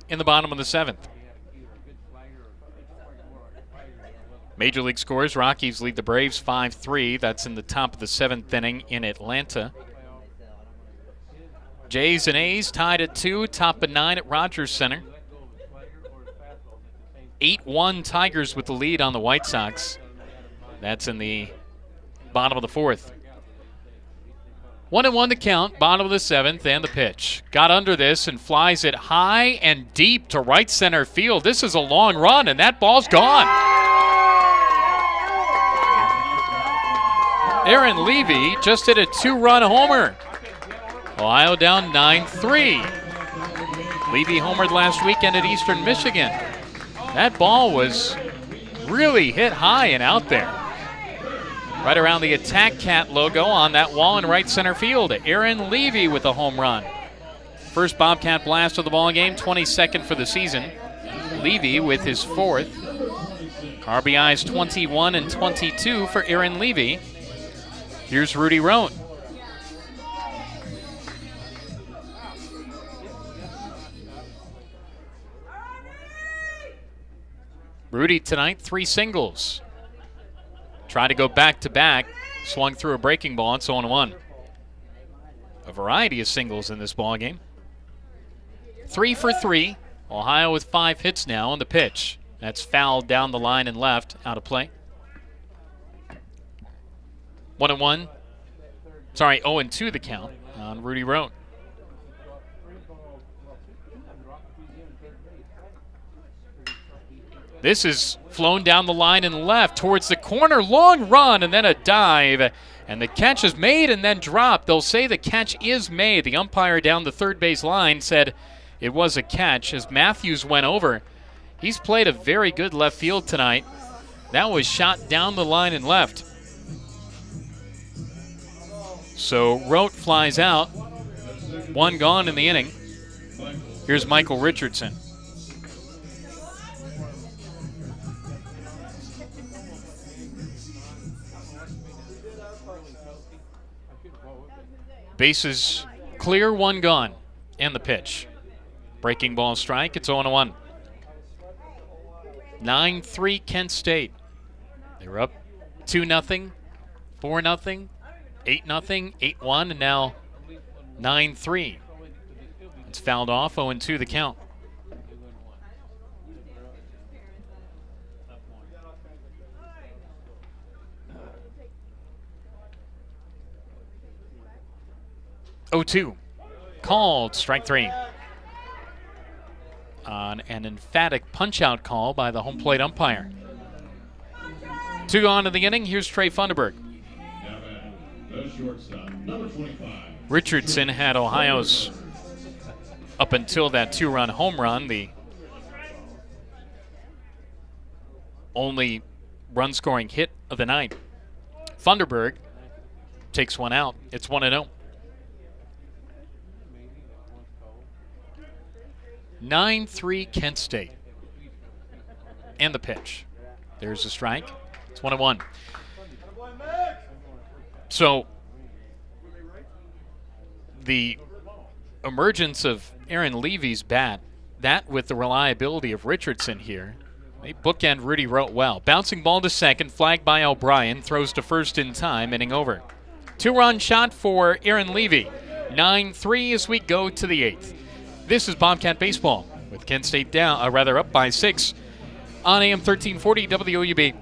in the bottom of the 7th. Either a good slider or it's like more like a fighter. Major League scores, Rockies lead the Braves 5-3. That's in the top of the 7th inning in Atlanta. Jays and A's tied at 2, top of 9 at Rogers Center. 8-1 Tigers with the lead on the White Sox. That's in the bottom of the 4th. 1-1 to count, bottom of the 7th, and the pitch. Got under this and flies it high and deep to right center field. This is a long run, and that ball's gone. Aaron Levie just hit a 2-run homer. Ohio down 9-3. Levie homered last weekend at Eastern Michigan. That ball was really hit high and out there. Right around the Attack Cat logo on that wall in right center field. Aaron Levie with a home run. First Bobcat blast of the ball game, 22nd for the season. Levie with his 4th. RBIs 21 and 22 for Aaron Levie. Here's Rudy Rohn. Rudy tonight, 3 singles. Tried to go back-to-back, swung through a breaking ball, and so 1-1. A variety of singles in this ball game. 3 for 3. Ohio with 5 hits now on the pitch. That's fouled down the line and left, out of play. 1-1. Sorry, 0-2 the count on Rudy Rohn. This is flown down the line and left towards the corner. Long run and then a dive. And the catch is made and then dropped. They'll say the catch is made. The umpire down the third base line said it was a catch as Matthews went over. He's played a very good left field tonight. That was shot down the line and left. So Rote flies out. 1 gone in the inning. Here's Michael Richardson. Bases clear, 1 gone. And the pitch. Breaking ball strike, it's 0-1. 9-3 Kent State. They were up 2-0, 4-0, 8-0, 8-1, and now 9-3. It's fouled off, 0-2 the count. Oh, 2. Called, strike 3. On an emphatic punch-out call by the home plate umpire. 2 gone in the inning. Here's Trey Funderburg. Richardson had Ohio's, up until that 2-run home run, the only run-scoring hit of the night. Funderburg takes 1 out. It's 1-0. 9-3 Kent State. And the pitch. There's a strike. It's 1-1. So the emergence of Aaron Levie's bat, that with the reliability of Richardson here, they bookend Rudy Rote well. Bouncing ball to second, flagged by O'Brien, throws to first in time, inning over. 2-run shot for Aaron Levie. 9-3 as we go to the 8th. This is Bobcat Baseball with Kent State down, up by 6 on AM 1340 WOUB.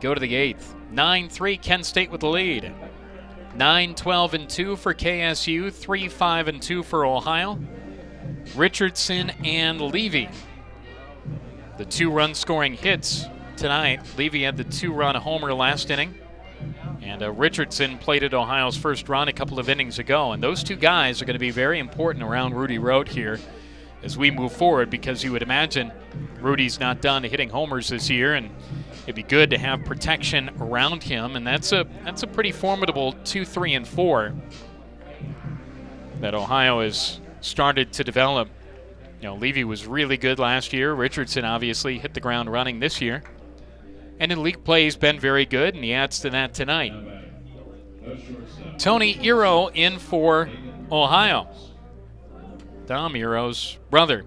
Go to the 8th. 9-3, Kent State with the lead. 9-12-2 for KSU. 3-5-2 for Ohio. Richardson and Levie, the 2-run scoring hits tonight. Levie had the 2-run homer last inning. And Richardson played at Ohio's first run a couple of innings ago. And those two guys are going to be very important around Rudy Road here as we move forward, because you would imagine Rudy's not done hitting homers this year, and it'd be good to have protection around him. And that's a pretty formidable 2, 3, and 4 that Ohio has started to develop. You know, Levy was really good last year. Richardson obviously hit the ground running this year. And in league play, he's been very good, and he adds to that tonight. Tony Ero in for Ohio. Dom Ero's brother.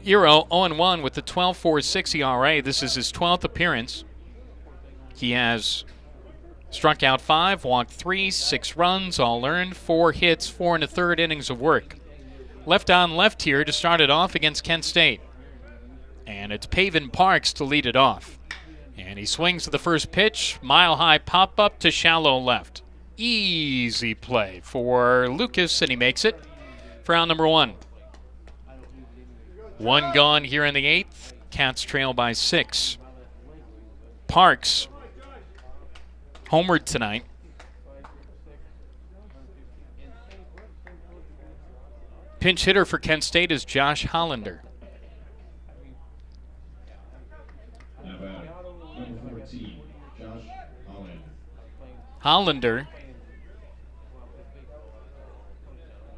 Ero 0-1 with the 12.46 ERA. This is his 12th appearance. He has struck out 5, walked 3, 6 runs, all earned, 4 hits, 4 1/3 innings of work. Left on left here to start it off against Kent State. And it's Pavin Parks to lead it off. And he swings to the first pitch, mile-high pop-up to shallow left. Easy play for Lucas, and he makes it for out number 1. 1 gone here in the 8th. Cats trail by 6. Parks homered tonight. Pinch hitter for Kent State is Josh Hollander. Now batting, number 14, Josh Hollander. Hollander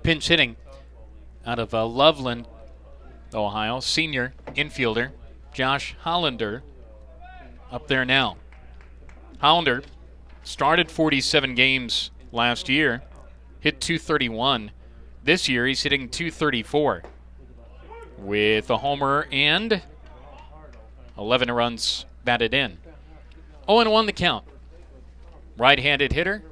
pinch hitting out of Loveland, Ohio. Senior infielder Josh Hollander up there now. Hollander started 47 games last year, hit .231. This year he's hitting .234 with a homer and 11 runs batted in. 0-1 the count. Right-handed hitter.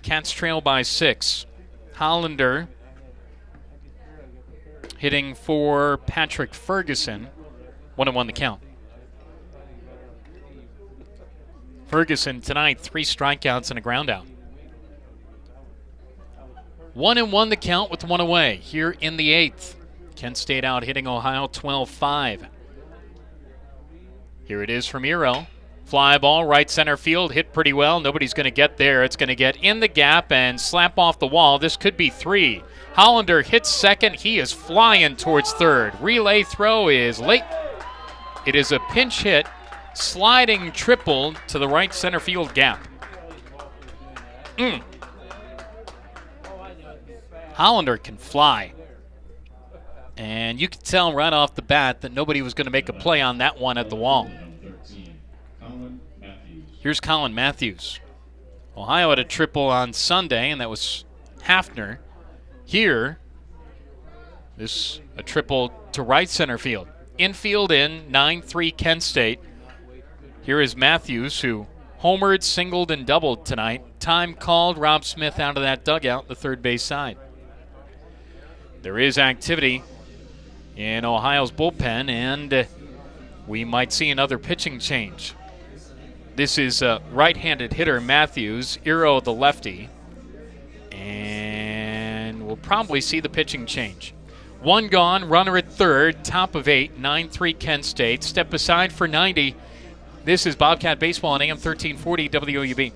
Cats trail by 6. Hollander hitting for Patrick Ferguson. 1-1 the count. Ferguson tonight, 3 strikeouts and a groundout. 1-1 the count with 1 away here in the 8th. Kent State out hitting Ohio 12-5. Here it is from Ero. Fly ball, right center field, hit pretty well. Nobody's going to get there. It's going to get in the gap and slap off the wall. This could be 3. Hollander hits second. He is flying towards third. Relay throw is late. It is a pinch hit, sliding triple to the right center field gap. Hollander can fly. And you could tell right off the bat that nobody was going to make a play on that one at the wall. Here's Colin Matthews. Ohio had a triple on Sunday, and that was Hafner. Here, this a triple to right center field. Infield in, 9-3 Kent State. Here is Matthews, who homered, singled, and doubled tonight. Time called. Rob Smith out of that dugout, the third base side. There is activity in Ohio's bullpen, and we might see another pitching change. This is right-handed hitter Matthews, Ero the lefty, and we'll probably see the pitching change. 1 gone, runner at third, top of 8, 9-3 Kent State. Step aside for 90. This is Bobcat Baseball on AM 1340 WOUB.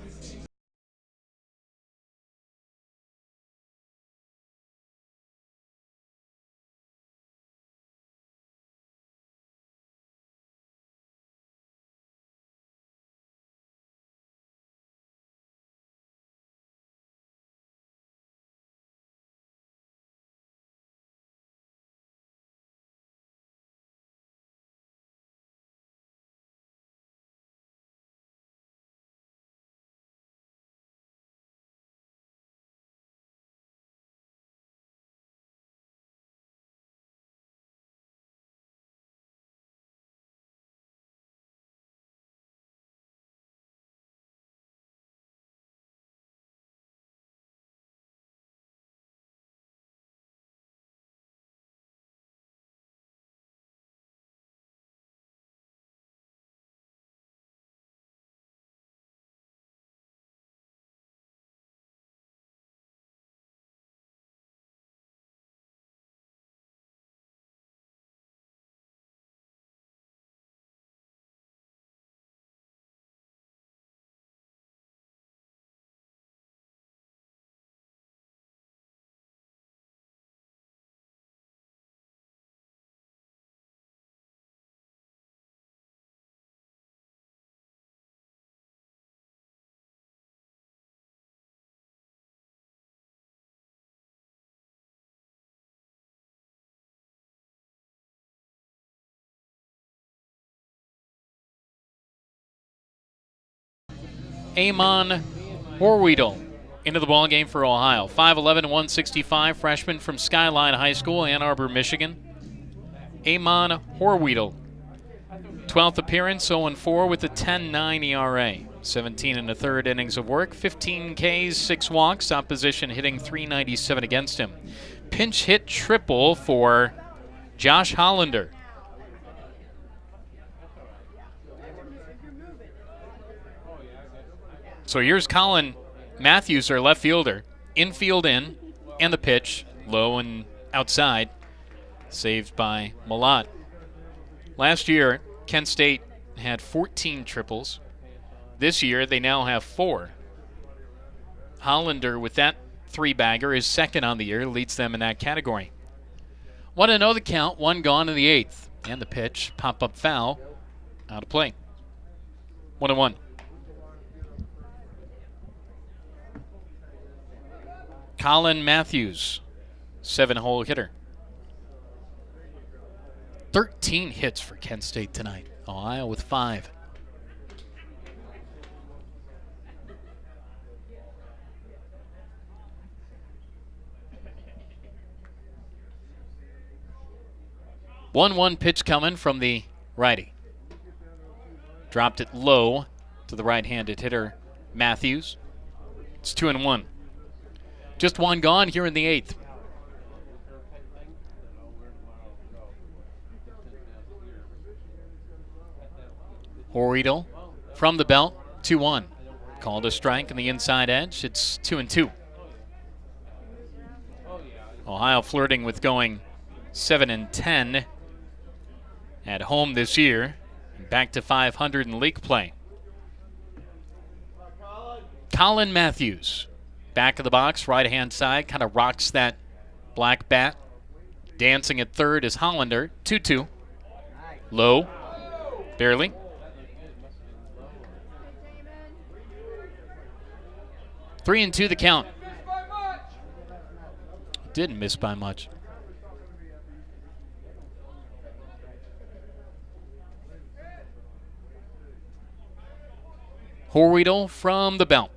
Amon Horweedle into the ballgame for Ohio. 5'11", 165, freshman from Skyline High School, Ann Arbor, Michigan. Amon Horweedle, 12th appearance, 0-4 with a 10.9 ERA. 17 and a third innings of work, 15 Ks, 6 walks, opposition hitting .397 against him. Pinch hit triple for Josh Hollander. So here's Colin Matthews, our left fielder. Infield in, and the pitch, low and outside, saved by Malott. Last year, Kent State had 14 triples. This year, they now have 4. Hollander, with that 3-bagger, is second on the year, leads them in that category. 1-0 the count, 1 gone in the 8th. And the pitch, pop-up foul, out of play. 1-1. Colin Matthews, 7-hole hitter. 13 hits for Kent State tonight. Ohio with 5. One pitch coming from the righty. Dropped it low to the right-handed hitter Matthews. It's 2-1. Just 1 gone here in the 8th. Horweedle from the belt, 2-1. Called a strike on the inside edge. It's 2-2. Ohio flirting with going 7-10 at home this year. Back to 500 in league play. Colin Matthews, back of the box, right-hand side, kind of rocks that black bat. Dancing at third is Hollander, 2-2. Low, barely. Three and 2 the count. Didn't miss by much. Horweedle from the belt.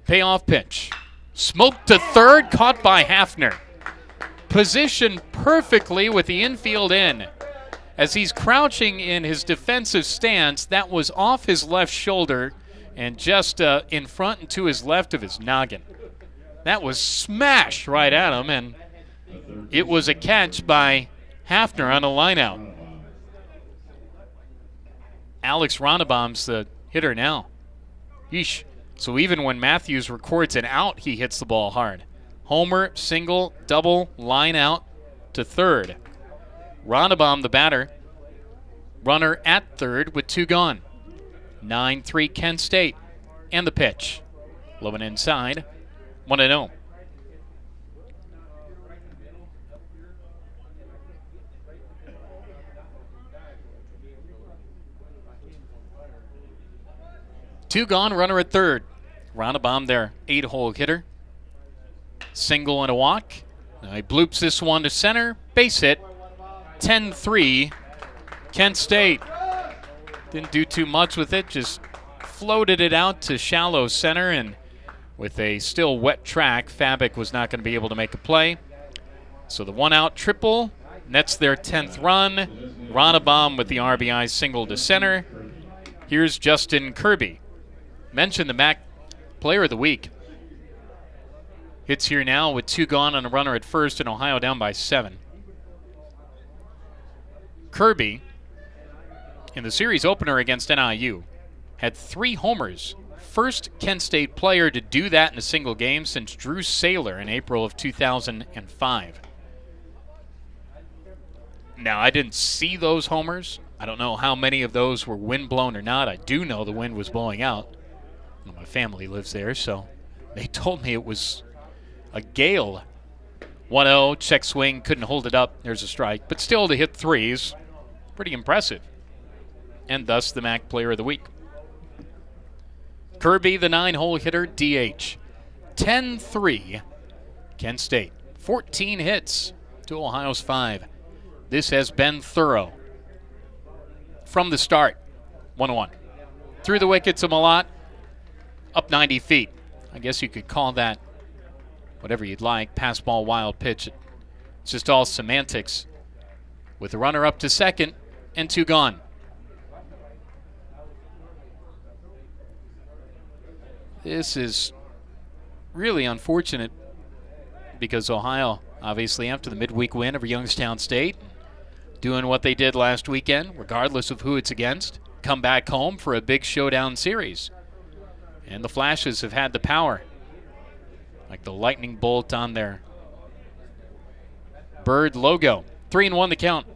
Payoff pitch. Smoked to third, caught by Hafner. Positioned perfectly with the infield in. As he's crouching in his defensive stance, that was off his left shoulder and just in front and to his left of his noggin. That was smashed right at him, and it was a catch by Hafner on a lineout. Alex Ronnebaum's the hitter now. Yeesh. So even when Matthews records an out, he hits the ball hard. Homer, single, double, line out to third. Ronnebaum, the batter. Runner at third with 2 gone. 9-3 Kent State. And the pitch. Low and inside. 1-0. Two gone, runner at third. Ronnebaum, their 8-hole hitter. Single and a walk. Now he bloops this one to center. Base hit. 10-3 Kent State. Didn't do too much with it. Just floated it out to shallow center, and with a still wet track, Fabic was not going to be able to make a play. So the 1-out triple nets their 10th run. Ronnebaum with the RBI single to center. Here's Justin Kirby. Mentioned the MAC Player of the Week. Hits here now with 2 gone and a runner at first, and Ohio down by 7. Kirby, in the series opener against NIU, had 3 homers. First Kent State player to do that in a single game since Drew Saylor in April of 2005. Now, I didn't see those homers. I don't know how many of those were wind-blown or not. I do know the wind was blowing out. My family lives there, so they told me it was a gale. 1-0, check swing, couldn't hold it up. There's a strike. But still, to hit 3s, pretty impressive. And thus the MAC Player of the Week. Kirby, the 9-hole hitter, DH. 10-3, Kent State. 14 hits to Ohio's 5. This has been thorough. From the start, 1-1. Through the wickets of Malott, up 90 feet. I guess you could call that whatever you'd like, pass ball, wild pitch. It's just all semantics. With the runner up to second and 2 gone. This is really unfortunate because Ohio, obviously after the midweek win over Youngstown State, doing what they did last weekend, regardless of who it's against, come back home for a big showdown series. And the Flashes have had the power, like the lightning bolt on their bird logo. 3-1 the count.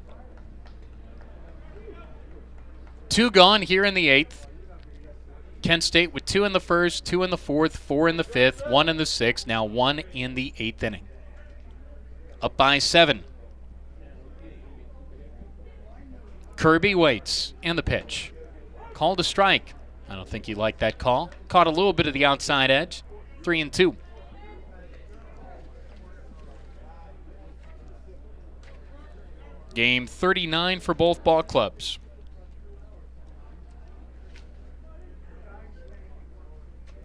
2 gone here in the 8th. Kent State with 2 in the 1st, 2 in the 4th, 4 in the 5th, 1 in the 6th, now 1 in the 8th inning. Up by 7. Kirby waits, and the pitch. Called a strike. I don't think he liked that call. Caught a little bit of the outside edge. 3-2. Game 39 for both ball clubs.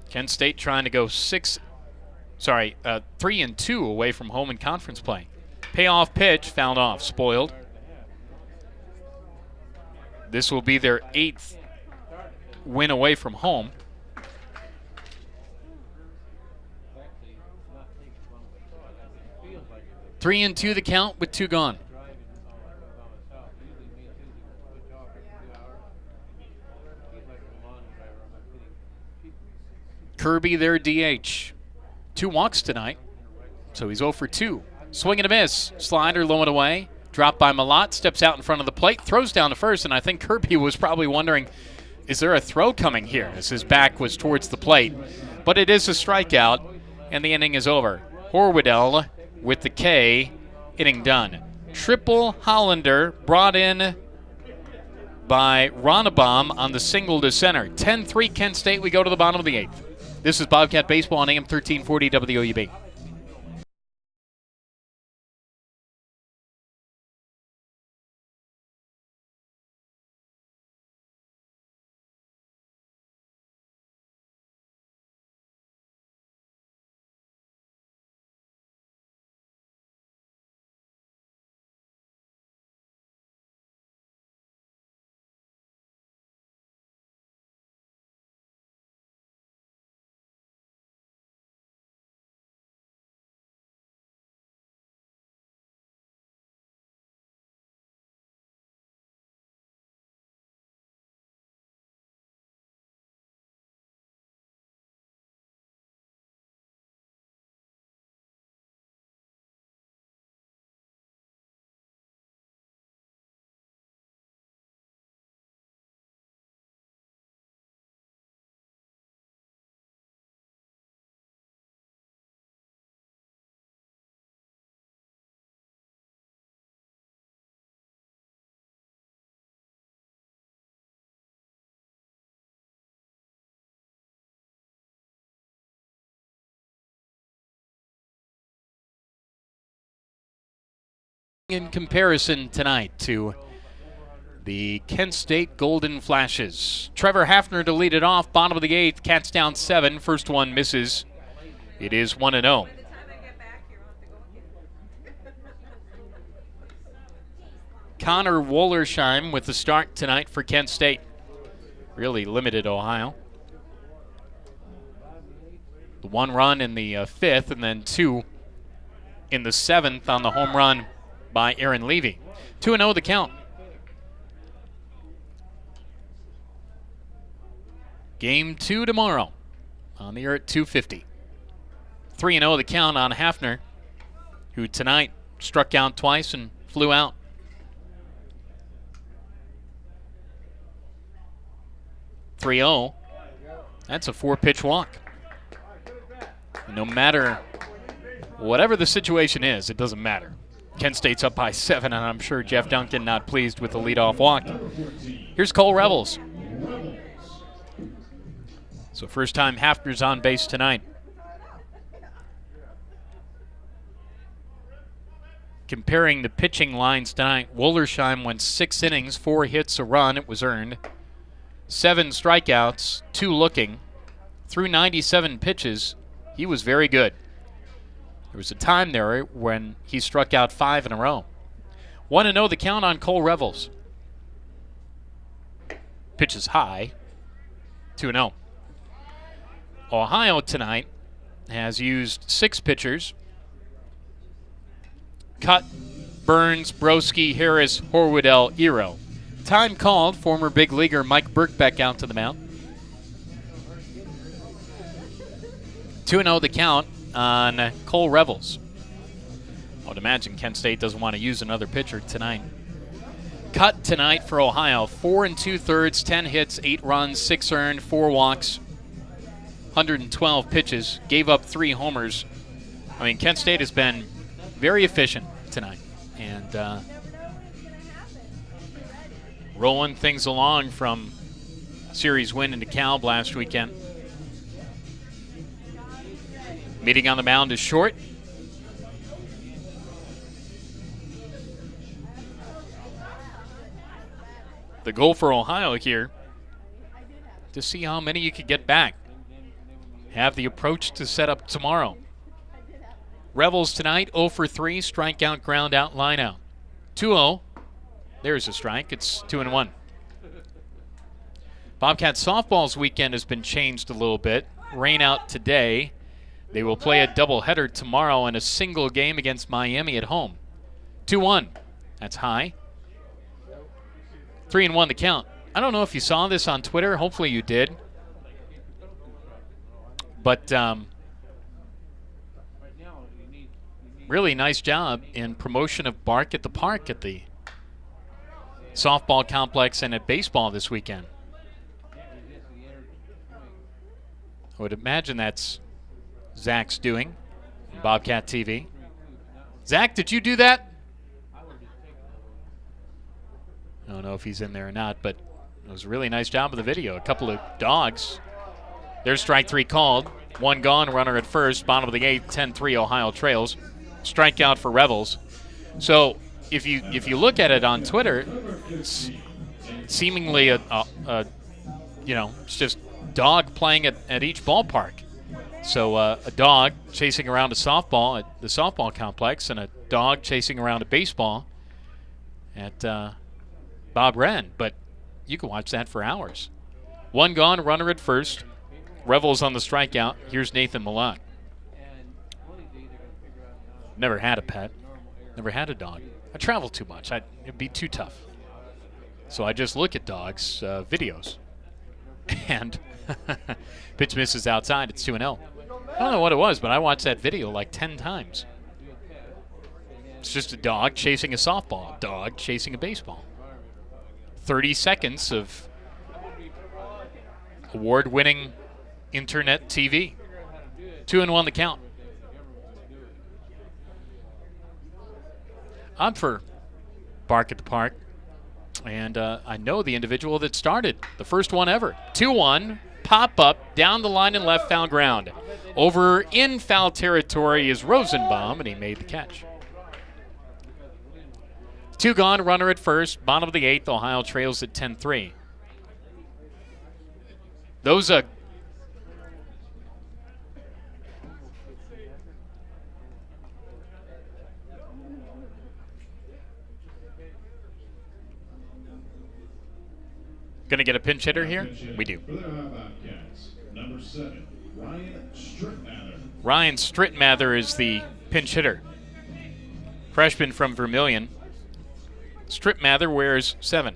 Kent State trying to go 3-2 away from home in conference play. Payoff pitch fouled off, spoiled. This will be their 8th win away from home. 3-2 the count with 2 gone. Kirby, their DH. 2 walks tonight, so he's 0 for 2. Swing and a miss. Slider low and away. Dropped by Malott. Steps out in front of the plate. Throws down to first, and I think Kirby was probably wondering, is there a throw coming here, as his back was towards the plate. But it is a strikeout, and the inning is over. Horwedel with the K. Inning done. Triple Hollander brought in by Ronnebaum on the single to center. 10-3 Kent State. We go to the bottom of the 8th. This is Bobcat Baseball on AM 1340 WOUB. In comparison tonight to the Kent State Golden Flashes. Trevor Hafner to lead it off, bottom of the 8th, Cats down 7. First one misses. It is 1-0. Connor Wollersheim with the start tonight for Kent State. Really limited Ohio. The 1 run in the 5th, and then 2 in the 7th on the home run by Aaron Levie. 2-0 the count. Game 2 tomorrow on the air at 2:50. 3-0 the count on Hafner, who tonight struck out twice and flew out. That's a 4-pitch walk. No matter whatever the situation is, it doesn't matter. Kent State's up by 7, and I'm sure Jeff Duncan not pleased with the leadoff walk. Here's Cole Rebels. So first time Hafner's on base tonight. Comparing the pitching lines tonight, Wollersheim went 6 innings, 4 hits, a run. It was earned. 7 strikeouts, 2 looking. Through 97 pitches, he was very good. There was a time there when he struck out 5 in a row. 1-0 the count on Cole Revels. Pitches high. 2-0. Ohio tonight has used 6 pitchers. Cut, Burns, Broski, Harris, Horwoodell, Ero. Time called, former big leaguer Mike Birkbeck out to the mound. 2-0 the count on Cole Revels. I would imagine Kent State doesn't want to use another pitcher tonight. Cut tonight for Ohio. 4 2/3, 10 hits, 8 runs, 6 earned, 4 walks, 112 pitches, gave up 3 homers. I mean, Kent State has been very efficient tonight. And rolling things along from series win into Calb last weekend. Meeting on the mound is Short. The goal for Ohio here, to see how many you could get back. Have the approach to set up tomorrow. Revels tonight, 0 for 3, strikeout, ground out, line out. 2-0. There's a strike. It's 2-1. Bobcats softball's weekend has been changed a little bit. Rain out today. They will play a doubleheader tomorrow and a single game against Miami at home. 2-1. That's high. 3-1 the count. I don't know if you saw this on Twitter. Hopefully you did. But really nice job in promotion of Bark at the Park at the softball complex and at baseball this weekend. I would imagine that's Zach's doing, Bobcat TV. Zach, did you do that? I don't know if he's in there or not, but it was a really nice job of the video. A couple of dogs. There's strike 3 called. 1 gone, runner at first. Bottom of the 8th, 10-3 Ohio trails. Strikeout for Revels. So if you look at it on Twitter, it's seemingly it's just dog playing at each ballpark. So a dog chasing around a softball at the softball complex and a dog chasing around a baseball at Bob Wren. But you can watch that for hours. 1 gone, runner at first. Revels on the strikeout. Here's Nathan Malott. Never had a pet. Never had a dog. I travel too much. It'd be too tough. So I just look at dogs' videos. And pitch misses outside. It's 2-0. I don't know what it was, but I watched that video like 10 times. It's just a dog chasing a softball, a dog chasing a baseball. 30 seconds of award-winning internet TV. 2-1 the count. I'm for Bark at the Park. And I know the individual that started the first one ever. 2-1, pop up, down the line and left, foul ground. Over in foul territory is Rosenbaum, and he made the catch. 2 gone, runner at first, bottom of the 8th, Ohio trails at 10-3. Those going to get a pinch hitter here? We do. Number 7, Ryan Strittmather. Ryan Strittmather is the pinch hitter. Freshman from Vermilion. Strittmather wears 7.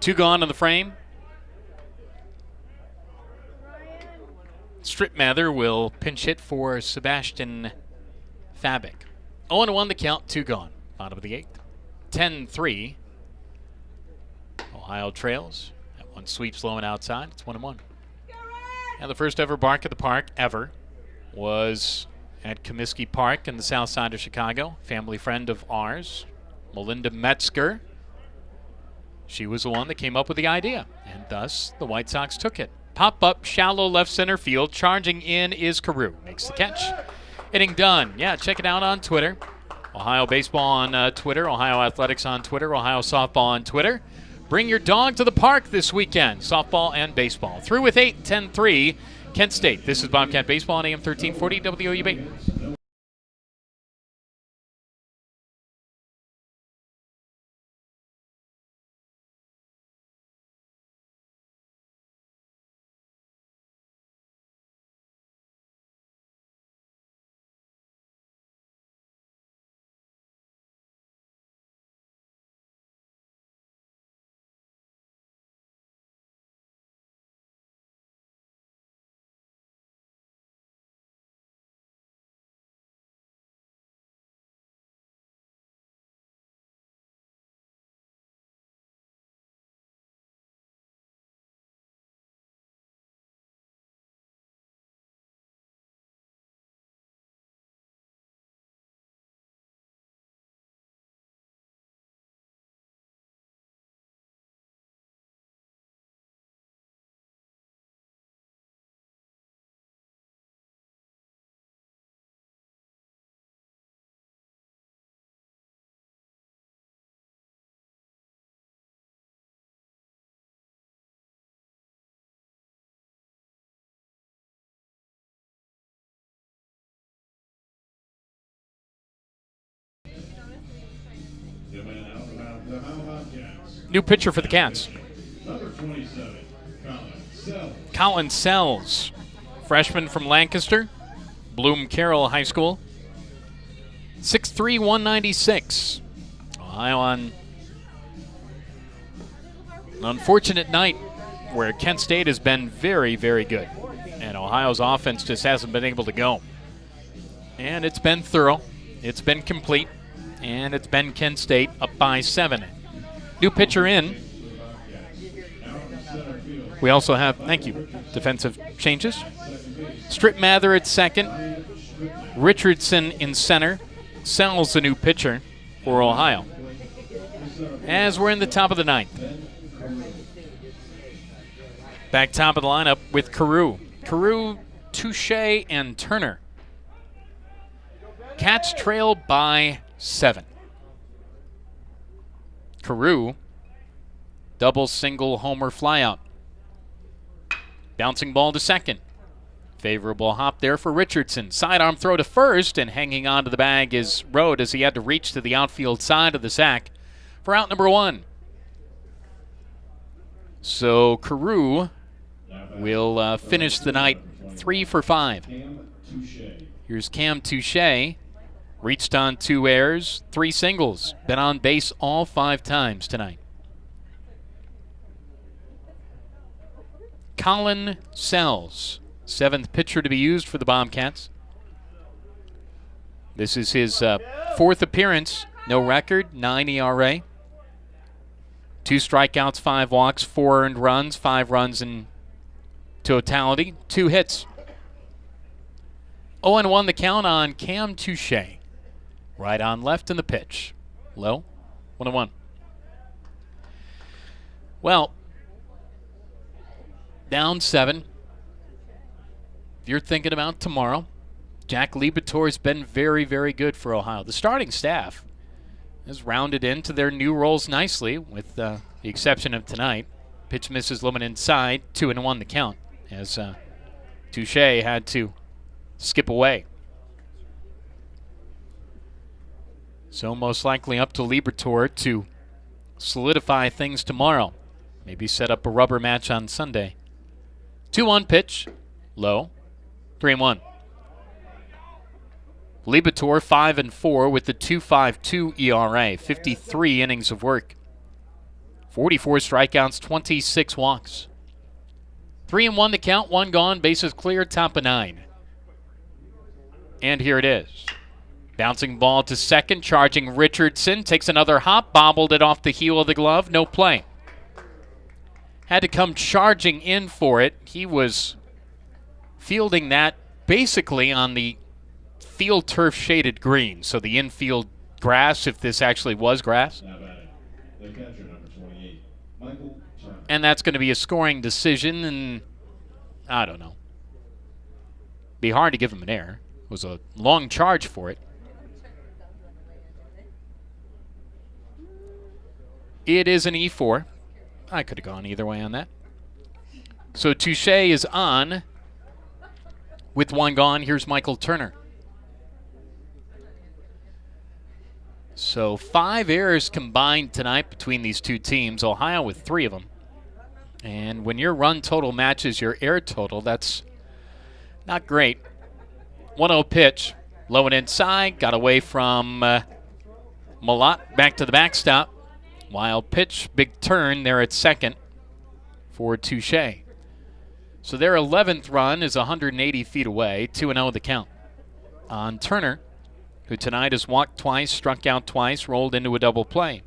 Two gone on the frame. Strittmather will pinch hit for Sebastian Fabic. 0-1 the count, 2 gone. Bottom of the 8th. 10-3. Ohio trails. That one sweeps low and outside. It's 1-1. And the first ever Bark at the Park ever was at Comiskey Park in the south side of Chicago. Family friend of ours, Melinda Metzger. She was the one that came up with the idea, and thus the White Sox took it. Pop up, shallow left center field. Charging in is Carew. Makes the catch. Hitting done. Yeah, check it out on Twitter. Ohio Baseball on Twitter, Ohio Athletics on Twitter, Ohio Softball on Twitter. Bring your dog to the park this weekend, softball and baseball. Through with 8, 10-3, Kent State. This is Bobcat Baseball on AM 1340 WOUB. New pitcher for the Cats. Number 27, Colin Sells, freshman from Lancaster, Bloom Carroll High School. 6'3", 196. Ohio on an unfortunate night where Kent State has been very, very good. And Ohio's offense just hasn't been able to go. And it's been thorough. It's been complete. And it's been Kent State up by 7. New pitcher in. We also have, thank you, defensive changes. Strip Mather at second. Richardson in center. Sells the new pitcher for Ohio. As we're in the top of the 9th. Back top of the lineup with Carew. Carew, Touche, and Turner. Cats trail by 7. Carew, double, single, homer, flyout. Bouncing ball to second. Favorable hop there for Richardson. Sidearm throw to first, and hanging on to the bag is Rode as he had to reach to the outfield side of the sack for out number 1. So Carew will finish the night 3 for 5. Here's Cam Touche. Reached on 2 errors, 3 singles. Been on base all 5 times tonight. Colin Sells, 7th pitcher to be used for the Bobcats. This is his 4th appearance. No record, 9 ERA. 2 strikeouts, 5 walks, 4 earned runs, 5 runs in totality, 2 hits. 0-1 the count on Cam Touche. Right on left in the pitch. Low, 1-1. Well, down 7. If you're thinking about tomorrow, Jack Libator's been very, very good for Ohio. The starting staff has rounded into their new roles nicely, with the exception of tonight. Pitch misses low and inside, 2-1 the count, as Touche had to skip away. So most likely up to Libator to solidify things tomorrow. Maybe set up a rubber match on Sunday. 2-1 pitch, low, 3-1. Libator 5-4 with the 2.52 ERA, 53 innings of work, 44 strikeouts, 26 walks. 3-1 the count, 1 gone, bases clear, top of 9. And here it is. Bouncing ball to second, charging Richardson. Takes another hop, bobbled it off the heel of the glove, no play. Had to come charging in for it. He was fielding that basically on the field turf shaded green. So the infield grass, if this actually was grass. the catcher, number 28, Michael Turner. And that's going to be a scoring decision, and I don't know. Be hard to give him an error. It was a long charge for it. It is an E4. I could have gone either way on that. So Touche is on. With one gone, here's Michael Turner. So 5 errors combined tonight between these two teams. Ohio with 3 of them. And when your run total matches your error total, that's not great. 1-0 pitch. Low and inside. Got away from Malott. Back to the backstop. Wild pitch. Big turn there at second for Touche. So their 11th run is 180 feet away. 2-0 the count on Turner, who tonight has walked twice, struck out twice, rolled into a double play.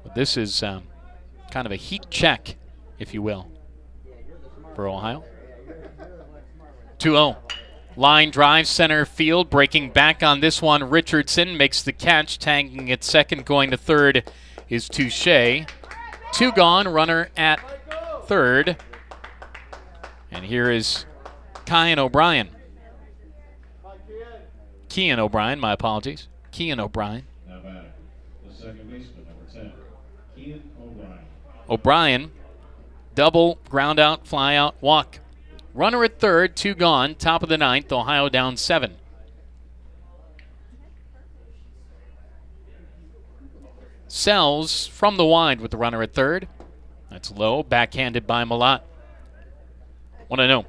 But this is kind of a heat check, if you will, for Ohio. 2-0. Line drive, center field, breaking back on this one. Richardson makes the catch, tagging at second, going to third is Touche. 2 gone, runner at third. And here is Keon O'Brien. Keon O'Brien, my apologies. Keon O'Brien. Now batting, the second baseman, number 10, Keon O'Brien. O'Brien, double, ground out, fly out, walk. Runner at third, 2 gone, top of the 9th, Ohio down 7. Sells from the wide with the runner at third. That's low, backhanded by Malott. 1-0.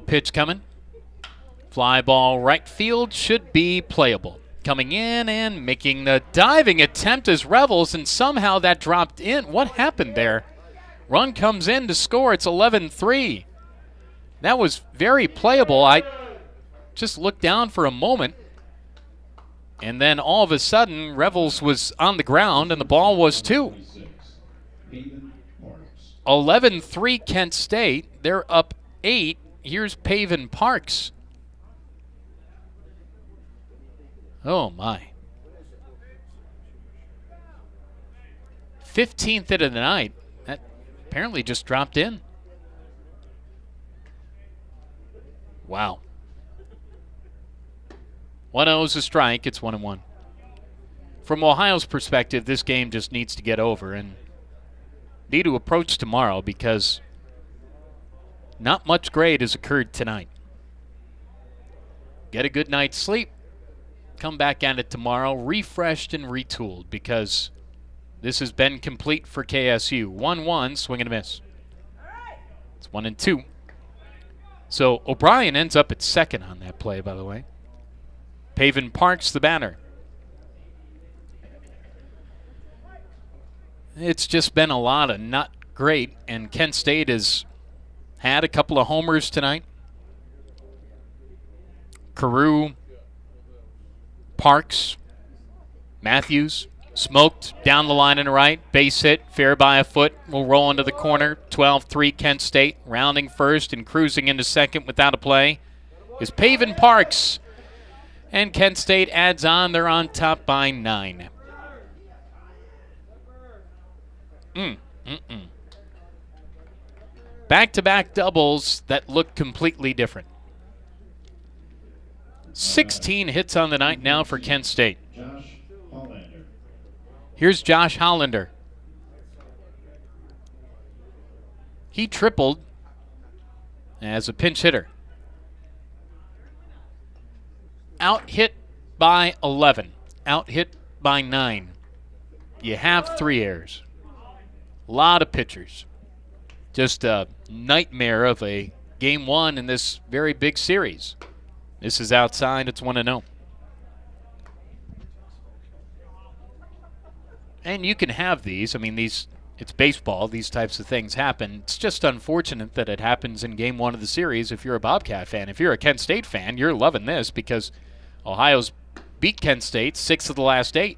Pitch coming. Fly ball right field, should be playable. Coming in and making the diving attempt is Revels, and somehow that dropped in. What happened there? Run comes in to score. It's 11-3. That was very playable. I just looked down for a moment, and then all of a sudden, Revels was on the ground, and the ball was 2. 11-3 Kent State. They're up 8. Here's Pavin Parks. Oh, my. 15th hit of the night. That apparently just dropped in. Wow. 1-0 is a strike. It's 1-1. From Ohio's perspective, this game just needs to get over and need to approach tomorrow because not much great has occurred tonight. Get a good night's sleep. Come back at it tomorrow, refreshed and retooled, because this has been complete for KSU. 1-1, swing and a miss. It's 1-2. So O'Brien ends up at second on that play, by the way. Pavin Parks, the batter. It's just been a lot of not great, and Kent State has had a couple of homers tonight. Carew, Parks, Matthews, smoked down the line and right. Base hit, fair by a foot. Will roll into the corner. 12-3 Kent State. Rounding first and cruising into second without a play is Pavin Parks. And Kent State adds on. They're on top by 9. Back-to-back doubles that look completely different. 16 hits on the night now for Kent State. Josh Hollander. Here's Josh Hollander. He tripled as a pinch hitter. Out hit by 11. Out hit by 9. You have 3 errors. A lot of pitchers. Just a nightmare of a game 1 in this very big series. This is outside. It's 1-0. And you can have these. I mean, it's baseball. These types of things happen. It's just unfortunate that it happens in game 1 of the series if you're a Bobcat fan. If you're a Kent State fan, you're loving this because Ohio's beat Kent State 6 of the last 8.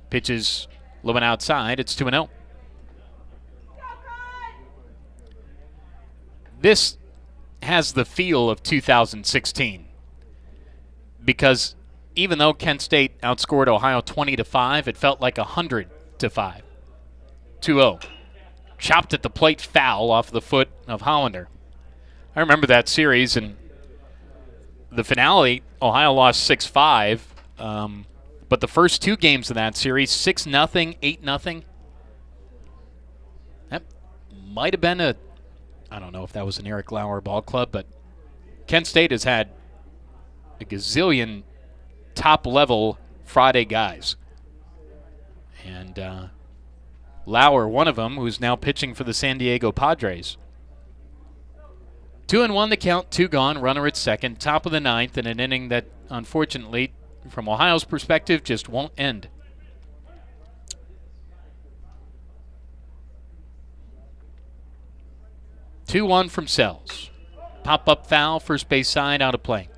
Pitches low and outside. It's 2-0. This has the feel of 2016 because even though Kent State outscored Ohio 20-5, it felt like 100-5. 2-0. chopped at the plate foul off the foot of Hollander. I remember that series, and the finale, Ohio lost 6-5. But the first 2 games of that series, 6-0, 8-0. That might have been I don't know if that was an Eric Lauer ball club, but Kent State has had a gazillion top-level Friday guys. And Lauer, one of them, who's now pitching for the San Diego Padres. 2-1 the count, 2 gone, runner at second, top of the 9th, in an inning that, unfortunately, from Ohio's perspective, just won't end. Two-1 from Sells. Pop-up foul, first base side, out of play.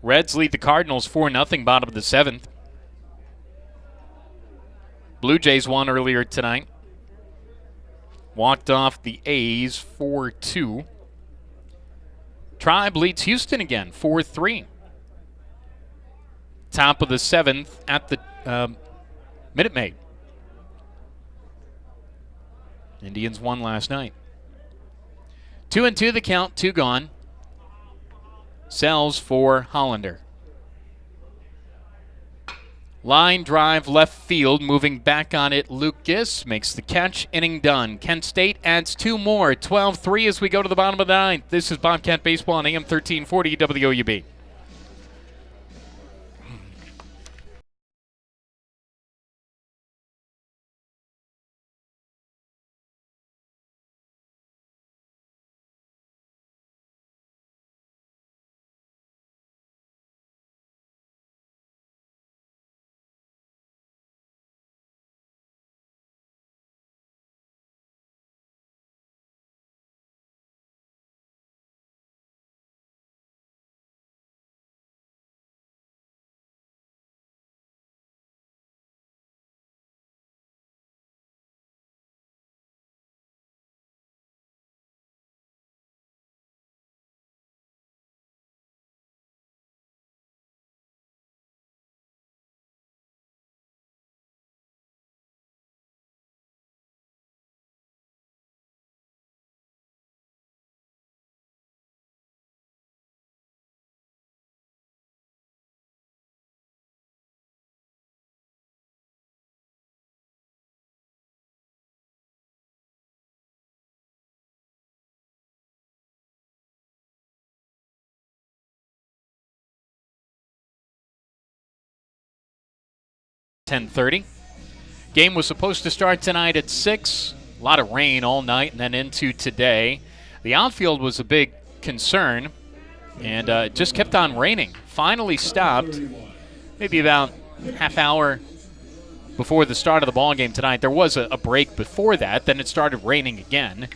Reds lead the Cardinals 4-0, bottom of the 7th. Blue Jays won earlier tonight. Walked off the A's 4-2. Tribe leads Houston again, 4-3. Top of the 7th at the Minute Maid. Indians won last night. 2-2 the count, 2 gone. Sells for Hollander. Line drive left field, moving back on it. Lucas makes the catch, inning done. Kent State adds 2 more, 12-3 as we go to the bottom of the 9th. This is Bobcat Baseball on AM 1340 WOUB. .30. Game was supposed to start tonight at 6. A lot of rain all night and then into today. The outfield was a big concern, and it just kept on raining. Finally stopped maybe about half hour before the start of the ball game tonight. There was a break before that. Then it started raining again,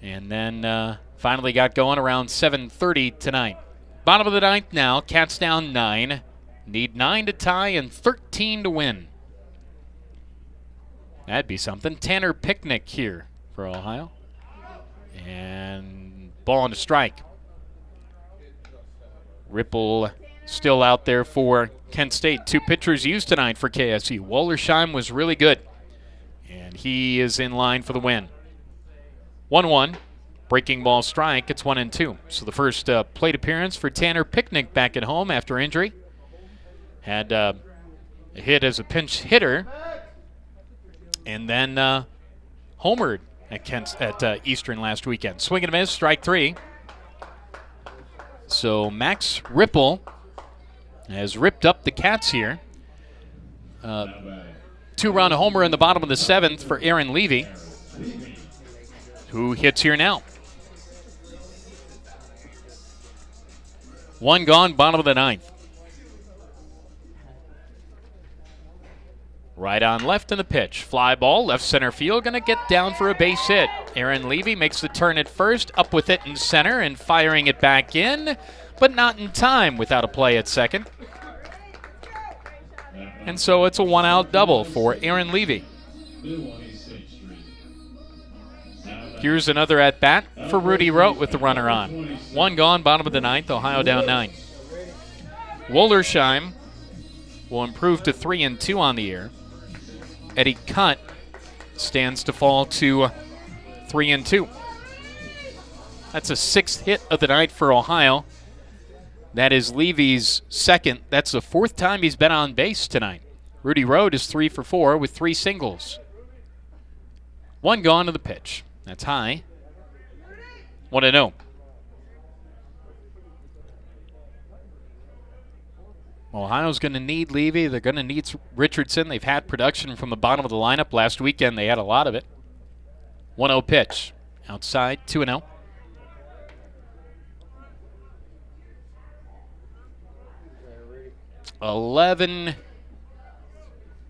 and then finally got going around 7:30 tonight. Bottom of the 9th now. Cats down 9. Need 9 to tie and 13 to win. That'd be something. Tanner Picnic here for Ohio. And ball on a strike. Ripple still out there for Kent State. 2 pitchers used tonight for KSU. Wollersheim was really good, and he is in line for the win. 1-1. Breaking ball strike. It's 1-2. So the first plate appearance for Tanner Picnic back at home after injury. Had a hit as a pinch hitter, and then homered at Eastern last weekend. Swing and a miss, strike 3. So Max Ripple has ripped up the Cats here. 2-run homer in the bottom of the 7th for Aaron Levie, who hits here now. 1 gone, bottom of the 9th. Right on left in the pitch. Fly ball, left center field, going to get down for a base hit. Aaron Levie makes the turn at first, up with it in center and firing it back in, but not in time without a play at second. And so it's a 1-out double for Aaron Levie. Here's another at-bat for Rudy Rote with the runner on. 1 gone, bottom of the 9th, Ohio down 9. Wollersheim will improve to 3-2 on the year. Eddie Cutt stands to fall to 3-2. That's a 6th hit of the night for Ohio. That is Levie's 2nd. That's the 4th time he's been on base tonight. Rudy Rode is 3 for 4 with 3 singles. 1 gone to the pitch. That's high. 1-0. Ohio's going to need Levie. They're going to need Richardson. They've had production from the bottom of the lineup. Last weekend they had a lot of it. 1-0 pitch. Outside, 2-0.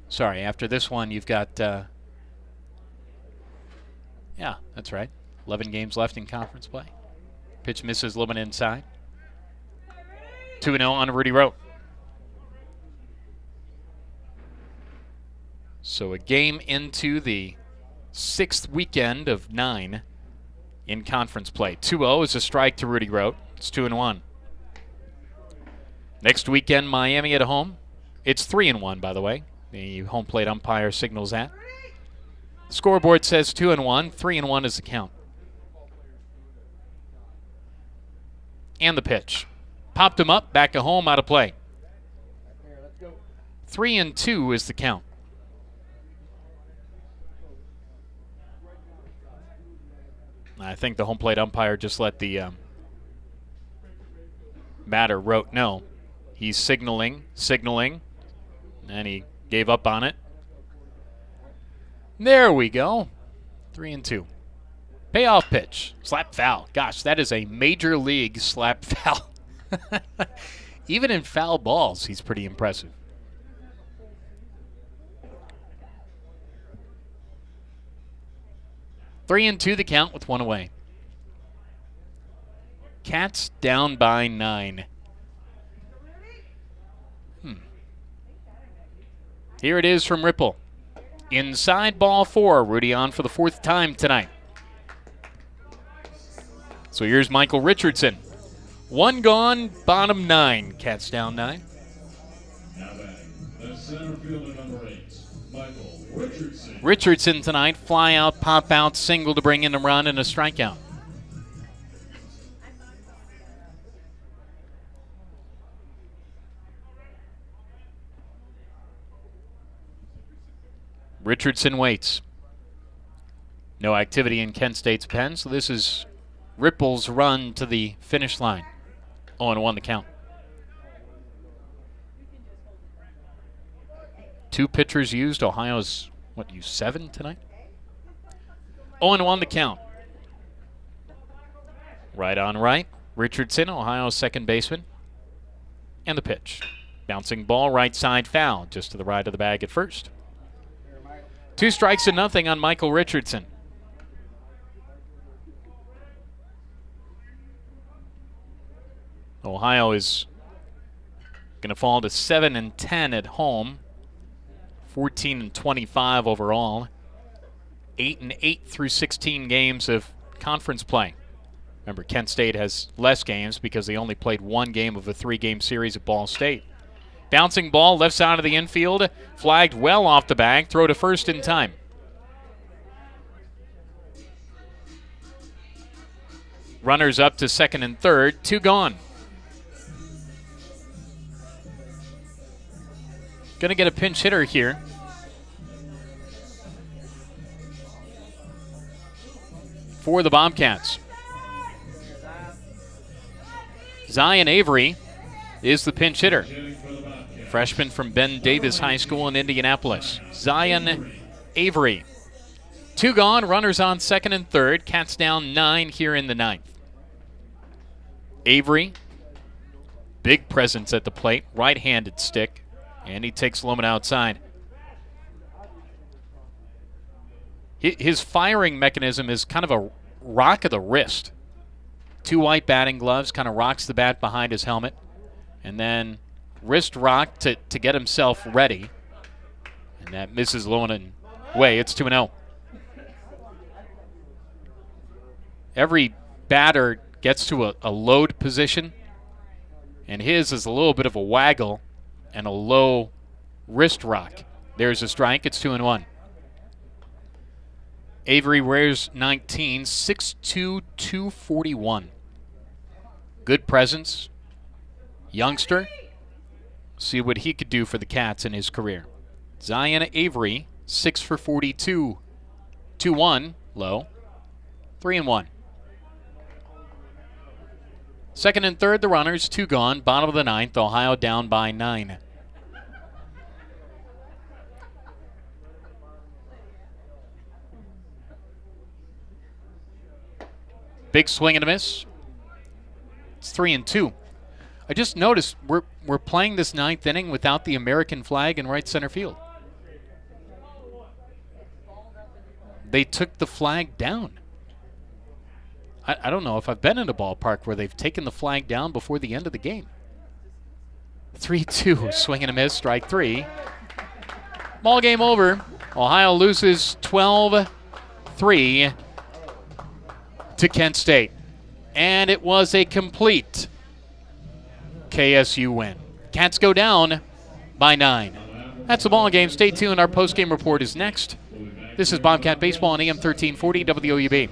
Sorry, after this one you've got, yeah, that's right. 11 games left in conference play. Pitch misses a little bit inside. 2-0 on Rudy Rode. So a game into the 6th weekend of 9 in conference play. 2-0 is a strike to Rudy Rode. It's 2-1. Next weekend, Miami at home. It's 3-1, by the way. The home plate umpire signals that. The scoreboard says 2-1. 3-1 is the count. And the pitch. Popped him up, back to home, out of play. 3-2 is the count. I think the home plate umpire just let the batter rote no. He's signaling, and he gave up on it. There we go. 3-2. Payoff pitch. Slap foul. Gosh, that is a major league slap foul. Even in foul balls, he's pretty impressive. Three and two the count with 1 away. Cats down by 9. Here it is from Ripple. Inside ball 4. Rudy on for the 4th time tonight. So here's Michael Richardson. 1 gone, bottom 9. Cats down 9. Now batting, the center fielder number 8, Michael Richardson. Richardson tonight, fly out, pop out, single to bring in a run and a strikeout. Richardson waits. No activity in Kent State's pen, so this is Ripple's run to the finish line. 0-1 the count. 2 pitchers used. Ohio's, used 7 tonight? 0-1 the count. Right on right. Richardson, Ohio's second baseman. And the pitch. Bouncing ball, right side foul, just to the right of the bag at first. 2 strikes to nothing on Michael Richardson. Ohio is going to fall to 7-10 at home. 14-25 overall. 8-8 through 16 games of conference play. Remember, Kent State has less games because they only played 1 game of a 3-game series at Ball State. Bouncing ball, left side of the infield, flagged well off the bag, throw to first in time. Runners up to second and third, 2 gone. Going to get a pinch hitter here. For the Bobcats. Zion Avery is the pinch hitter. Freshman from Ben Davis High School in Indianapolis. Zion Avery. 2 gone, runners on second and third. Cats down 9 here in the 9th. Avery, big presence at the plate, right-handed stick, and he takes Loman outside. His firing mechanism is kind of a rock of the wrist. 2 white batting gloves, kind of rocks the bat behind his helmet, and then wrist rock to get himself ready. And that misses Loman away. It's 2-0. Every batter gets to a load position, and his is a little bit of a waggle and a low wrist rock. There's a strike. It's 2-1. Avery wears 19, 6'2", 241. Good presence. Youngster. See what he could do for the Cats in his career. Zion Avery, 6 for 42. 2-1, low. 3-1. Second and third, the runners, 2 gone. Bottom of the ninth, Ohio down by 9. Big swing and a miss. It's 3-2. I just noticed we're playing this ninth inning without the American flag in right center field. They took the flag down. I don't know if I've been in a ballpark where they've taken the flag down before the end of the game. 3-2, swing and a miss, strike 3. Ball game over. Ohio loses 12-3 to Kent State. And it was a complete KSU win. Cats go down by 9. That's the ball game. Stay tuned. Our post-game report is next. This is Bobcat Baseball on AM 1340 WOUB.